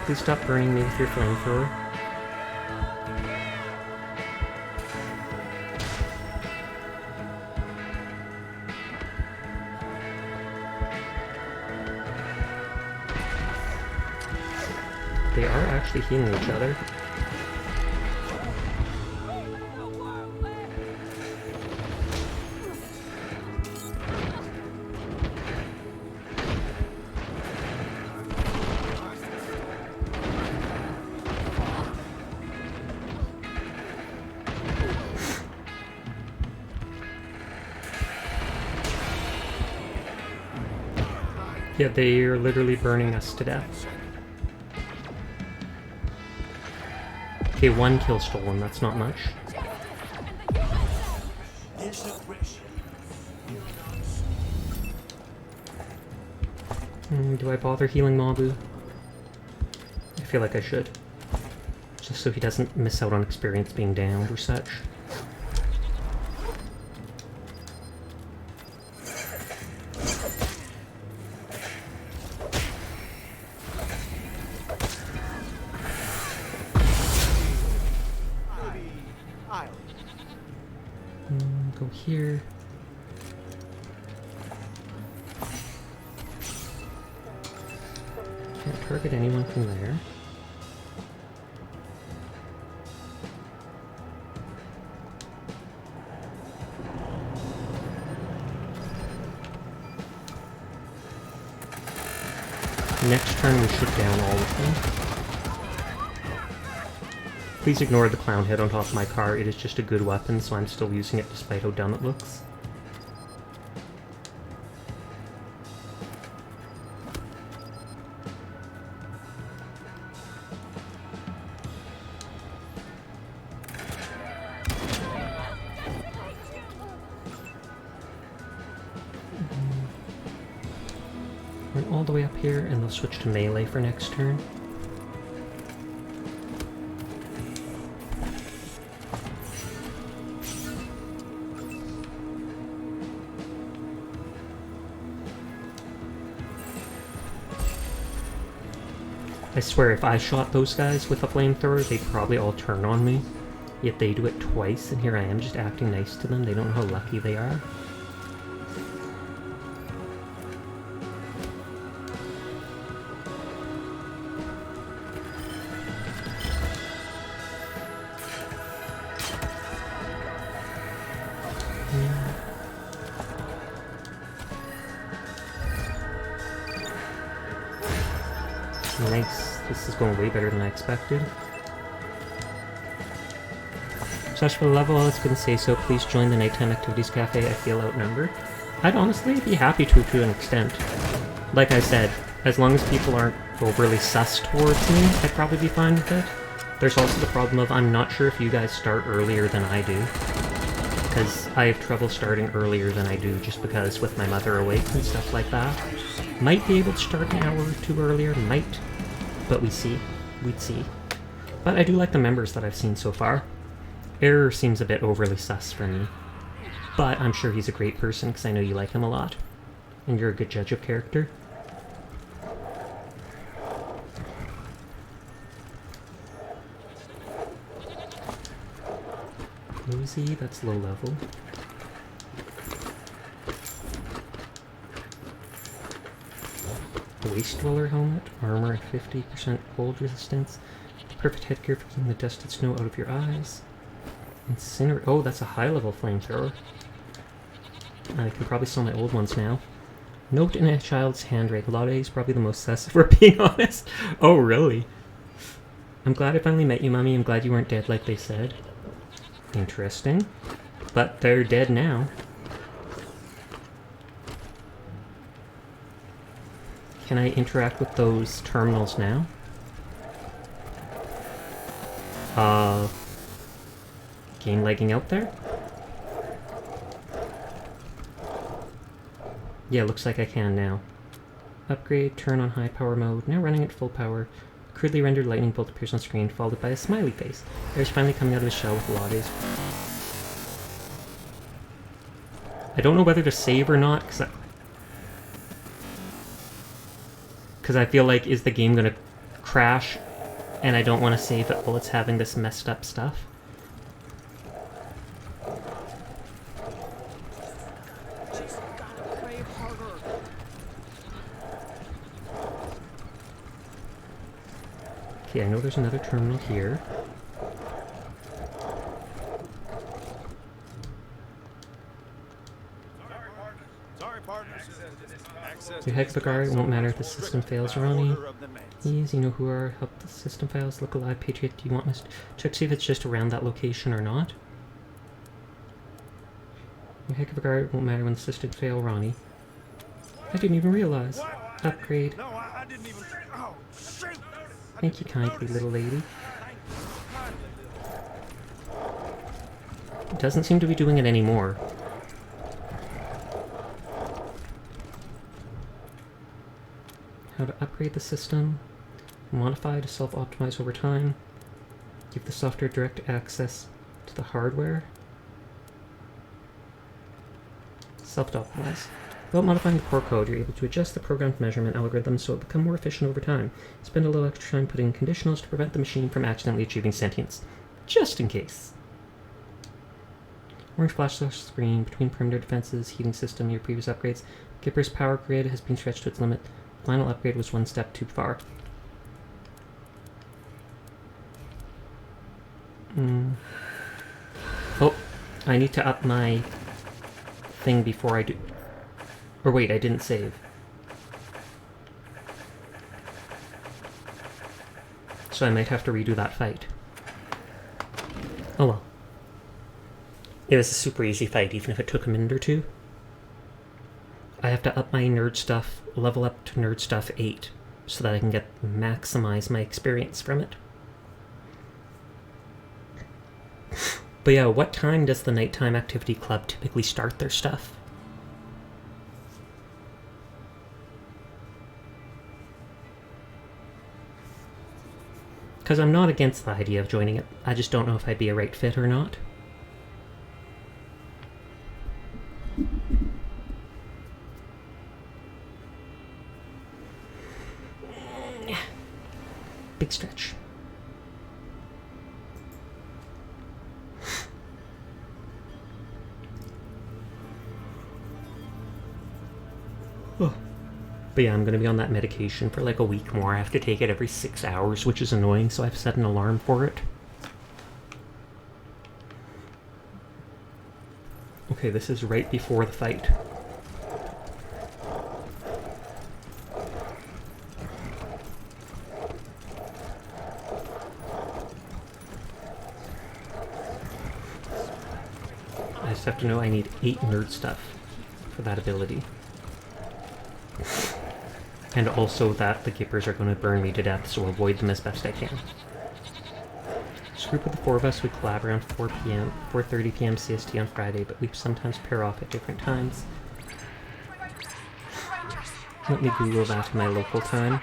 Please stop burning me with your flamethrower. They are actually healing each other. Yeah, they are literally burning us to death. Okay, 1 kill stolen, that's not much. Do I bother healing Mabu? I feel like I should. Just so he doesn't miss out on experience being downed or such. Go here. Can't target anyone from there. Next turn we should down all of them. Please ignore the clown head on top of my car, it is just a good weapon, so I'm still using it despite how dumb it looks. Run all the way up here, and they'll switch to melee for next turn. I swear, if I shot those guys with a flamethrower, they'd probably all turn on me. Yet they do it twice, and here I am just acting nice to them. They don't know how lucky they are. Nice. This is going way better than I expected. Such for the level, I was going to say so. Please join the Nighttime Activities Cafe. I feel outnumbered. I'd honestly be happy to an extent. Like I said, as long as people aren't overly sus towards me, I'd probably be fine with it. There's also the problem of I'm not sure if you guys start earlier than I do. Because I have trouble starting earlier than I do just because with my mother awake and stuff like that. Might be able to start an hour or two earlier, might. But we'd see. But I do like the members that I've seen so far. Error seems a bit overly sus for me. But I'm sure he's a great person because I know you like him a lot. And you're a good judge of character. Cozy, that's low level. Waste Dweller helmet. Armor at 50% cold resistance. Perfect headgear for keeping the dust and snow out of your eyes. Incinerate. Oh, that's a high-level flamethrower. I can probably sell my old ones now. Note in a child's handwriting. Lade is probably the most sus, if we're being honest. Oh, really? I'm glad I finally met you, Mummy. I'm glad you weren't dead like they said. Interesting. But they're dead now. Can I interact with those terminals now? Game lagging out there? Yeah, looks like I can now. Upgrade, turn on high power mode, now running at full power. A crudely rendered lightning bolt appears on screen, followed by a smiley face. Air's finally coming out of his shell with Lades. I don't know whether to save or not, because I feel like, is the game gonna crash? And I don't want to save it while it's having this messed up stuff. Okay, I know there's another terminal here. Your Hexagari, it won't matter if the system fails, Ronnie. Please, you know who are. Help the system fails. Look alive, Patriot. Do you want me to check to see if it's just around that location or not? Your Hexagari, it won't matter when the system fail, Ronnie. I didn't even realize. Upgrade. Thank you kindly, little lady. It doesn't seem to be doing it anymore. How to upgrade the system. Modify to self-optimize over time. Give the software direct access to the hardware. Self-optimize. Without modifying the core code, you're able to adjust the program's measurement algorithm so it will become more efficient over time. Spend a little extra time putting conditionals to prevent the machine from accidentally achieving sentience. Just in case. Orange flash screen between perimeter defenses, heating system, your previous upgrades. Gipper's power grid has been stretched to its limit. Final upgrade was one step too far. Oh, I need to up my thing before I do. Or wait, I didn't save. So I might have to redo that fight. Oh well. It was a super easy fight, even if it took a minute or two. I have to up my nerd stuff, level up to nerd stuff 8, so that I can maximize my experience from it. But yeah, what time does the Nighttime Activity Club typically start their stuff? Because I'm not against the idea of joining it. I just don't know if I'd be a right fit or not. Big stretch. Oh. But yeah, I'm going to be on that medication for like a week more. I have to take it every 6 hours, which is annoying, so I've set an alarm for it. Okay, this is right before the fight. I just have to know I need 8 nerd stuff for that ability. And also that the Gippers are going to burn me to death, so I'll avoid them as best I can. This group of the 4 of us would collab around 4:30 p.m. CST on Friday, but we sometimes pair off at different times. Let me Google that in my local time.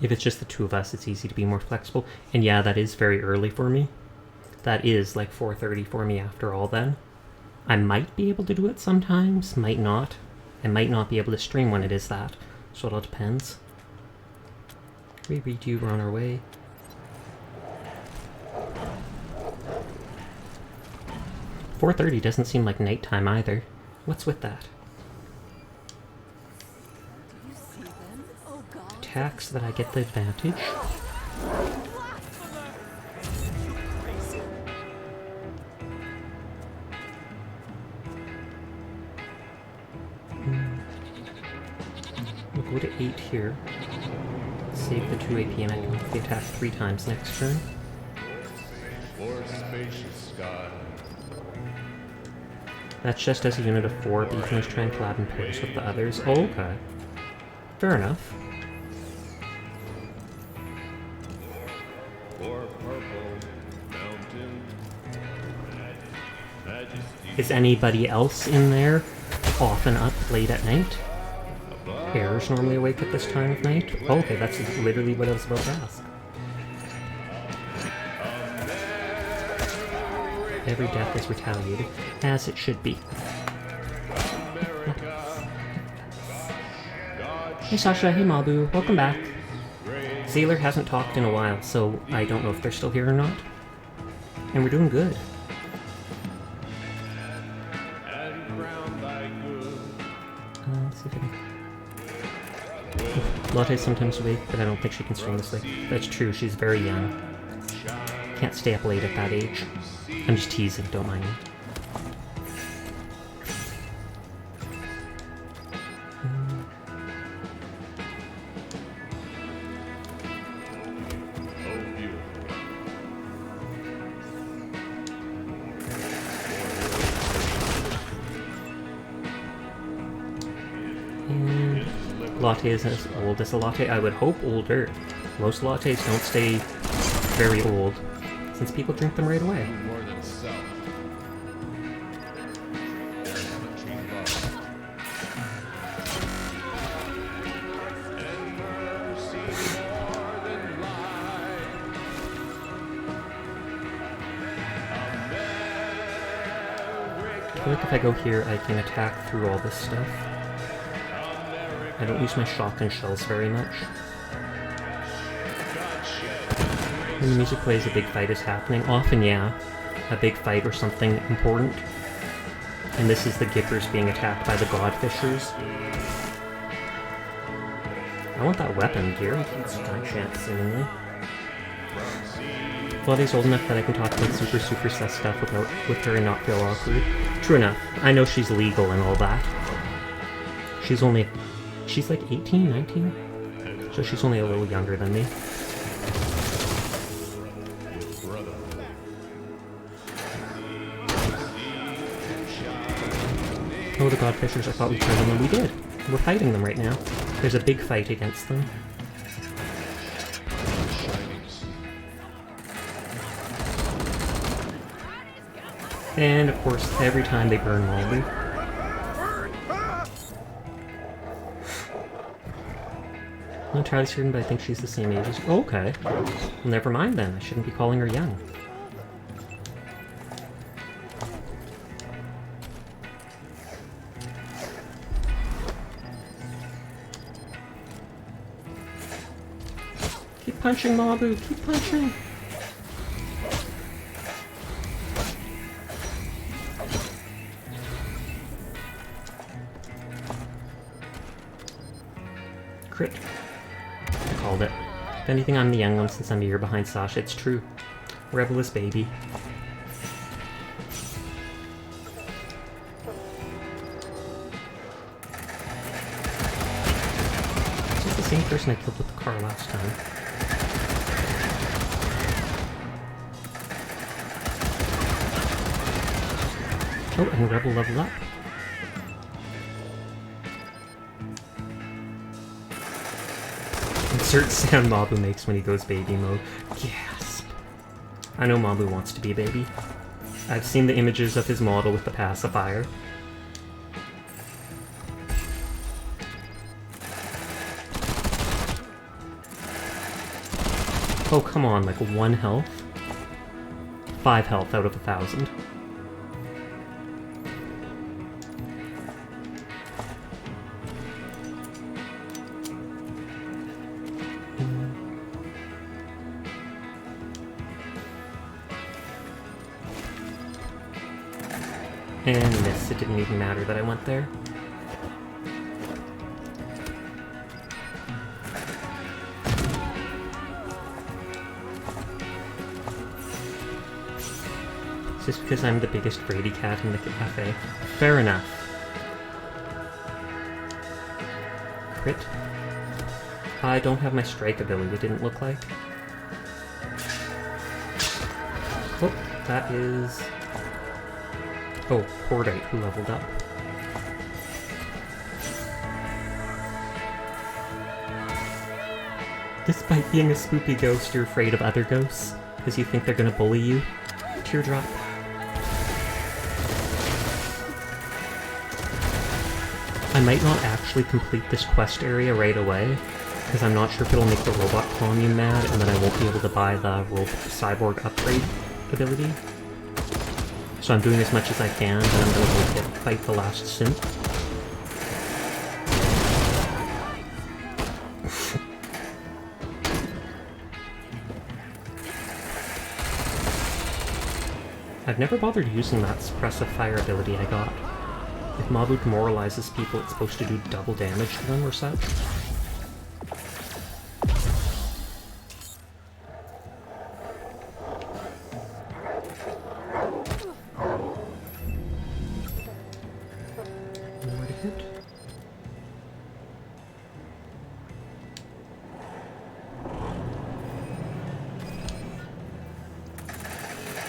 If it's just the 2 of us, it's easy to be more flexible. And yeah, that is very early for me. That is like 4:30 for me after all then. I might be able to do it sometimes, might not. I might not be able to stream when it is that. So it all depends. We read you, we're on our way. "4:30 doesn't seem like nighttime either. What's with that?" Do you see them? Oh God. Attack so that I get the advantage. We'll go to 8 here. Save the 2 AP and I can make the attack 3 times next turn. For spacious sky. That's just as a unit of 4, but you can always try and collab in pairs with the others. Oh, okay. Fair enough. For purple mountain. Majesty. Is anybody else in there often up late at night? Bear's normally awake at this time of night? Oh, okay, that's literally what I was about to ask. Every death is retaliated, as it should be. Hey Sasha, hey Mabu, welcome back. Sailor hasn't talked in a while, so I don't know if they're still here or not. And we're doing good. Let's see if I can... Lotte's sometimes awake, but I don't think she can stream this late. That's true, she's very young. Can't stay up late at that age. I'm just teasing, don't mind me. And latte is as old as a latte. I would hope older. Most lattes don't stay very old, since people drink them right away. More than self. I feel like if I go here, I can attack through all this stuff. I don't use my shotgun shells very much. When the music plays, a big fight is happening. Often, yeah. A big fight or something important. And this is the Gippers being attacked by the Godfishers. I want that weapon. Gary keeps my chance, seemingly. Lottie's old enough that I can talk about super sus stuff with her and not feel awkward. True enough. I know she's legal and all that. She's like 18, 19? So she's only a little younger than me. Oh, the Godfishers, I thought we killed them, and we did. We're fighting them right now. There's a big fight against them. And, of course, every time they burn Molly. I'm not entirely certain, but I think she's the same age as... Oh, okay. Well, never mind then. I shouldn't be calling her young. Keep punching, Mabu! Keep punching! Crit. I called it. If anything, I'm the young one since I'm a year behind Sasha. It's true. Rebelous baby. This is the same person I killed with the car last time. Oh, and Rebel leveled up. Insert sound Mabu makes when he goes baby mode. Gasp. I know Mabu wants to be a baby. I've seen the images of his model with the pacifier. Oh, come on, like 1 health? 5 health out of 1,000. And miss. It didn't even matter that I went there. It's just because I'm the biggest Brady cat in the cafe. Fair enough. Crit. I don't have my strike ability, it didn't look like. Oh, that is... Oh, Cordite, who leveled up. Despite being a spoopy ghost, you're afraid of other ghosts, because you think they're gonna bully you. Teardrop. I might not actually complete this quest area right away, because I'm not sure if it'll make the robot commune mad, and then I won't be able to buy the cyborg upgrade ability. So I'm doing as much as I can, and I'm going to go fight the last synth. I've never bothered using that suppressive fire ability I got. If Mabu demoralizes people, it's supposed to do double damage to them or such. Nowhere to hit.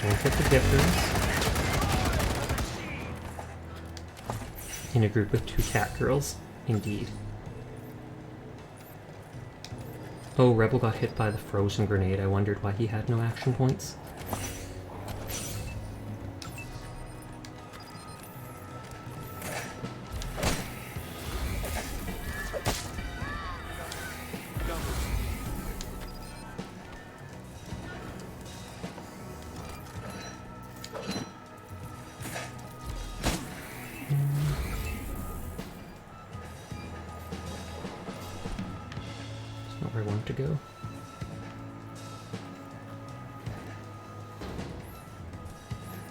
Don't hit the gifters. In a group with 2 cat girls, indeed. Oh, Rebel got hit by the frozen grenade. I wondered why he had no action points. Where I want to go.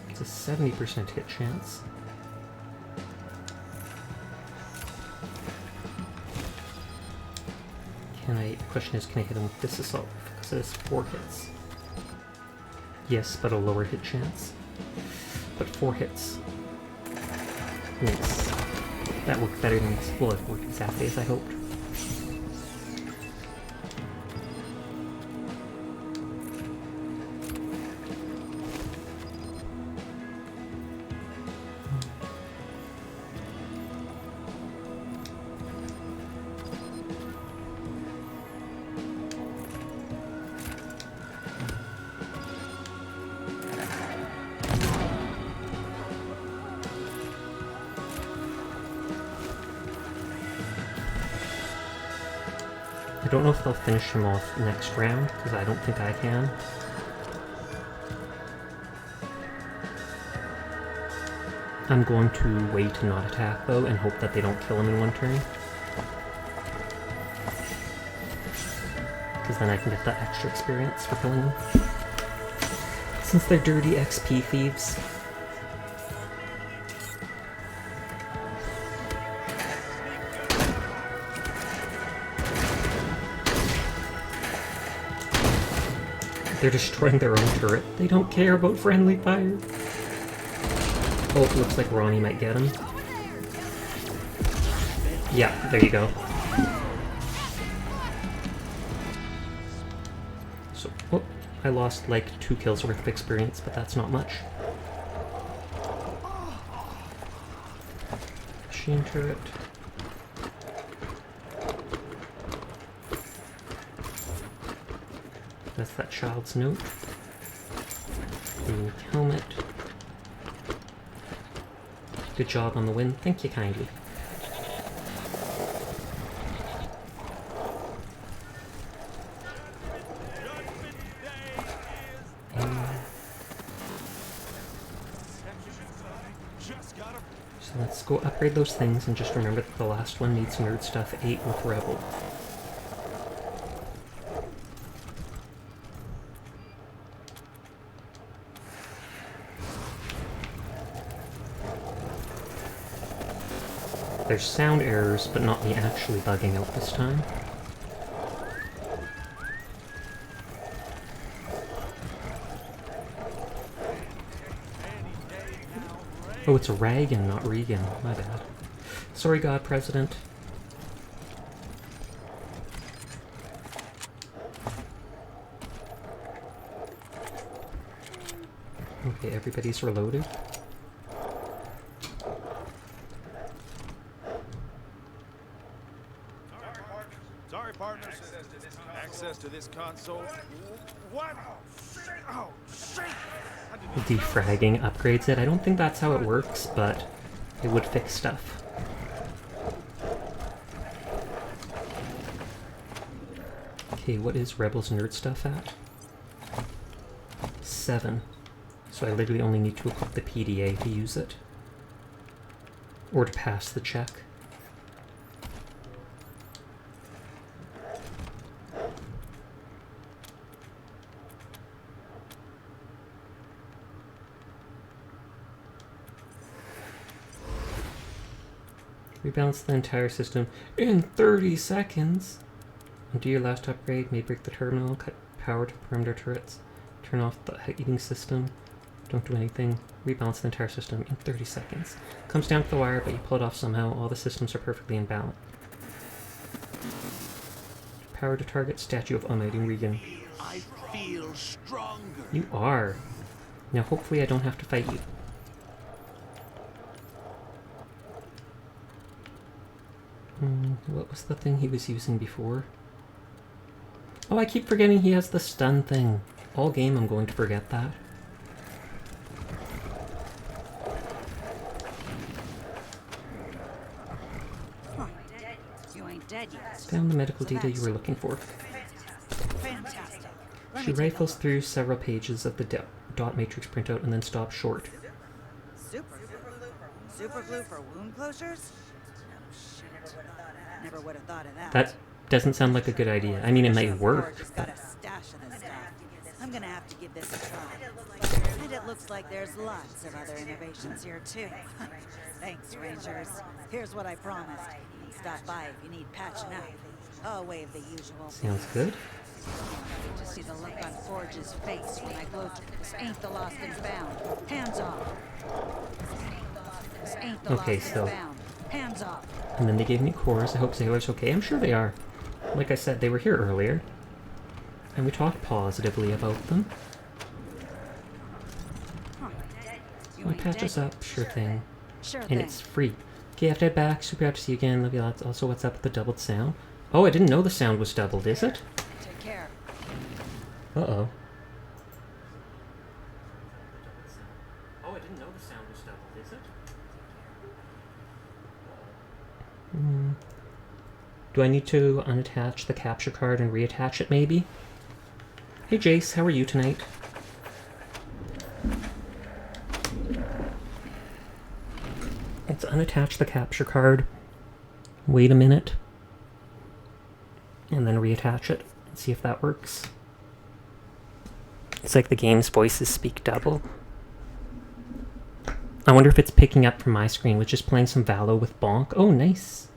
It's a 70% hit chance. The question is, can I hit him with this assault? Because it has 4 hits. Yes, but a lower hit chance. But 4 hits. Yes. That worked better than this. Well, it worked exactly as I hoped. I don't know if they'll finish him off next round, because I don't think I can. I'm going to wait to not attack, though, and hope that they don't kill him in one turn. Because then I can get that extra experience for killing him. Since they're dirty XP thieves. They're destroying their own turret. They don't care about friendly fire. Oh, it looks like Ronnie might get him. Yeah, there you go. So, oh, I lost like 2 kills worth of experience, but that's not much. Machine turret. That's that child's note. Unique helmet. Good job on the win. Thank you kindly. So let's go upgrade those things and just remember that the last one needs nerd stuff 8 with Rebel. There's sound errors, but not me actually bugging out this time. Oh, it's Reagan, not Regan. My bad. Sorry, God President. Okay, everybody's reloaded. Sorry, partners. Access to this console. What? Oh, shit! Defragging upgrades it. I don't think that's how it works, but it would fix stuff. Okay, what is Rebels Nerd stuff at? 7. So I literally only need to equip the PDA to use it. Or to pass the check. Rebalance the entire system in 30 seconds. Undo your last upgrade, may break the terminal, cut power to perimeter turrets, turn off the heating system, don't do anything. Rebalance the entire system in 30 seconds. Comes down to the wire, but you pull it off somehow. All the systems are perfectly in balance. Power to target, statue of Almighty Regan. I feel stronger. You are. Now hopefully I don't have to fight you. What was the thing he was using before? Oh, I keep forgetting he has the stun thing. All game I'm going to forget that. You ain't dead yet. Found the medical data you were looking for. Fantastic. She rifles through several pages of the dot matrix printout and then stops short. Super glue for wound closures? No shit. Never would have thought of that. That doesn't sound like a good idea. I mean, it might work. Got a stash of this stuff. I'm gonna have to give this a try. And it looks like there's lots of other innovations here too. Thanks, Rangers. Here's what I promised. Stop by if you need patching up. I'll waive the usual. Sounds good. To see the look on Forge's face when I gloat. This ain't the lost and found. Hands off. This ain't the Okay, lost so. and found. Hands off. And then they gave me cores. I hope Sailor's okay. I'm sure they are. Like I said, they were here earlier. And we talked positively about them. Want to patch us up? Sure thing. And it's free. Okay, I have to head back. Super happy to see you again. Love you lots. Also, what's up with the doubled sound? Oh, I didn't know the sound was doubled, is it? Take care. Uh-oh. Oh, I didn't know the sound was doubled, is it? Do I need to unattach the capture card and reattach it, maybe? Hey, Jace, how are you tonight? Let's unattach the capture card, wait a minute, and then reattach it and see if that works. It's like the game's voices speak double. I wonder if it's picking up from my screen, which is playing some Valo with Bonk. Oh, nice.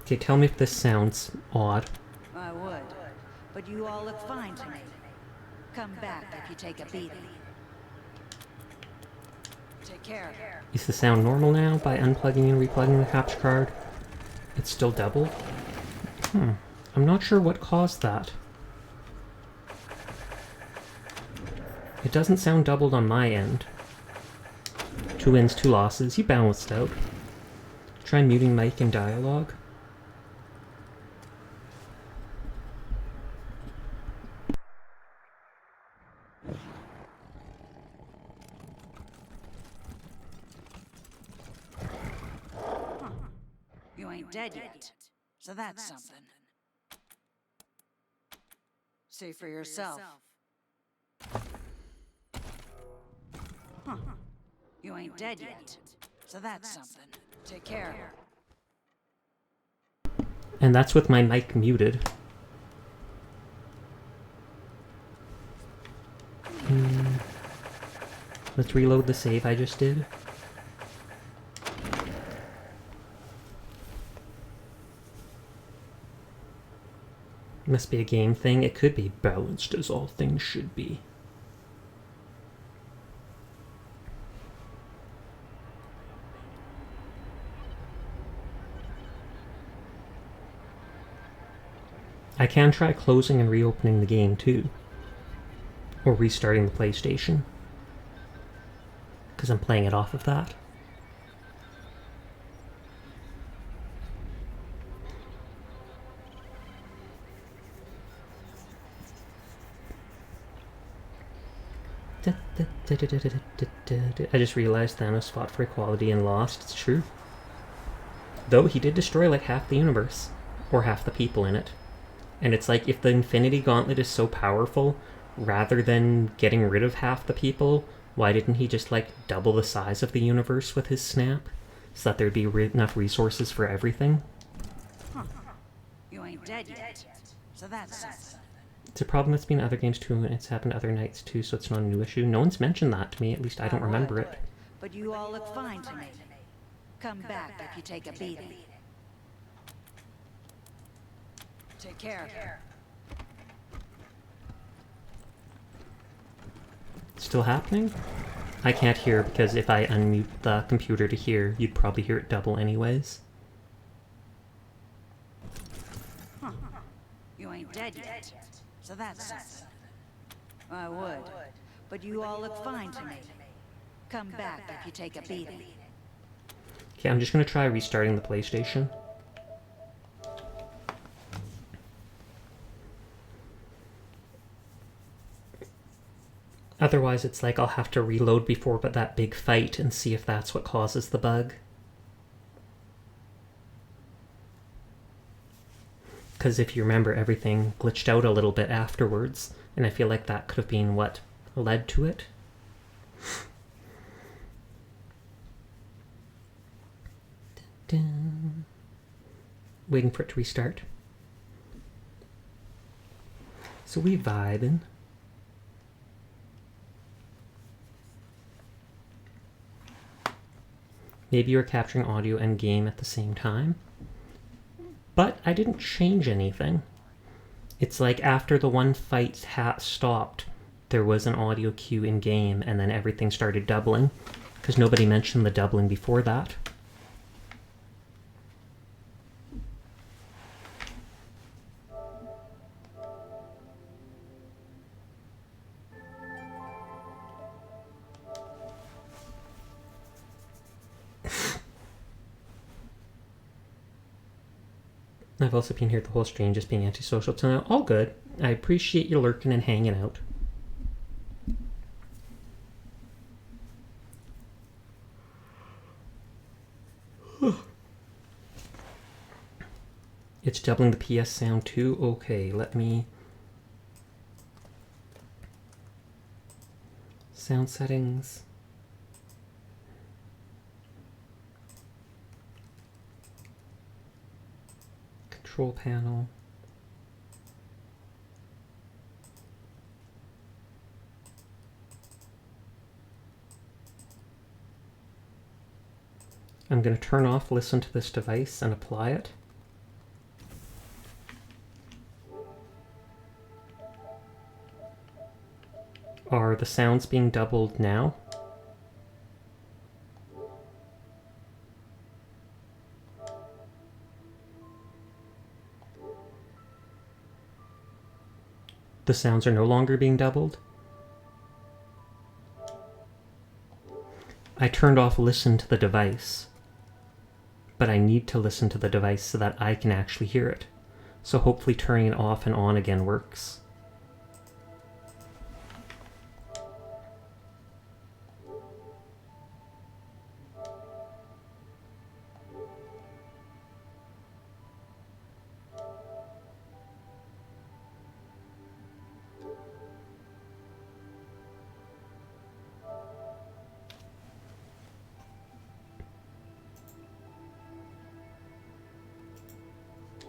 Okay, tell me if this sounds odd. I would, but you all look fine to me. Come back if you take a beating. Take care. Is the sound normal now by unplugging and replugging the capture card? It's still doubled? I'm not sure what caused that. It doesn't sound doubled on my end. 2 wins, 2 losses. You balanced out. Try muting mic and dialogue. You ain't dead yet, so that's something. See for yourself. You ain't dead yet, so that's something. Take care. And that's with my mic muted. Let's reload the save I just did. Must be a game thing. It could be balanced as all things should be. I can try closing and reopening the game too. Or restarting the PlayStation. Because I'm playing it off of that. I just realized Thanos fought for equality and lost. It's true. Though he did destroy like half the universe. Or half the people in it. And it's like, if the Infinity Gauntlet is so powerful, rather than getting rid of half the people, why didn't he just like double the size of the universe with his snap? So that there'd be enough resources for everything? Huh. You ain't dead yet. So that's something. It's a problem that's been in other games too, and it's happened other nights too, so it's not a new issue. No one's mentioned that to me, at least I don't remember it. But you all look fine to me. Come back if you take a beating. Take care. Still happening? I can't hear because if I unmute the computer to hear, you'd probably hear it double anyways. Huh. You ain't dead yet. So that's something. I would. But you all look fine to me. Come back if you take a beating. Okay, I'm just gonna try restarting the PlayStation. Otherwise, it's like I'll have to reload before but that big fight and see if that's what causes the bug. Because if you remember, everything glitched out a little bit afterwards, and I feel like that could have been what led to it. Dun. Waiting for it to restart. So we vibing. Maybe you're capturing audio and game at the same time. But I didn't change anything. It's like after the one fight stopped, there was an audio cue in game, and then everything started doubling, because nobody mentioned the doubling before that. I've also been here the whole stream just being antisocial till now. All good. I appreciate you lurking and hanging out. It's doubling the PS sound too? Okay, let me... Sound settings... Control panel. I'm going to turn off listen to this device and apply it. Are the sounds being doubled now? The sounds are no longer being doubled? I turned off listen to the device, but I need to listen to the device so that I can actually hear it. So hopefully turning it off and on again works.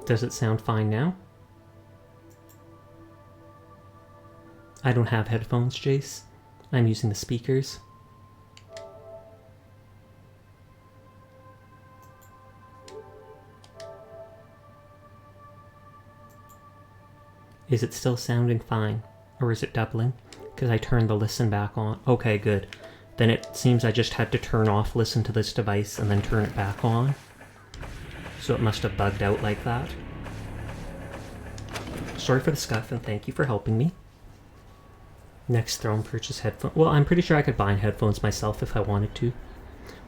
Does it sound fine now? I don't have headphones, Jace. I'm using the speakers. Is it still sounding fine? Or is it doubling? Because I turned the listen back on. Okay, good. Then it seems I just had to turn off listen to this device and then turn it back on. So it must have bugged out like that. Sorry for the scuff and thank you for helping me. Next throne purchase headphones. Well, I'm pretty sure I could buy headphones myself if I wanted to.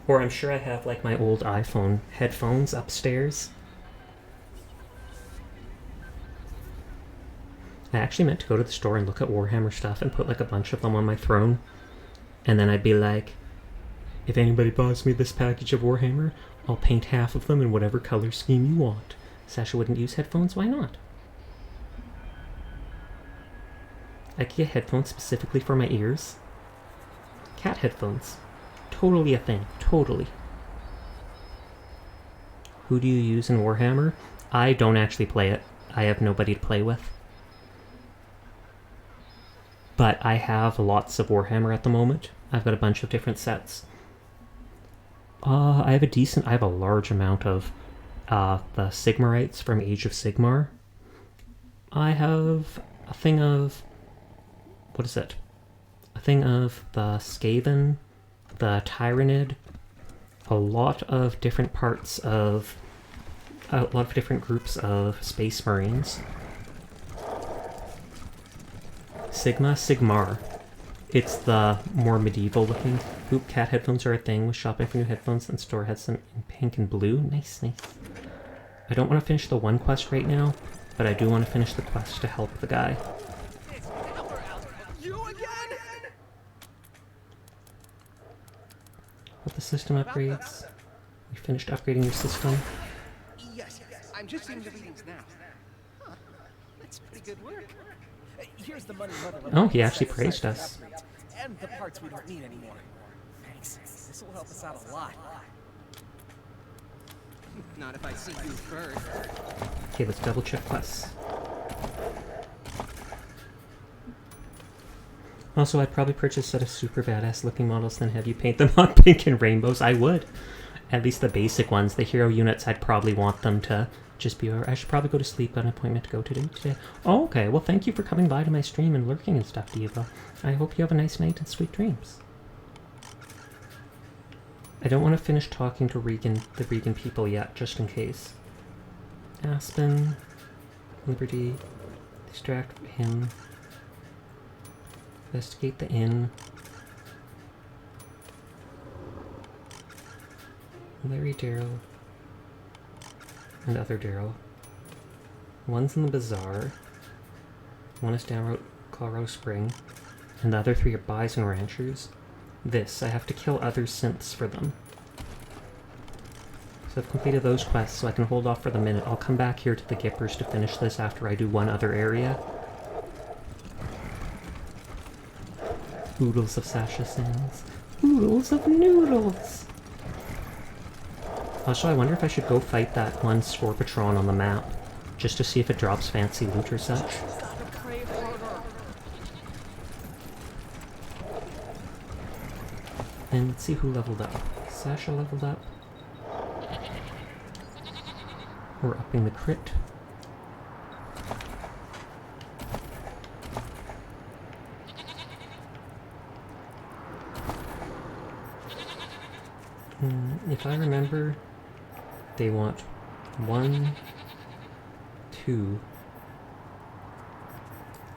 Or I'm sure I have like my old iPhone headphones upstairs. I actually meant to go to the store and look at Warhammer stuff and put like a bunch of them on my throne. And then I'd be like, if anybody buys me this package of Warhammer, I'll paint half of them in whatever color scheme you want. Sasha wouldn't use headphones, why not? I could get headphones specifically for my ears. Cat headphones. Totally a thing. Totally. Who do you use in Warhammer? I don't actually play it. I have nobody to play with. But I have lots of Warhammer at the moment. I've got a bunch of different sets. I have a large amount of the Sigmarites from Age of Sigmar. I have a thing of... what is it? A thing of the Skaven, the Tyrannid, a lot of different parts of... a lot of different groups of Space Marines. Sigmar. It's the more medieval looking. Oop, cat headphones are a thing. Was shopping for new headphones and the store had some in pink and blue. Nice, nice. I don't want to finish the one quest right now, but I do want to finish the quest to help the guy. You again? With the system upgrades. You finished upgrading your system? Yes, I'm just seeing the readings now. Huh. That's pretty good work. Here's the money Mother. Oh, he actually praised us. And the parts we don't need anymore. Thanks. This will help us out a lot. Not if I see you first. Okay, let's double check quests. Also, I'd probably purchase a set of super badass looking models, then have you paint them on pink and rainbows. I would. At least the basic ones. The hero units, I'd probably want them to just be... I should probably go to sleep. Got an appointment to go to today. Oh, okay. Well, thank you for coming by to my stream and lurking and stuff, Diva. I hope you have a nice night and sweet dreams. I don't want to finish talking to the Regan people yet, just in case. Aspen, Liberty, distract him, investigate the inn, Larry Darrow, and other Darrow. One's in the bazaar, one is down at Colorado Spring, and the other three are bison ranchers. This, I have to kill other synths for them. So I've completed those quests, so I can hold off for the minute. I'll come back here to the Gippers to finish this after I do one other area. Oodles of Sasha Sands. Oodles of noodles! Also, I wonder if I should go fight that one scorpitron on the map, just to see if it drops fancy loot or such. And let's see who leveled up. Sasha leveled up. We're upping the crit. If I remember, they want 1, 2.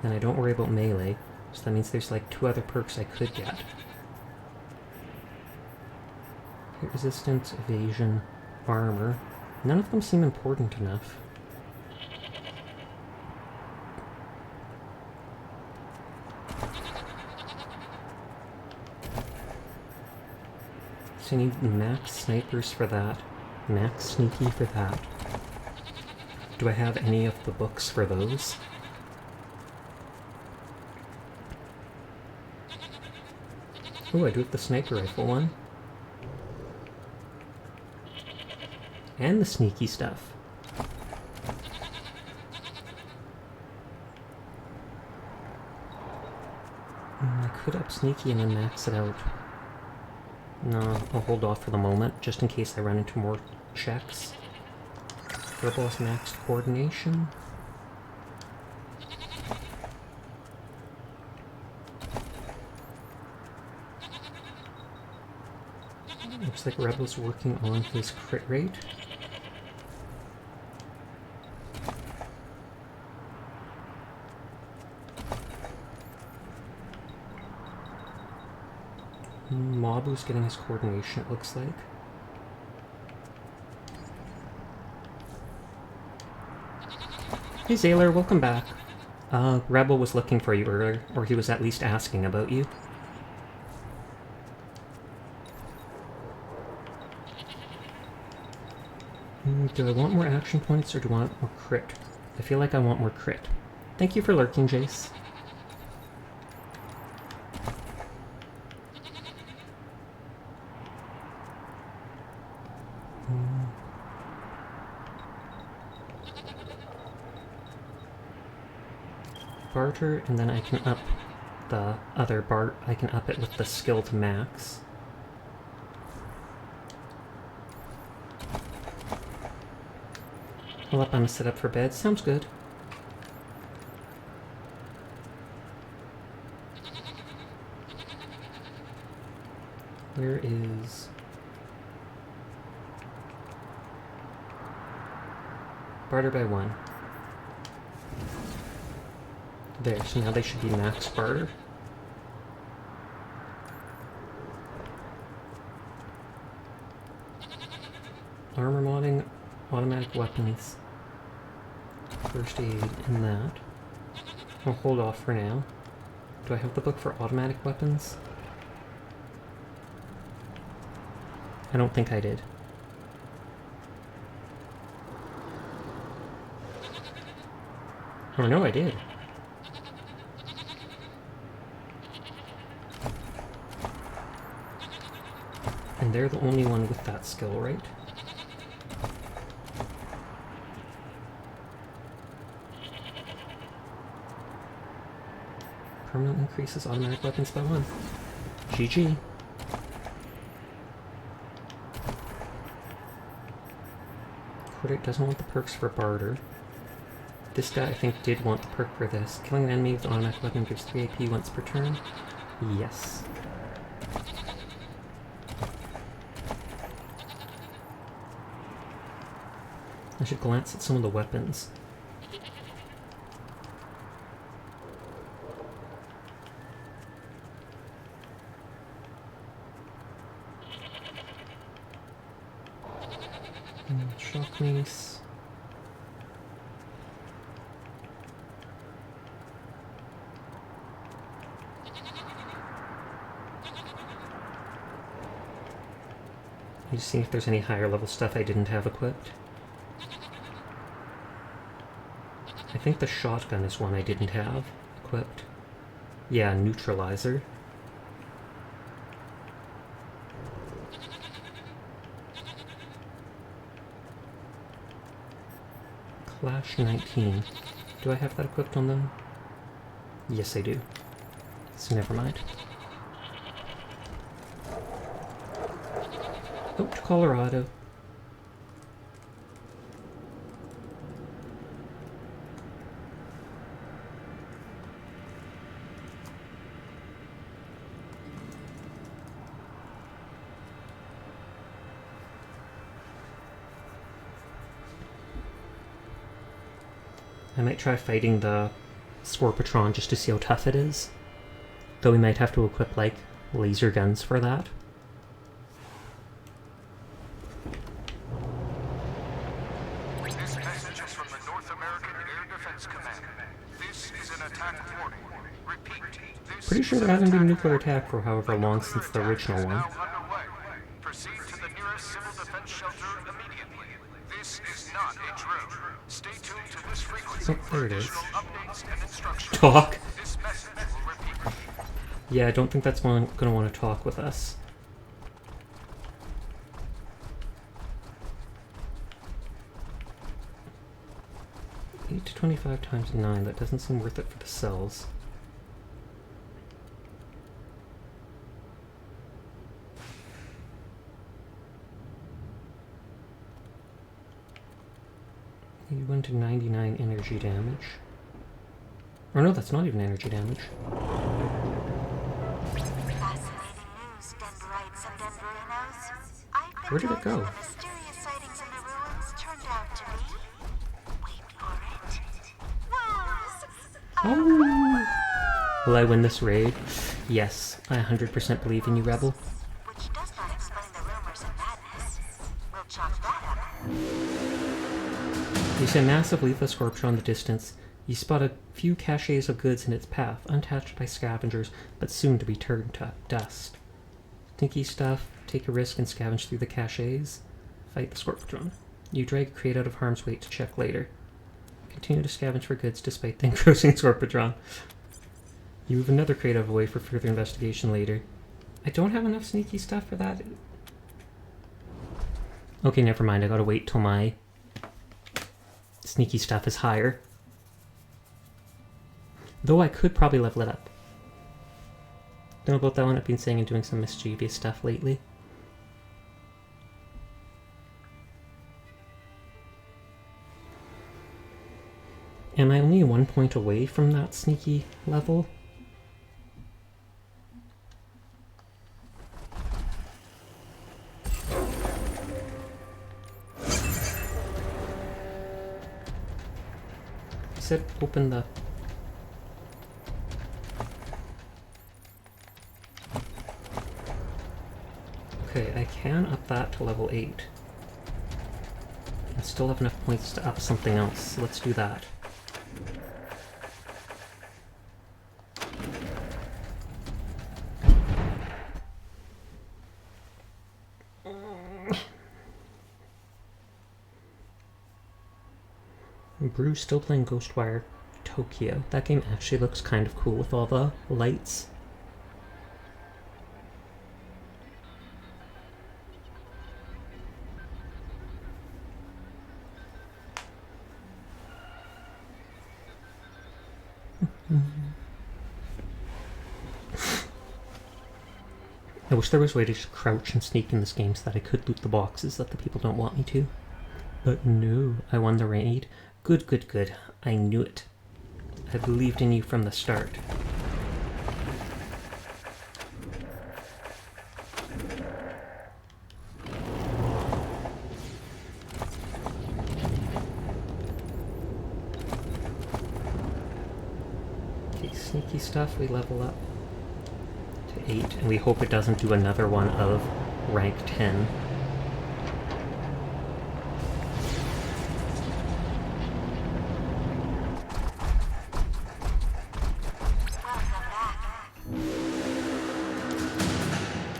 Then I don't worry about melee, so that means there's like 2 other perks I could get. Hit resistance, evasion, armor. None of them seem important enough. So I need max snipers for that, max sneaky for that. Do I have any of the books for those? Oh, I do have the sniper rifle one. And the sneaky stuff. sneaky and then max it out. No, I'll hold off for the moment, just in case I run into more checks. Rebel has maxed coordination. Looks like Rebel's working on his crit rate. Mabu's getting his coordination, it looks like. Hey Zaylor, welcome back. Rebel was looking for you earlier, or he was at least asking about you. Do I want more action points or do I want more crit? I feel like I want more crit. Thank you for lurking, Jace. Barter, and then I can up the other Bart. I can up it with the skill to max. I'll up on a set up for bed. Sounds good. Where is... Barter by 1. There, so now they should be max barter. Armor modding, automatic weapons. First aid in that. I'll hold off for now. Do I have the book for automatic weapons? I don't think I did. Oh no, I did. And they're the only one with that skill, right? Permanent increases automatic weapons by 1. GG. Cordic doesn't want the perks for barter. This guy, I think, did want the perk for this. Killing an enemy with an automatic weapon gives 3 AP once per turn. Yes. I should glance at some of the weapons. Shock mace. I'm just seeing if there's any higher level stuff I didn't have equipped. I think the shotgun is one I didn't have equipped. Yeah, neutralizer. Clash 19. Do I have that equipped on them? Yes, I do. So never mind. Oh, to Colorado. I might try fighting the scorpitron just to see how tough it is. Though we might have to equip, like, laser guns for that. This message is from the North American Air Defense Command. This is an attack warning. Repeat, this Pretty sure there hasn't been a nuclear attack for however long since the original one. Proceed to the nearest civil defense shelter immediately. This is not a drill. Stay tuned to this frequency there it is. updates and instructions. Talk. This message will repeat. Yeah, I don't think that's going to want to talk with us. $8 to 25 times 9. That doesn't seem worth it for the cells. You went to 99 energy damage. Or no, that's not even energy damage. Where did it go? Oh! Will I win this raid? Yes, I 100% believe in you, Rebel. Which does not explain the rumors of madness. We'll chalk that up. You see a massive lethal scorpitron in the distance. You spot a few caches of goods in its path, untouched by scavengers, but soon to be turned to dust. Sneaky stuff, take a risk and scavenge through the caches. Fight the scorpitron. You drag a crate out of harm's way to check later. Continue to scavenge for goods despite the engrossing scorpitron. You move another crate out of the way for further investigation later. I don't have enough sneaky stuff for that. Okay, never mind. I gotta wait till my sneaky stuff is higher. Though I could probably level it up. Don't know about that one. I've been saying and doing some mischievous stuff lately. Am I only 1 point away from that sneaky level? I said open the... Okay, I can up that to level 8. I still have enough points to up something else, so let's do that. Bruce still playing Ghostwire Tokyo. That game actually looks kind of cool with all the lights. I wish there was a way to just crouch and sneak in this game so that I could loot the boxes that the people don't want me to. But no, I won the raid. Good, good, good. I knew it. I believed in you from the start. Okay, sneaky stuff, we level up to 8, and we hope it doesn't do another one of rank 10.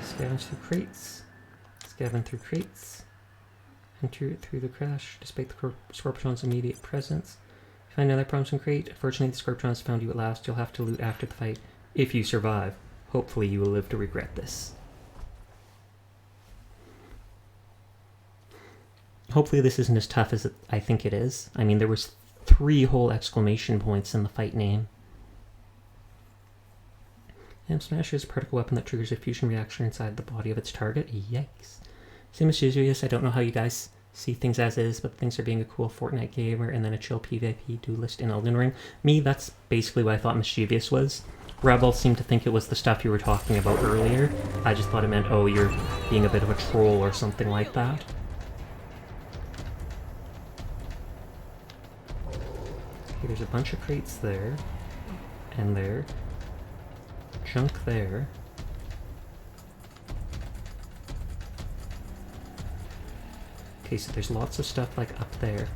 Scavenge through crates. Scavenge through crates. Enter through the crash, despite the scorpitron's immediate presence. Find another promising crate. Unfortunately, the scorpitron has found you at last. You'll have to loot after the fight, if you survive. Hopefully you will live to regret this. Hopefully this isn't as tough as I think it is. I mean, there was 3 whole exclamation points in the fight name. And Smash is a particle weapon that triggers a fusion reaction inside the body of its target. Yikes. Same as Mischievous, I don't know how you guys see things as is, but things are being a cool Fortnite gamer and then a chill PvP duelist in Elden Ring. Me, that's basically what I thought Mischievous was. Rebel seemed to think it was the stuff you were talking about earlier. I just thought it meant, oh, you're being a bit of a troll or something like that. Okay, there's a bunch of crates there. And there. Junk there. Okay, so there's lots of stuff like up there.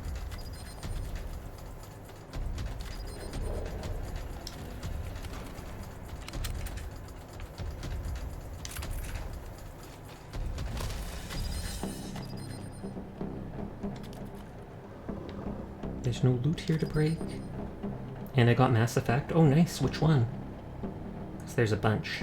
There's no loot here to break. And I got Mass Effect. Oh nice, which one? Because there's a bunch.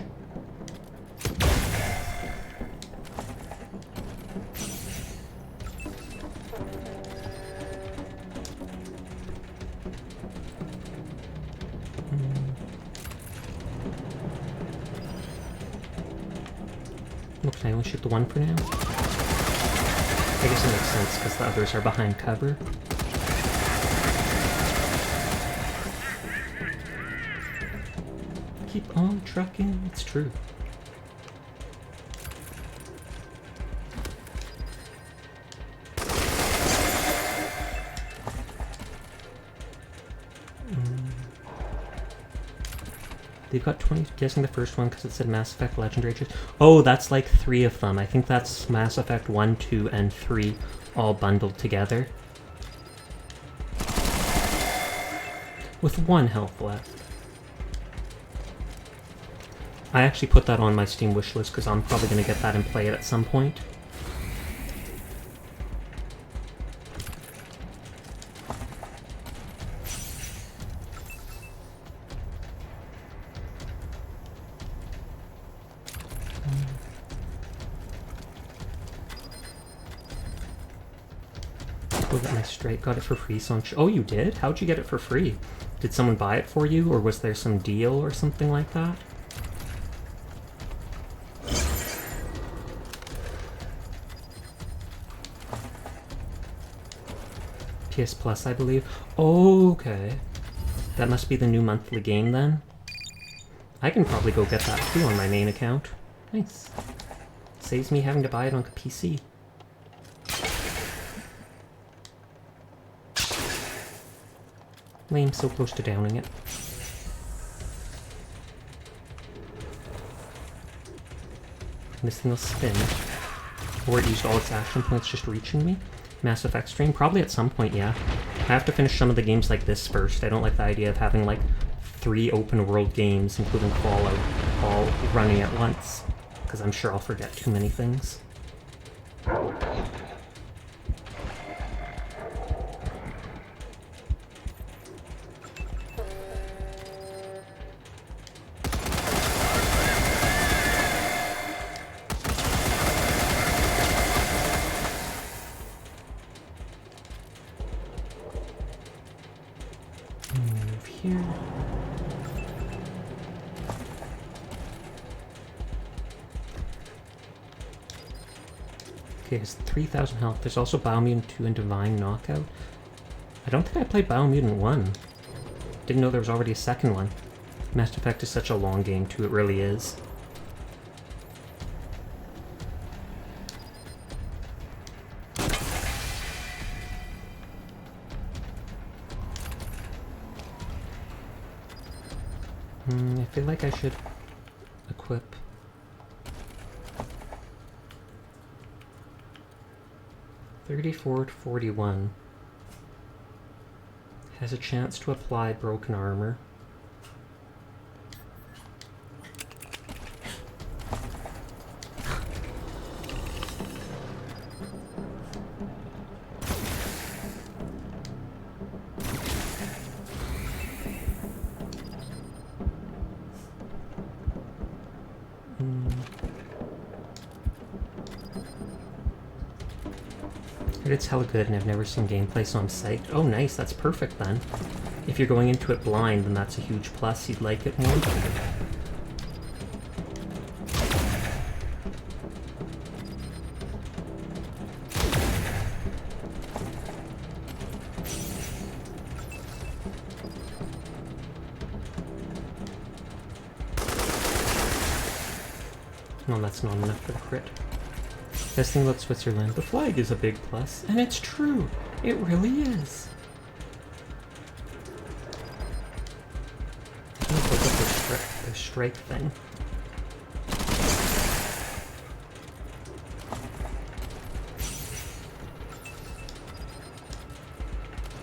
Look, can I only shoot the one for now? I guess it makes sense because the others are behind cover. Oh, trucking. It's true. They've got 20, guessing the first one because it said Mass Effect Legendary. Oh, that's like 3 of them. I think that's Mass Effect 1, 2, and 3 all bundled together. With 1 health left. I actually put that on my Steam wishlist because I'm probably going to get that and play it at some point. Got it for free, so oh, you did? How'd you get it for free? Did someone buy it for you, or was there some deal or something like that? PS Plus, I believe. Oh, okay. That must be the new monthly game then. I can probably go get that too on my main account. Nice. Saves me having to buy it on PC. Lame, so close to downing it. This thing will spin. Or it used all its action points just reaching me. Mass Effect stream? Probably at some point, yeah. I have to finish some of the games like this first. I don't like the idea of having like 3 open world games, including Fallout, all running at once. Because I'm sure I'll forget too many things. Okay, it's 3,000 health. There's also Biomutant 2 and Divine Knockout. I don't think I played Biomutant 1. Didn't know there was already a second one. Mass Effect is such a long game too, it really is. I feel like I should equip 34 to 41 has a chance to apply broken armor. It's hella good and I've never seen gameplay, so I'm psyched. Oh nice, that's perfect then. If you're going into it blind, then that's a huge plus. You'd like it more. No, that's not enough for the crit. Best thing about Switzerland, the flag is a big plus, and it's true. It really is. Let's look at the strike thing.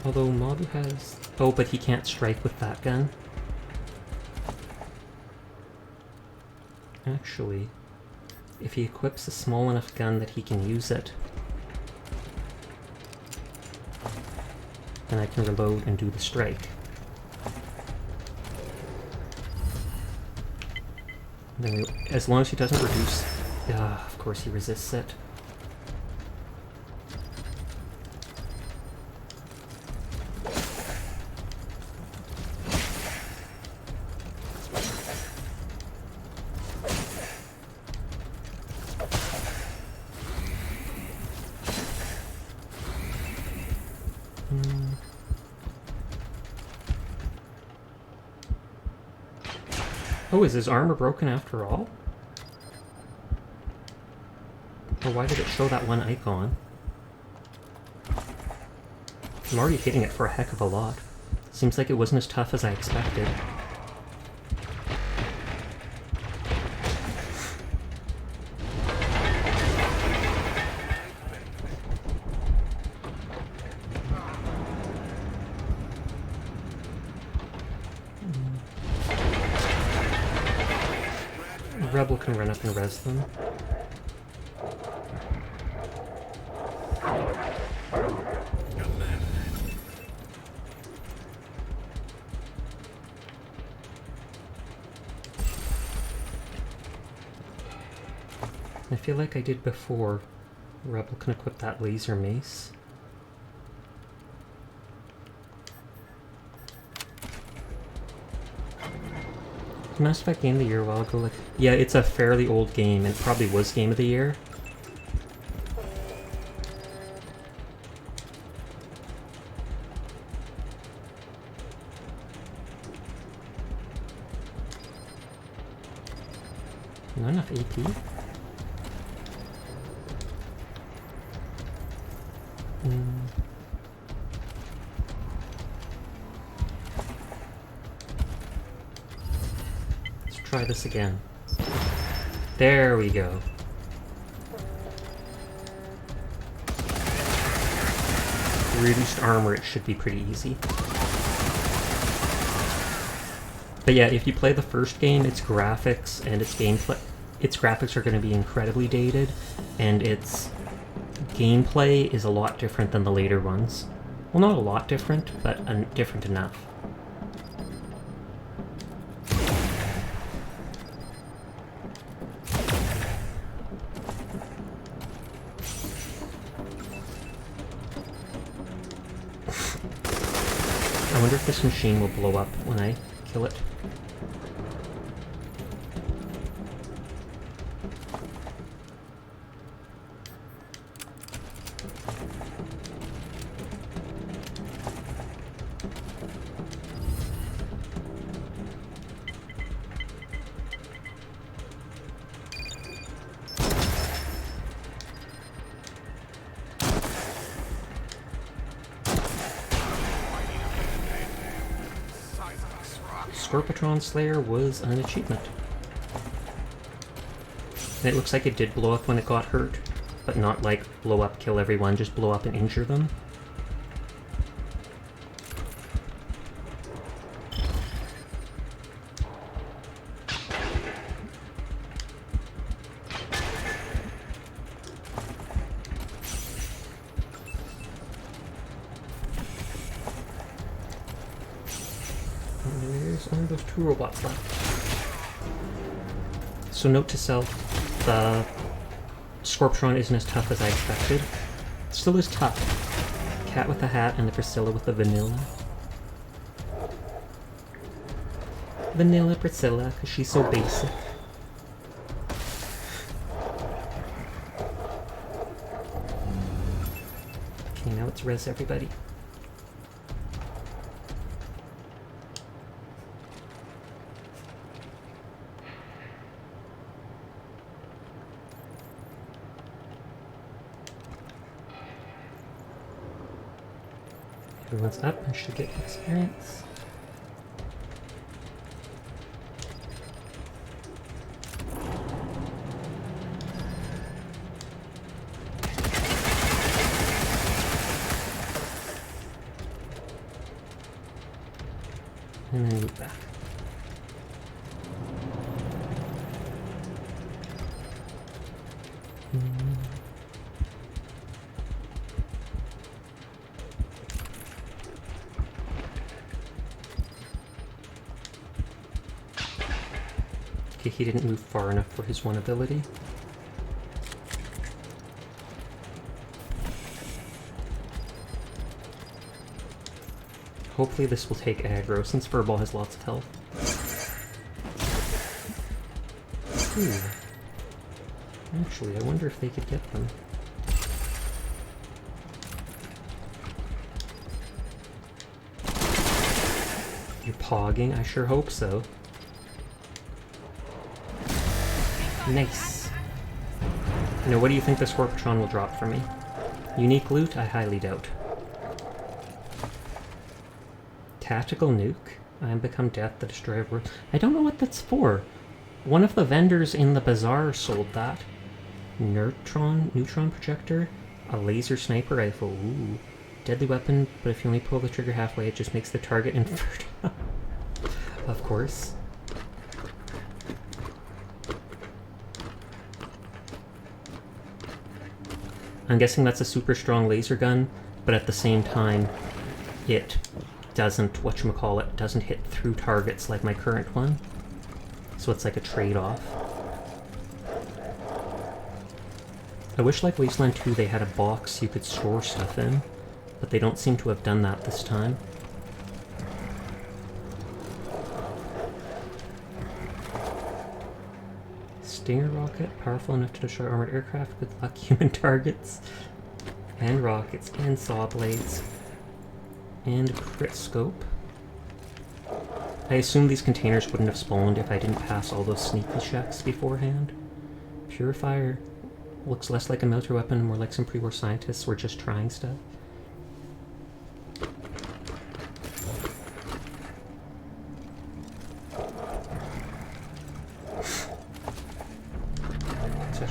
Although Mabu has... Oh, but he can't strike with that gun. Actually... if he equips a small enough gun that he can use it, then I can reload and do the strike. Then as long as he doesn't reduce... of course he resists it. Oh, is his armor broken after all? Or why did it show that one icon? I'm already hitting it for a heck of a lot. Seems like it wasn't as tough as I expected. Rebel can run up and res them. I feel like I did before. Rebel can equip that laser mace. Mass Effect Game of the Year a while ago, like, yeah, it's a fairly old game, and it probably was Game of the Year. Not enough AP? Try this again. There we go. Reduced armor, it should be pretty easy. But yeah, if you play the first game, its graphics and its gameplay, its graphics are going to be incredibly dated, and its gameplay is a lot different than the later ones. Well, not a lot different, but different enough. I wonder if this machine will blow up when I kill it. Scorpitron Slayer was an achievement. And it looks like it did blow up when it got hurt, but not like blow up, kill everyone, just blow up and injure them. Only those 2 robots left. So note to self, the Scorpitron isn't as tough as I expected. It still is tough. Cat with the hat and the Priscilla with the vanilla. Vanilla Priscilla, because she's so basic. Okay, now let's res everybody. Everyone's up and should get experience. And then move back. Okay, he didn't move far enough for his one ability. Hopefully this will take aggro, since Furball has lots of health. Ooh. Actually, I wonder if they could get them. You're pogging? I sure hope so. Nice. Now, what do you think the scorpitron will drop for me? Unique loot? I highly doubt. Tactical nuke? I am become death, the destroyer of worlds. I don't know what that's for. One of the vendors in the bazaar sold that. Neutron projector? A laser sniper rifle. Ooh. Deadly weapon, but if you only pull the trigger halfway, it just makes the target infertile. Of course. I'm guessing that's a super strong laser gun, but at the same time, it doesn't, whatchamacallit, doesn't hit through targets like my current one. So it's like a trade-off. I wish, like Wasteland 2, they had a box you could store stuff in, but they don't seem to have done that this time. Stinger rocket, powerful enough to destroy armored aircraft with luck human targets, and rockets, and saw blades, and crit scope. I assume these containers wouldn't have spawned if I didn't pass all those sneaky checks beforehand. Purifier looks less like a military weapon, more like some pre-war scientists were just trying stuff.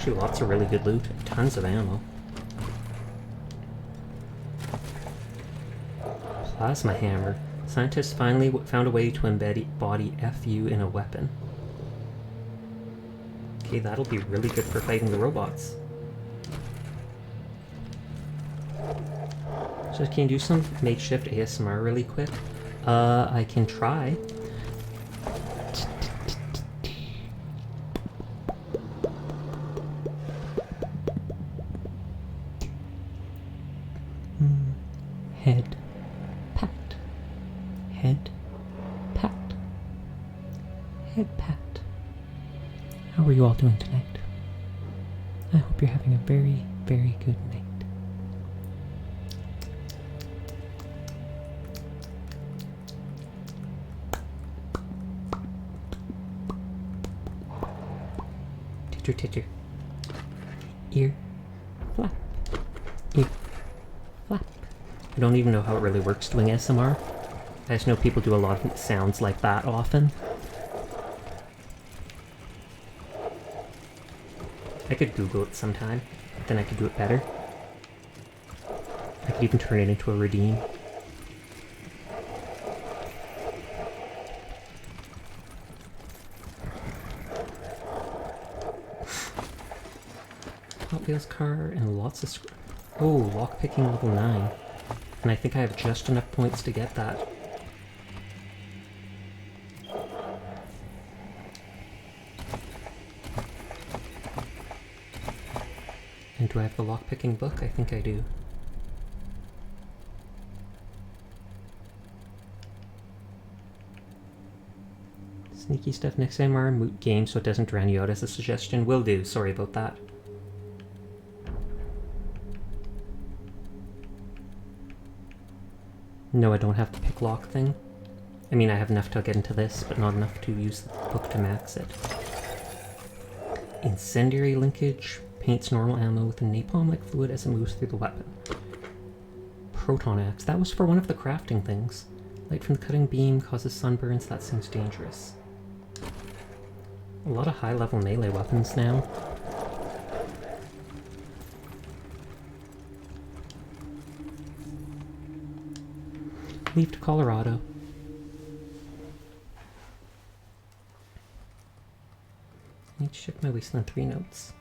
Lots of really good loot, tons of ammo. Plasma hammer. Scientists finally found a way to embody FU in a weapon. Okay, that'll be really good for fighting the robots. So can you do some makeshift ASMR really quick? I can try. Head pat. Head pat. Head pat. How are you all doing tonight? I hope you're having a very, very good night. Titter titter. Ear flap. Ear flap. I don't even know how it really works doing ASMR. I just know people do a lot of sounds like that often. I could Google it sometime, then I could do it better. I could even turn it into a redeem. Hot Wheels car and lots of oh, lockpicking level 9. And I think I have just enough points to get that. And do I have the lockpicking book? I think I do. Sneaky stuff next time, our moot game so it doesn't drown you out as a suggestion. Will do, sorry about that. No, I don't have the pick lock thing. I mean, I have enough to get into this, but not enough to use the book to max it. Incendiary linkage. Paints normal ammo with a napalm-like fluid as it moves through the weapon. Proton axe. That was for one of the crafting things. Light from the cutting beam causes sunburns. That seems dangerous. A lot of high-level melee weapons now. Leave to Colorado. I need to check my Wasteland 3 notes.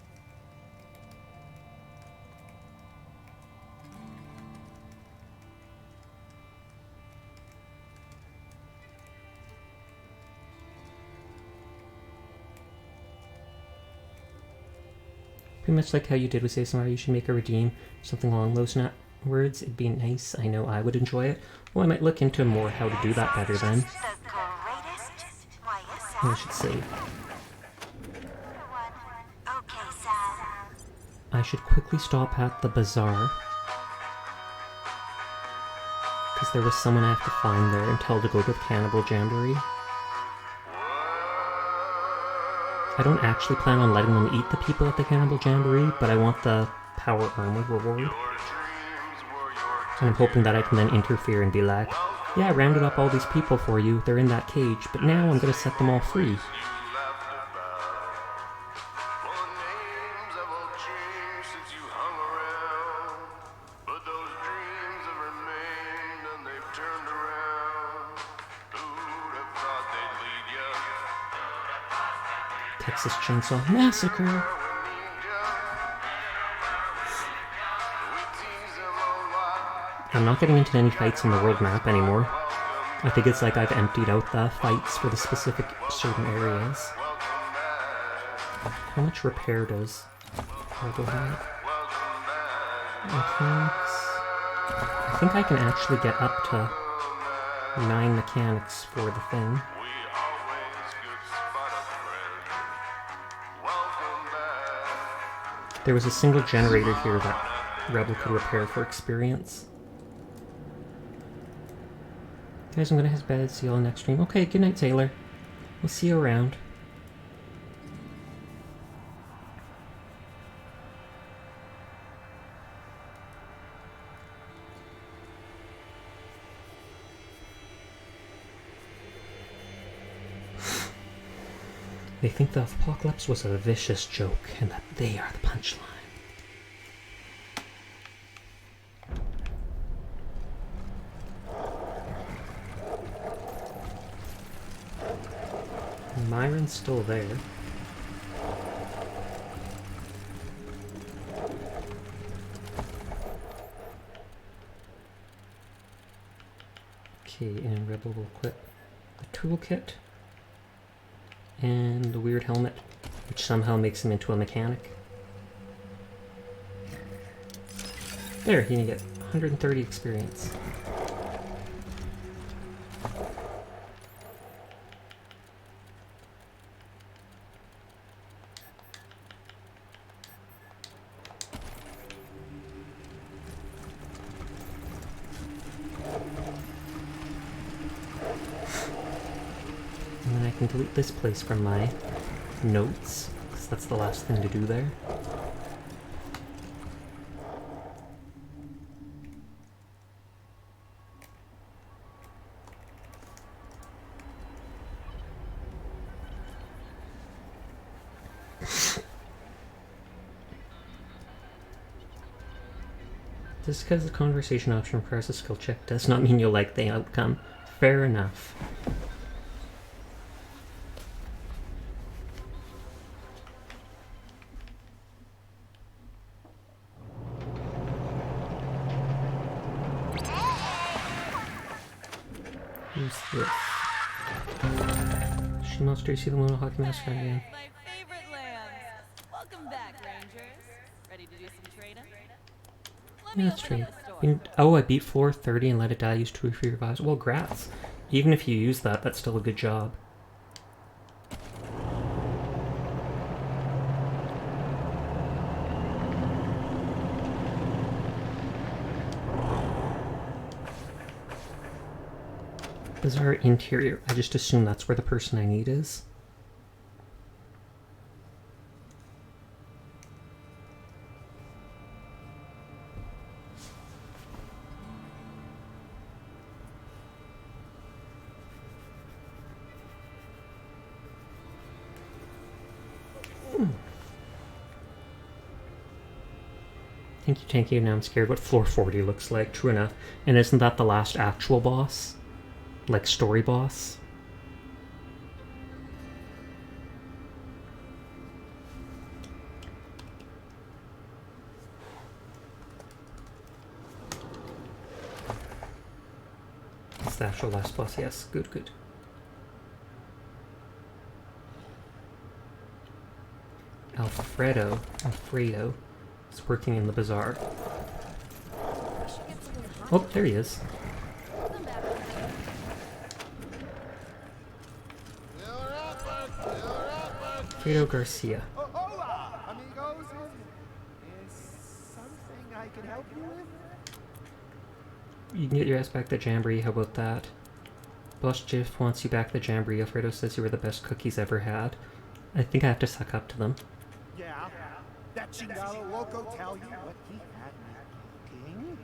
Pretty much like how you did with ASMR, you should make a redeem, something along those words. It'd be nice. I know I would enjoy it. Well, I might look into more how to do that better then. I should save. I should quickly stop at the bazaar. Because there was someone I have to find there and tell to go to the cannibal jamboree. I don't actually plan on letting them eat the people at the Cannibal Jamboree, but I want the power armor reward. And I'm hoping that I can then interfere and be like, yeah, I rounded up all these people for you, they're in that cage, but now I'm gonna set them all free. Texas Chainsaw Massacre! I'm not getting into any fights on the world map anymore. I think it's like I've emptied out the fights for the specific certain areas. How much repair does Robo have? Mechanics? I think I can actually get up to 9 mechanics for the thing. There was a single generator here that Rebel could repair for experience. Guys, I'm gonna head to bed. See you all next stream. Okay, good night, Taylor. We'll see you around. They think the apocalypse was a vicious joke and that they are the punchline. Myron's still there. Okay, and Rebel will equip the toolkit and the weird helmet, which somehow makes him into a mechanic. There, he can get 130 experience. I can delete this place from my notes, because that's the last thing to do there. Just because the conversation option requires a skill check does not mean you'll like the outcome. Fair enough. Who's this? She must do see the Mono Hockey Master again. My favorite lambs. Welcome back, Rangers. Ready to do some trading? Yeah, that's true. Oh, I beat floor 30 and let it die. Use 2 for your guys. Well, grats. Even if you use that, that's still a good job. Bizarre interior. I just assume that's where the person I need is. Thank you, now I'm scared what floor 40 looks like. True enough. And isn't that the last actual boss? Like story boss? It's the actual last boss, yes. Good, good. Alfredo is working in the bazaar. Oh, there he is. Alfredo Garcia. Hola, amigos. Is something I can help you with? You can get your ass back to Jamboree, how about that? Boss Jiff wants you back to Jamboree. Alfredo says you were the best cook he's ever had. I think I have to suck up to them. Yeah, that chingado loco tell you what he had me thinking?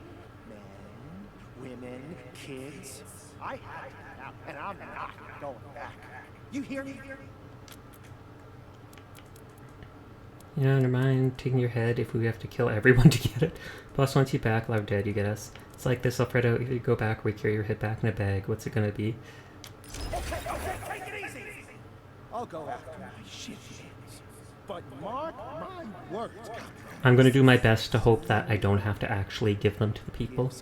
Men, women, kids. I had it out, and I'm not going back. You hear me? You know, never mind taking your head if we have to kill everyone to get it. Plus, once you back, live dead, you get us. It's like this, I'll spread out. If you go back, we carry your head back in a bag. What's it gonna be? Okay, take it easy. I'll go after my shit hands. But mark my words. I'm gonna do my best to hope that I don't have to actually give them to the people.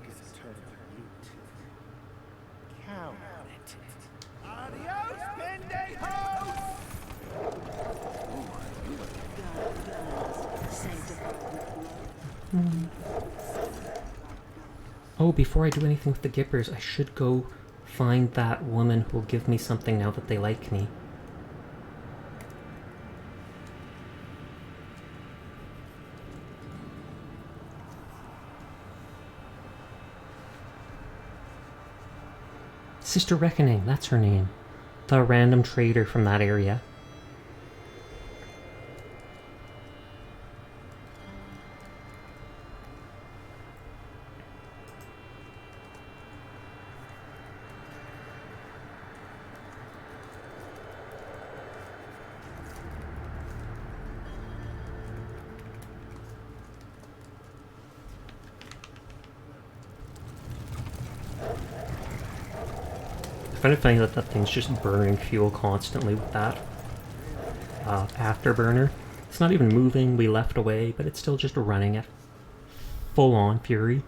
Count on it. Adios, pendejos! Oh, before I do anything with the Gippers, I should go find that woman who will give me something now that they like me. Sister Reckoning, that's her name. The random trader from that area. I find it funny that that thing's just burning fuel constantly with that afterburner. It's not even moving, we left away, but it's still just running at full-on fury.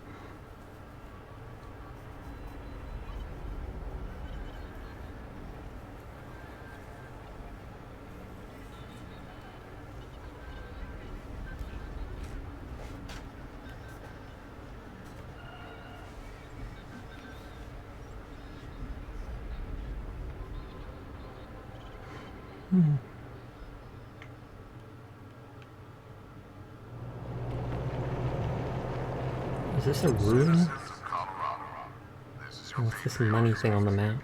Is this a room? What's this money thing on the map?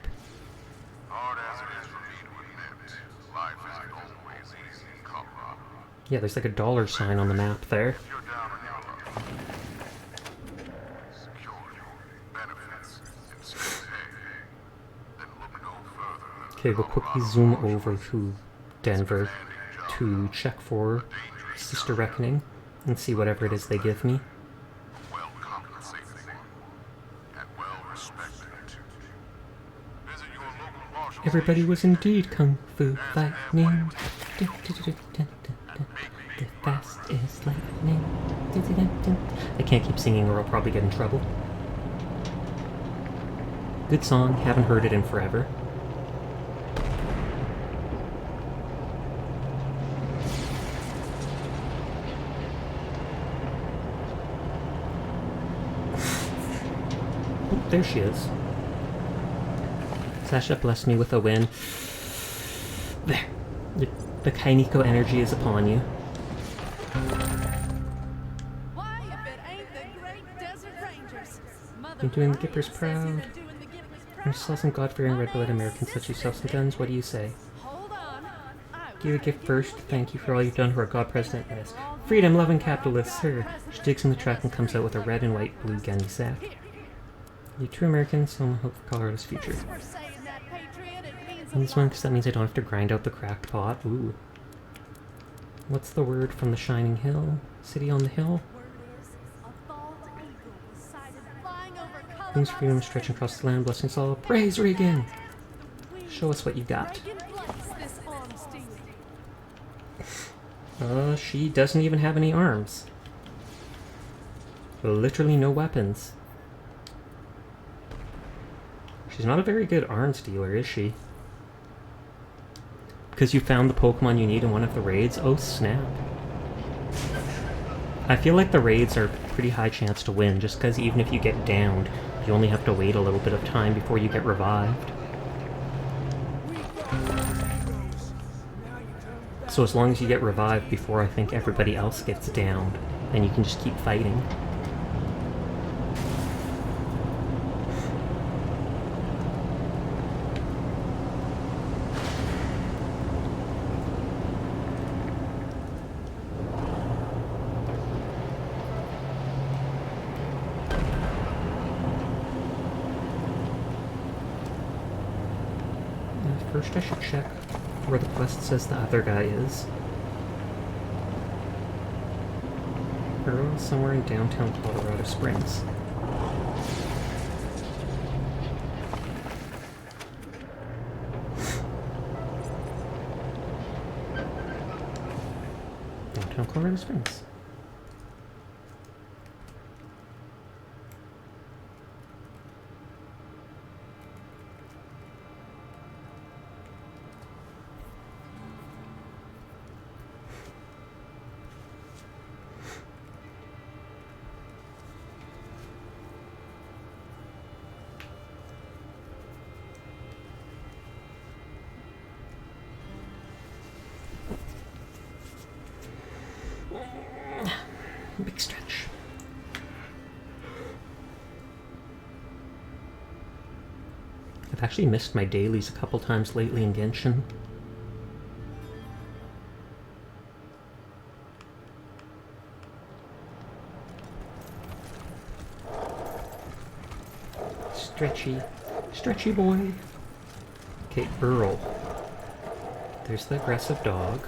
Yeah, there's like a dollar sign on the map there. Okay, we'll quickly zoom over to Denver to check for Sister Reckoning and see whatever it is they give me. Everybody was indeed kung fu fighting. The fast is lightning. I can't keep singing or I'll probably get in trouble. Good song, haven't heard it in forever. Oh, there she is. Sasha blessed me with a win. There. The Kainiko energy is upon you. Why, if it ain't the great desert rangers? You're doing the Gippers proud. I saw some God-fearing red-blooded Americans let you sell some guns. What do you say? Give a gift first. Thank you for all you've done for our God President. Yes. Freedom-loving capitalists, sir. She digs in the truck and comes out with a red and white blue gunny sack. You true Americans, so hope for Colorado's future. And this one, because that means I don't have to grind out the cracked pot. Ooh. What's the word from the Shining Hill? City on the hill? King's freedom stretching across the land, blessings all. Praise Regan! Show us what you got. She doesn't even have any arms. Literally no weapons. She's not a very good arms dealer, is she? Because you found the Pokemon you need in one of the raids? Oh snap. I feel like the raids are a pretty high chance to win, just because even if you get downed, you only have to wait a little bit of time before you get revived. So as long as you get revived before I think everybody else gets downed, then you can just keep fighting. first I should check where the quest says the other guy is. Earl, somewhere in downtown Colorado Springs. Downtown Colorado Springs. Big stretch. I've actually missed my dailies a couple times lately in Genshin. Stretchy boy. Okay, Earl. There's the aggressive dog.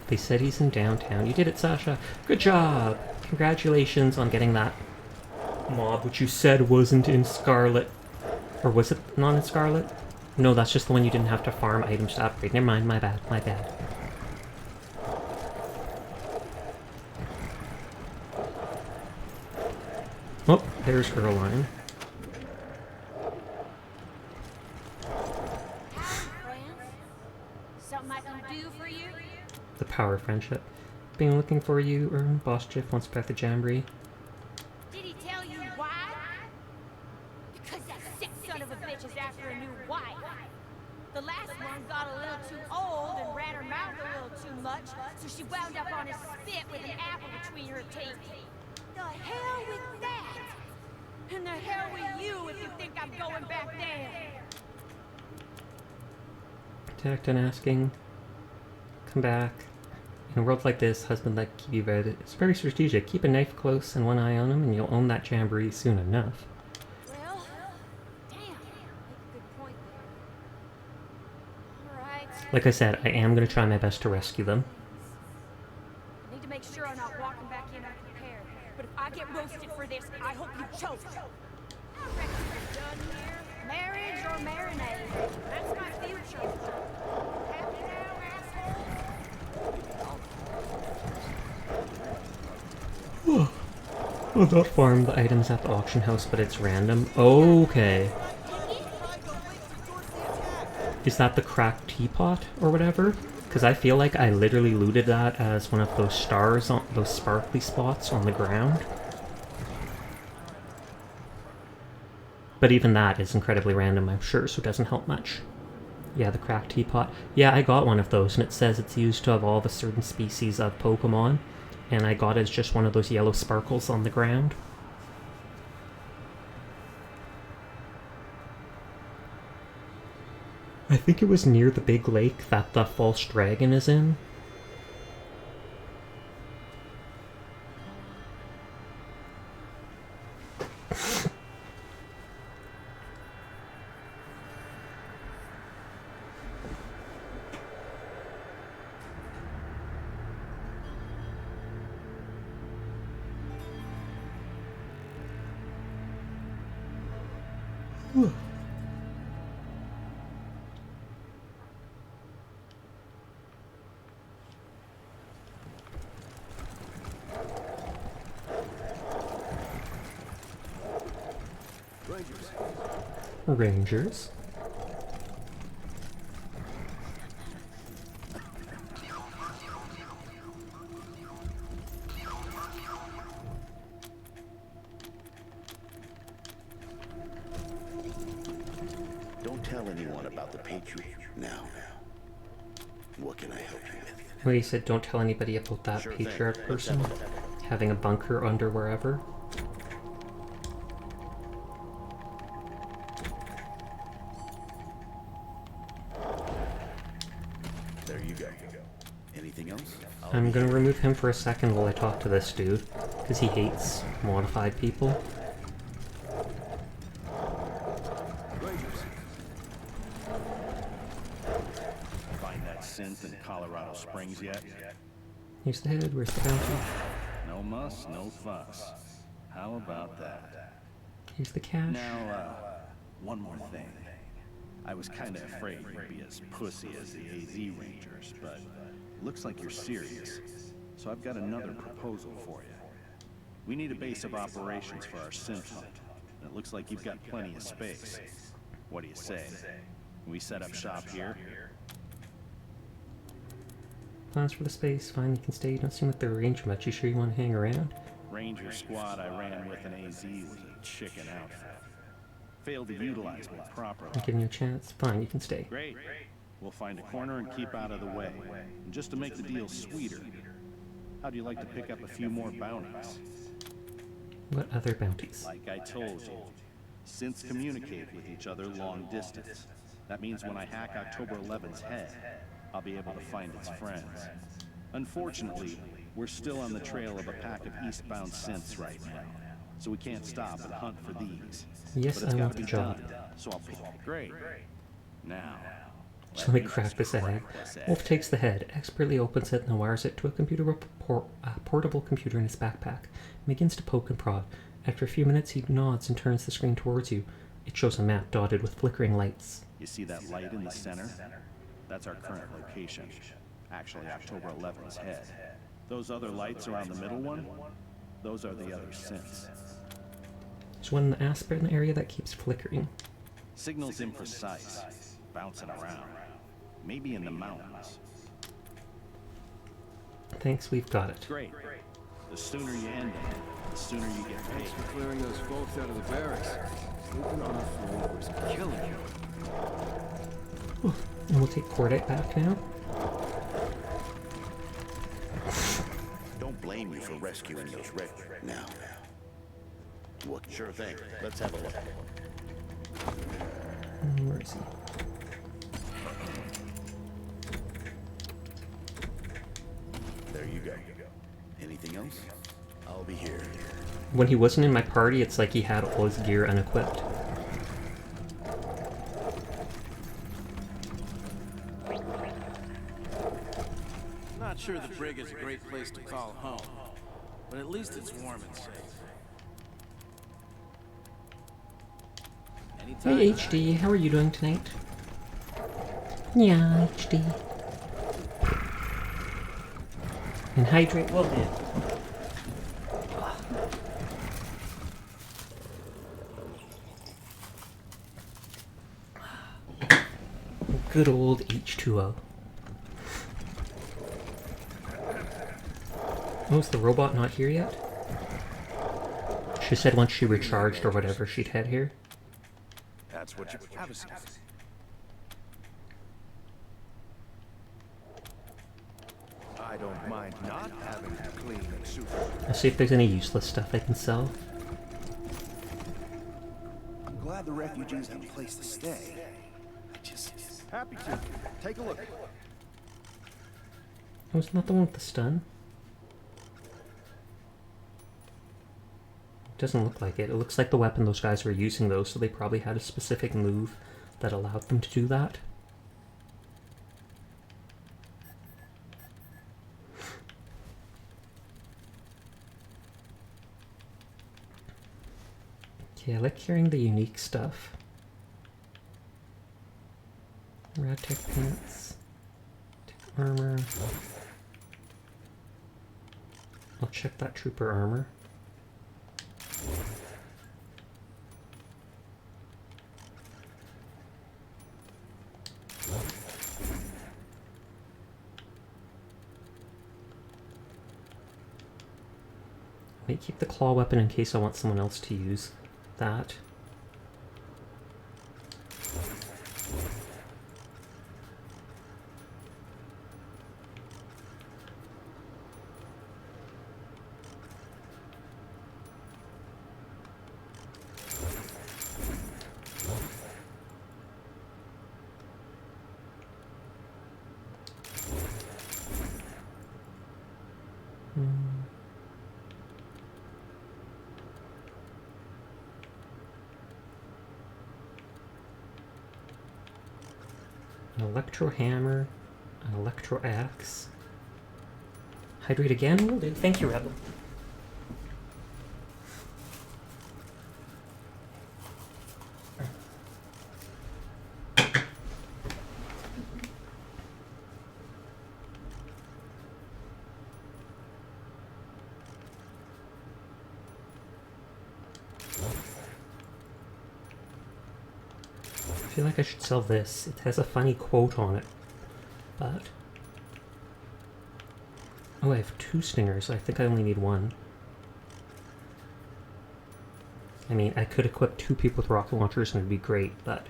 They said he's in downtown. You did it, Sasha. Good job. Congratulations on getting that mob, which you said wasn't in Scarlet. Or was it not in Scarlet? No, that's just the one you didn't have to farm items to upgrade. Never mind, my bad, my bad. Oh, there's Earline. Something I can do for you? The power of friendship. Been looking for you, Boss Jiff wants back the Jamboree. Did he tell you why? Because that sick son of a bitch is after a new wife. The last one got a little too old and ran her mouth a little too much, so she wound up on his spit with an apple between her teeth. The hell with that! And the hell with you if you think I'm going back there! Attacked and asking. Come back. In a world like this, husband like keep you ready. It's very strategic. Keep a knife close and one eye on him, and you'll own that Jamboree soon enough. Well, damn, make a good point there. Alright. Like I said, I am going to try my best to rescue them. I need to make sure I'm not walking back in unprepared. But if I get roasted for this, I hope you choke. I reckon we're done here. Marriage or marinade. That's my future. Happy now, asshole? I'll not farm the items at the auction house, but it's random. Okay. Is that the cracked teapot or whatever? Because I feel like I literally looted that as one of those stars, on those sparkly spots on the ground. But even that is incredibly random, I'm sure, so it doesn't help much. Yeah, the cracked teapot. Yeah, I got one of those, and it says it's used to evolve a certain species of Pokemon. And I got it as just one of those yellow sparkles on the ground. I think it was near the big lake that the false dragon is in. Rangers. Don't tell anyone about the Patriot. Now, what can I help you with? Well, you said don't tell anybody about that patriarch person having a bunker under wherever. I'm gonna remove him for a second while I talk to this dude, because he hates modified people. Find that synth in Colorado Springs yet? Here's the head, where's the bounty? No muss, no fuss. How about that? Here's the cash. Now, one more thing. I was kinda afraid you'd be as pussy as the AZ Rangers, but looks like you're serious. So I've got another proposal for you. We need a base of operations for our synth hunt. And it looks like you've got plenty of space. What do you say? Can we set up shop here? Plans for the space, fine, you can stay. You don't seem like the Ranger much. You sure you want to hang around? Ranger squad I ran with in AZ was a chicken outfit. Failed to utilize me properly. I'm giving you a chance. Fine, you can stay. Great. We'll find a corner and keep out of the way. And just to make the deal sweeter, how'd you like to pick up a few more bounties? What other bounties? Like I told you, synths communicate with each other long distance. That means when I hack October 11's head, I'll be able to find its friends. Unfortunately, we're still on the trail of a pack of eastbound synths right now, so we can't stop and hunt for these. Yes, but it's I gotta want be the job. done, so I'll pick. Great. Now, So let me crack this egg. Wolf takes the head, expertly opens it, and wires it to a portable computer in his backpack. He begins to poke and prod. After a few minutes, he nods and turns the screen towards you. It shows a map dotted with flickering lights. You see that light in the center? That's our current location. Actually, October 11's head. Those other lights around the middle one? Those are the other synths. There's one in the Aspen area that keeps flickering. Signal's imprecise, bouncing around. Maybe in the mountains. Thanks, we've got it. Great. The sooner you end it, the sooner you get paid. Thanks for clearing those folks out of the barracks. Sleeping on the floor was killing you. And we'll take Cordite back now. Don't blame you for rescuing those Red. Now. What? Sure thing. Let's have a look. Where is he? There you go. Anything else? I'll be here. When he wasn't in my party, it's like he had all his gear unequipped. Not sure the brig is a great place to call home, but at least it's warm and safe. Anytime. Hey HD, how are you doing tonight? Yeah, HD. And hydrate well then. Good old H2O. Oh, is the robot not here yet? She said once she recharged or whatever, she'd head here. That's what you have a seat. I don't mind not having to clean and super. I'll see if there's any useless stuff I can sell. I'm glad the refugees have a place to stay. I just... Happy to. Take a look. Oh, isn't that the one with the stun? Doesn't look like it. It looks like the weapon those guys were using though, so they probably had a specific move that allowed them to do that. Okay, I like hearing the unique stuff. Rad tech pants. Tech armor. I'll check that trooper armor. I may keep the claw weapon in case I want someone else to use that. electro hammer, an electro axe. Hydrate again will do. Thank you, Rebel. I feel like I should sell this. It has a funny quote on it, but... Oh, I have 2 stingers. I think I only need 1. I mean, I could equip 2 people with rocket launchers and it'd be great, but...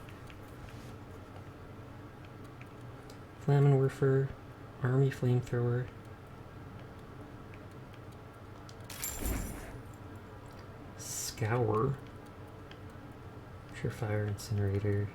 Flammenwerfer, army flamethrower... Scour... Surefire incinerator...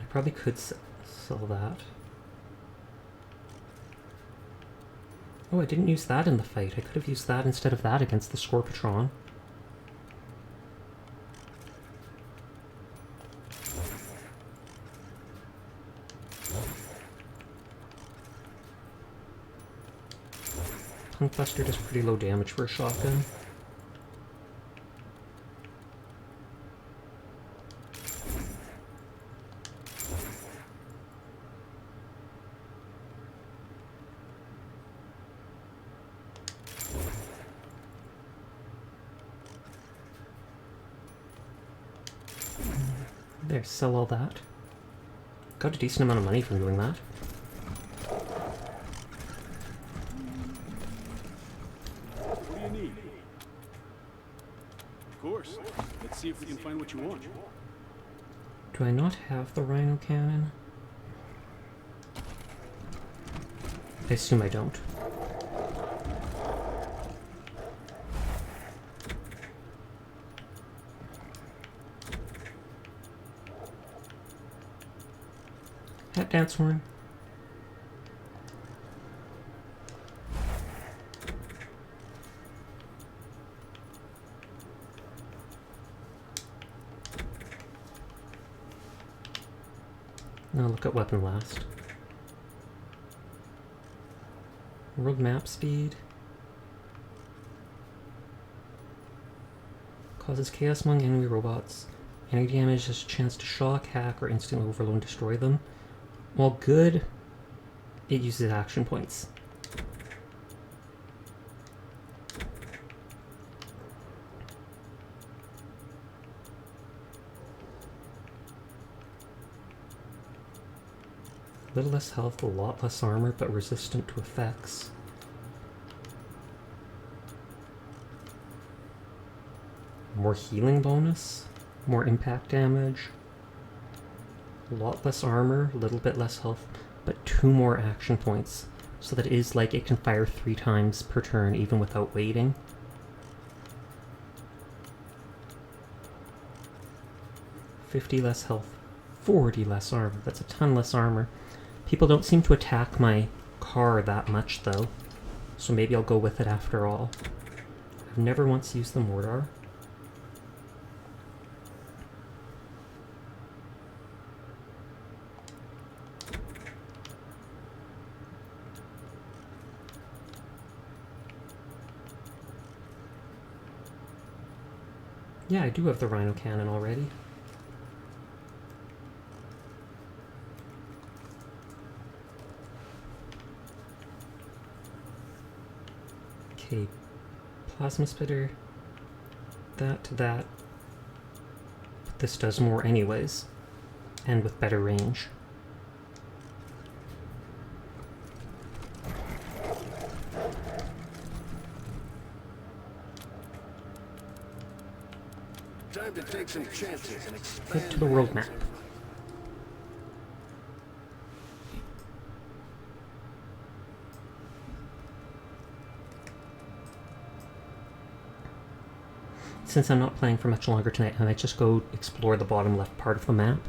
I probably could sell that. Oh, I didn't use that in the fight. I could have used that instead of that against the scorpitron. Punkbuster does pretty low damage for a shotgun. There, sell all that. Got a decent amount of money from doing that. What do you need? Of course. Let's see if we can find what you want. Do I not have the rhino cannon? I assume I don't. That dance horn. Now look at weapon last. World map speed. Causes chaos among enemy robots. Any damage has a chance to shock, hack, or instantly overload and destroy them. While good, it uses action points. A little less health, a lot less armor, but resistant to effects. More healing bonus, more impact damage. A lot less armor, a little bit less health, but 2 more action points. So that it is like it can fire 3 times per turn even without waiting. $50 less health, 40 less armor. That's a ton less armor. People don't seem to attack my car that much though, so maybe I'll go with it after all. I've never once used the mortar. Yeah, I do have the rhino cannon already. Okay, plasma spitter, that to that. But this does more anyways, and with better range. Time to take some chances and expand. Head to the world map. Since I'm not playing for much longer tonight, I might just go explore the bottom left part of the map.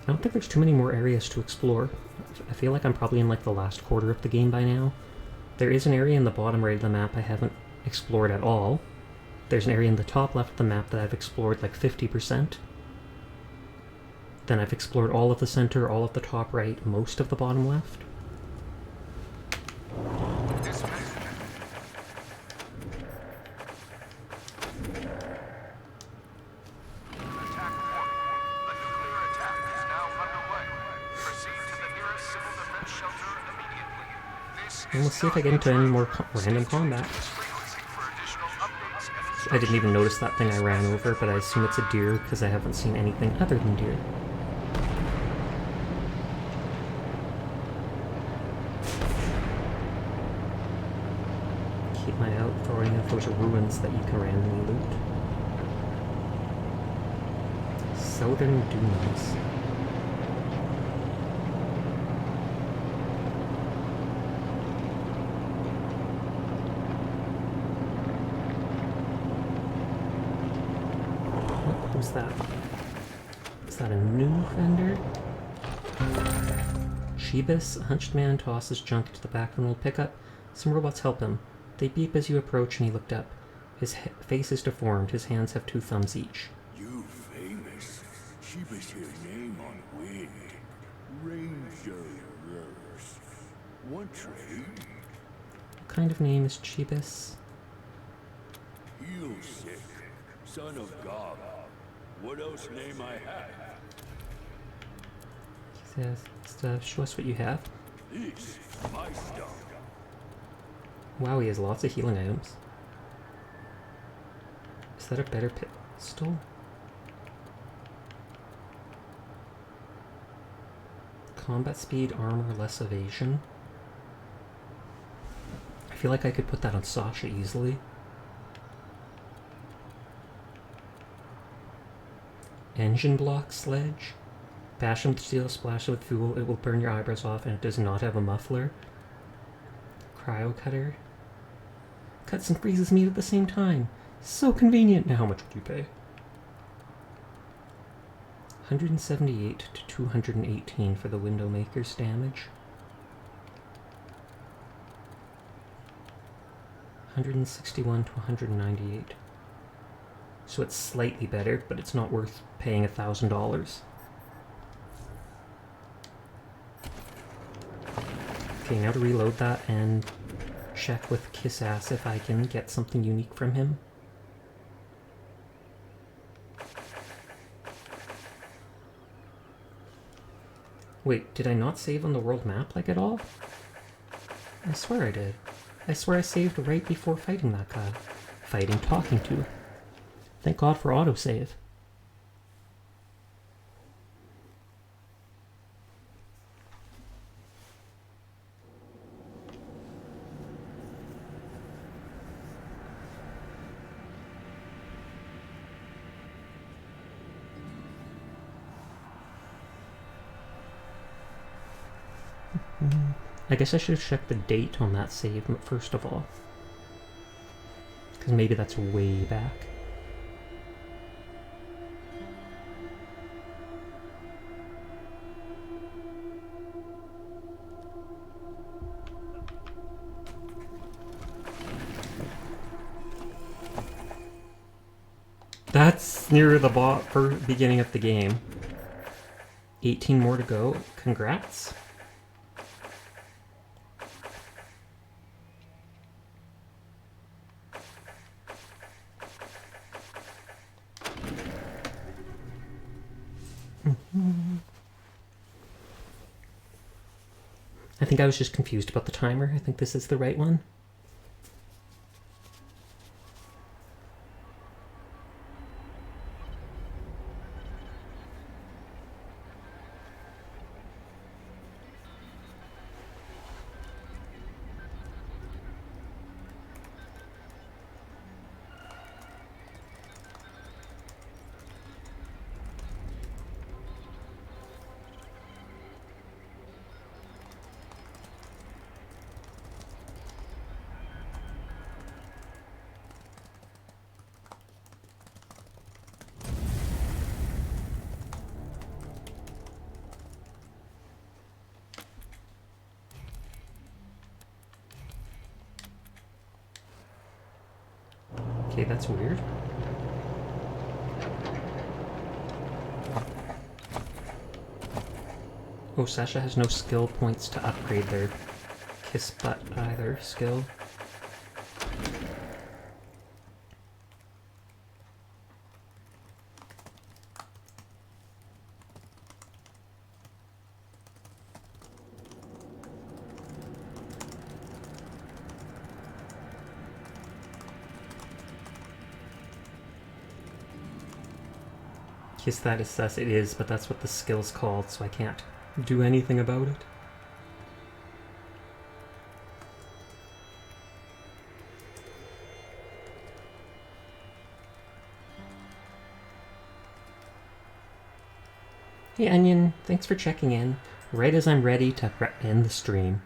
don't think there's too many more areas to explore. I feel like I'm probably in like the last quarter of the game by now. There is an area in the bottom right of the map I haven't explored at all. There's an area in the top left of the map that I've explored like 50%. Then I've explored all of the center, all of the top right, most of the bottom left. And we'll see if I get into any more random combat. I didn't even notice that thing I ran over, but I assume it's a deer because I haven't seen anything other than deer. Keep my eye out for any of those ruins that you can randomly loot. Southern Dunes. Who's that? Is that a new vendor? Shebus, a hunched man, tosses junk into the back of an old pickup. Some robots help him. They beep as you approach and he looked up. His face is deformed. His hands have 2 thumbs each. You famous. Shebus here name on wind. Rangers. One trade. What kind of name is Shebus? Heal sick. Son of God. What else name I have? He says, show us what you have. This my stuff. Wow, he has lots of healing items. Is that a better pistol? Combat speed, armor, less evasion. I feel like I could put that on Sasha easily. Engine block sledge. Bash him with steel, splash it with fuel, it will burn your eyebrows off, and it does not have a muffler. Cryo cutter. Cuts and freezes meat at the same time. So convenient. Now how much would you pay? 178 to 218 for the window maker's damage. 161 to 198. So it's slightly better, but it's not worth paying $1,000. Okay, now to reload that and check with Kiss Ass if I can get something unique from him. Wait, did I not save on the world map like at all? I swear I did. I swear I saved right before fighting that guy. Talking to. Thank God for autosave. I guess I should have checked the date on that save first of all. Because maybe that's way back. That's near the beginning of the game. 18 more to go. Congrats. I think I was just confused about the timer. I think this is the right one. Okay, that's weird. Oh, Sasha has no skill points to upgrade their kiss butt either skill. Kiss that is sus, it is, but that's what the skill's called, so I can't do anything about it. Hey Onion, thanks for checking in, right as I'm ready to end the stream.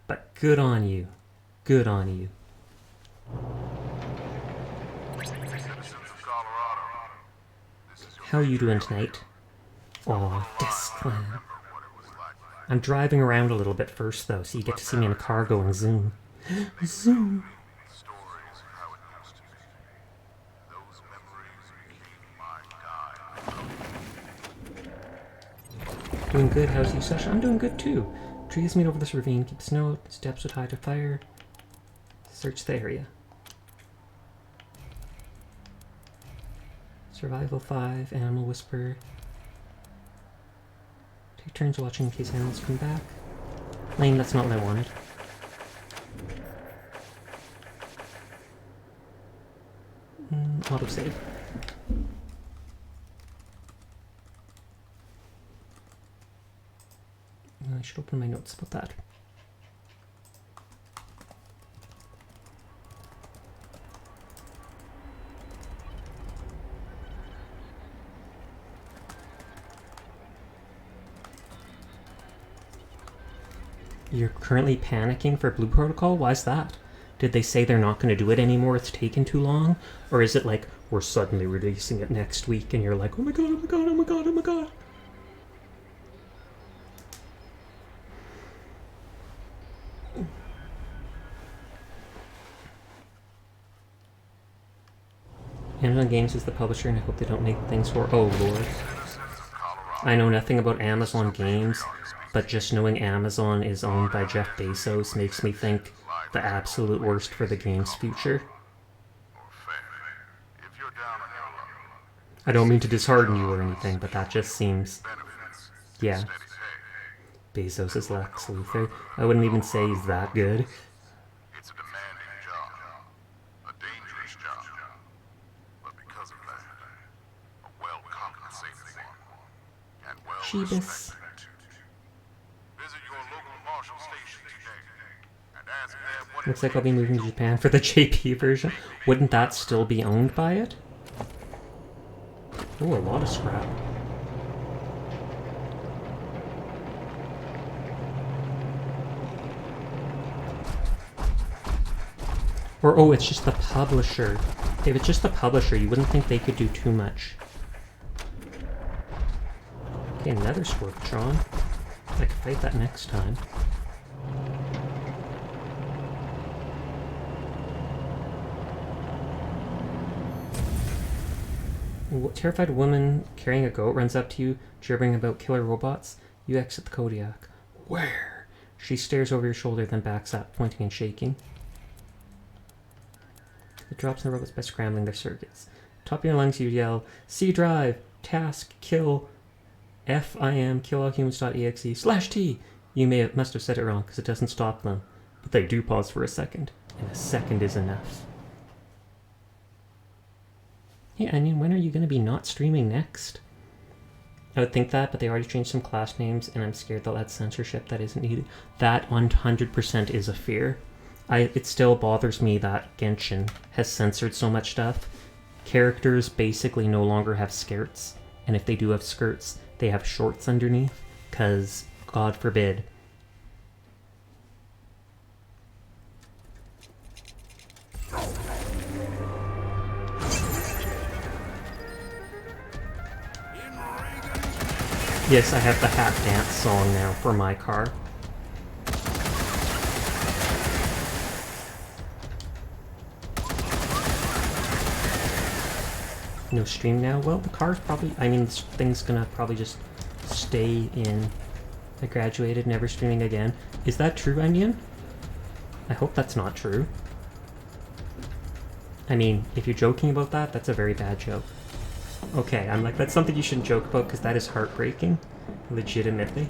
But good on you. Good on you. How are you doing tonight? Aw, Desclan. I'm driving around a little bit first though, so you get to see me in a car going zoom. Zoom. Doing good, how's you, Sasha? I'm doing good too. Trees meet over this ravine, keep snow, steps would hide to fire. Search the area. Survival 5, Animal Whisper. Take turns watching in case animals come back. Lane, that's not what I wanted. Autosave. I should open my notes about that. You're currently panicking for Blue Protocol? Why is that? Did they say they're not going to do it anymore, it's taken too long? Or is it like, we're suddenly releasing it next week and you're like, oh my god, oh my god, oh my god, oh my god. Amazon Games is the publisher and I hope they don't make things for... Oh lord. I know nothing about Amazon Games, but just knowing Amazon is owned by Jeff Bezos makes me think the absolute worst for the game's future. I don't mean to dishearten you or anything, but that just seems... Yeah. Bezos is Lex Luthor. I wouldn't even say he's that good. Sheebus. Looks like I'll be moving to Japan for the JP version. Wouldn't that still be owned by it? Oh, a lot of scrap. Or, oh, it's just the publisher. If it's just the publisher, you wouldn't think they could do too much. Okay, another scorpitron. I can fight that next time. Terrified woman carrying a goat runs up to you, gibbering about killer robots. You exit the Kodiak. Where? She stares over your shoulder, then backs up, pointing and shaking. It drops the robots by scrambling their circuits. Top of your lungs, you yell, C drive, task, kill, FIM, killallhumans.exe/T. You must have said it wrong, because it doesn't stop them. But they do pause for a second, and a second is enough. Hey Onion, when are you going to be not streaming next? I would think that, but they already changed some class names, and I'm scared they'll add censorship that isn't needed. That 100% is a fear. It still bothers me that Genshin has censored so much stuff. Characters basically no longer have skirts, and if they do have skirts, they have shorts underneath, because, God forbid. Yes, I have the hat dance song now for my car. No stream now? Well, the car's probably... I mean, this thing's gonna probably just stay in. I graduated, never streaming again. Is that true, Onion? I hope that's not true. I mean, if you're joking about that, that's a very bad joke. Okay, I'm like, that's something you shouldn't joke about because that is heartbreaking. Legitimately.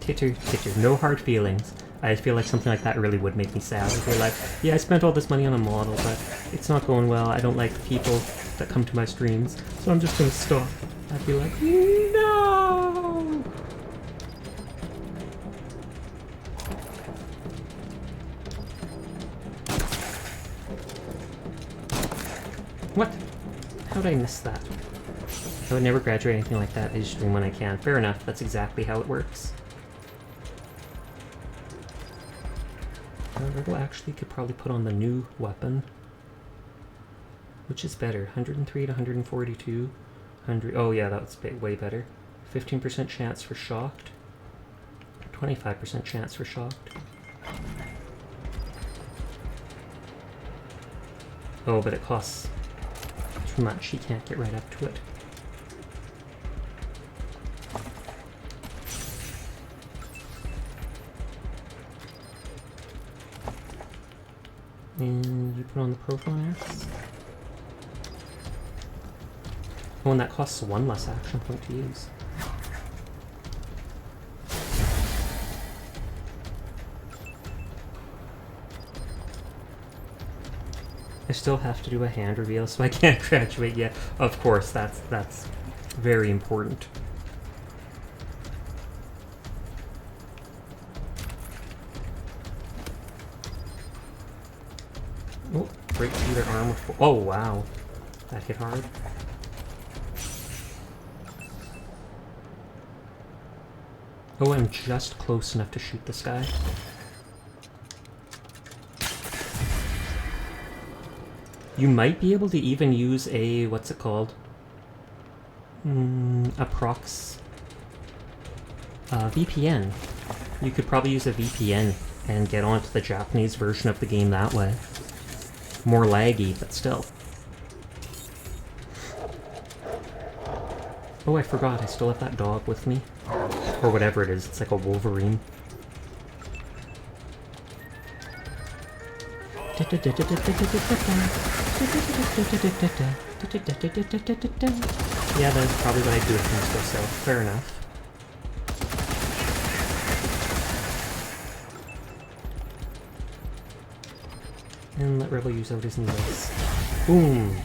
Titter, no hard feelings. I feel like something like that really would make me sad. I feel like, yeah, I spent all this money on a model, but it's not going well. I don't like the people that come to my streams, so I'm just gonna stop. I'd be like, no! What? How did I miss that? I would never graduate anything like that. I just stream when I can. Fair enough. That's exactly how it works. Riddle actually could probably put on the new weapon. Which is better? 103 to 142? 100. Oh yeah, that's way better. 15% chance for shocked. 25% chance for shocked. Oh, but it costs too much. He can't get right up to it. And you put on the profile axe. Oh, and that costs 1 less action point to use. I still have to do a hand reveal, so I can't graduate yet. Of course, that's very important. Oh, break through their armor. Oh wow, that hit hard. Oh, I'm just close enough to shoot this guy. You might be able to even use a, what's it called? A prox... VPN. You could probably use a VPN and get onto the Japanese version of the game that way. More laggy, but still. Oh, I forgot, I still have that dog with me. Or whatever it is, it's like a Wolverine. Yeah, that's probably what I do if things go south. Fair enough. And let Rebel use out his needles. Boom!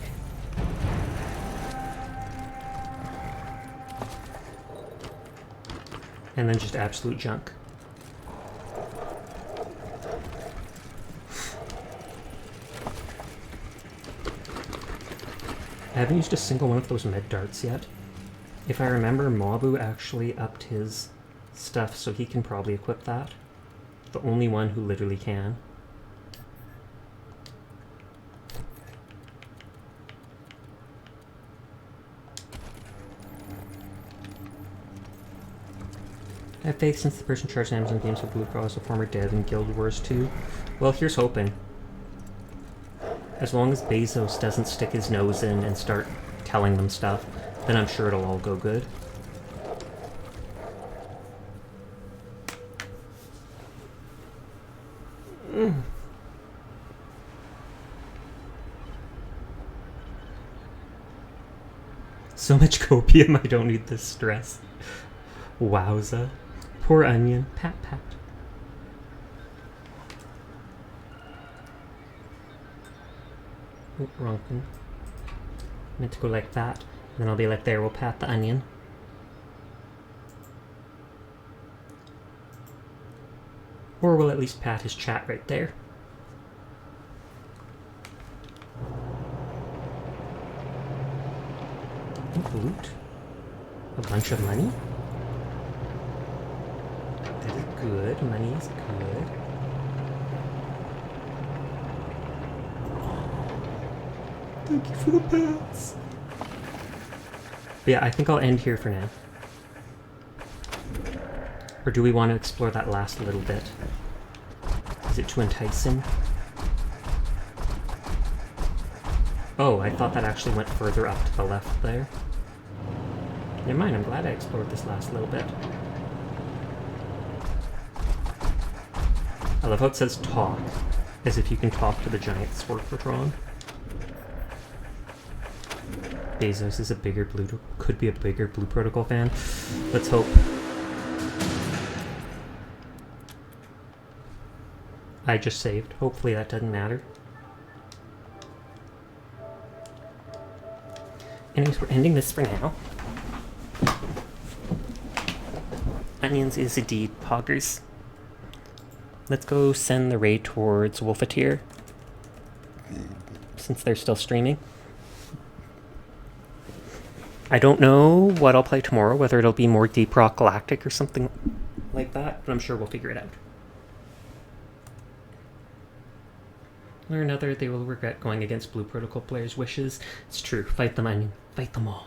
And then just absolute junk. I haven't used a single one of those med darts yet. If I remember, Mabu actually upped his stuff, so he can probably equip that. The only one who literally can. I have faith since the person charged Amazon Games with Blue Cross, a former dev in Guild Wars 2. Well, here's hoping. As long as Bezos doesn't stick his nose in and start telling them stuff, then I'm sure it'll all go good. So much copium, I don't need this stress. Wowza. Poor onion. Pat pat. Oh, wrong thing. Meant to go like that. And then I'll be like, there, we'll pat the onion. Or we'll at least pat his chat right there. Loot. A bunch of money. That is good. Money is good. Thank you for the pets. But yeah, I think I'll end here for now. Or do we want to explore that last little bit? Is it to entice him? Oh, I thought that actually went further up to the left there. Never mind, I'm glad I explored this last little bit. I love how it says talk, as if you can talk to the giant scorpitron. Bezos is a bigger blue, could be a bigger Blue Protocol fan. Let's hope. I just saved. Hopefully that doesn't matter. Anyways, we're ending this for now. Onions is indeed poggers. Let's go send the raid towards Wolfeteer, since they're still streaming. I don't know what I'll play tomorrow, whether it'll be more Deep Rock Galactic or something like that, but I'm sure we'll figure it out. Or another, they will regret going against Blue Protocol players' wishes. It's true, fight them, Onion. Fight them all.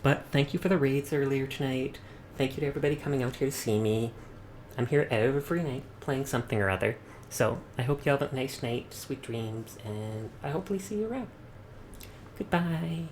But thank you for the raids earlier tonight. Thank you to everybody coming out here to see me. I'm here every night playing something or other. So I hope you all have a nice night, sweet dreams, and I hopefully see you around. Goodbye.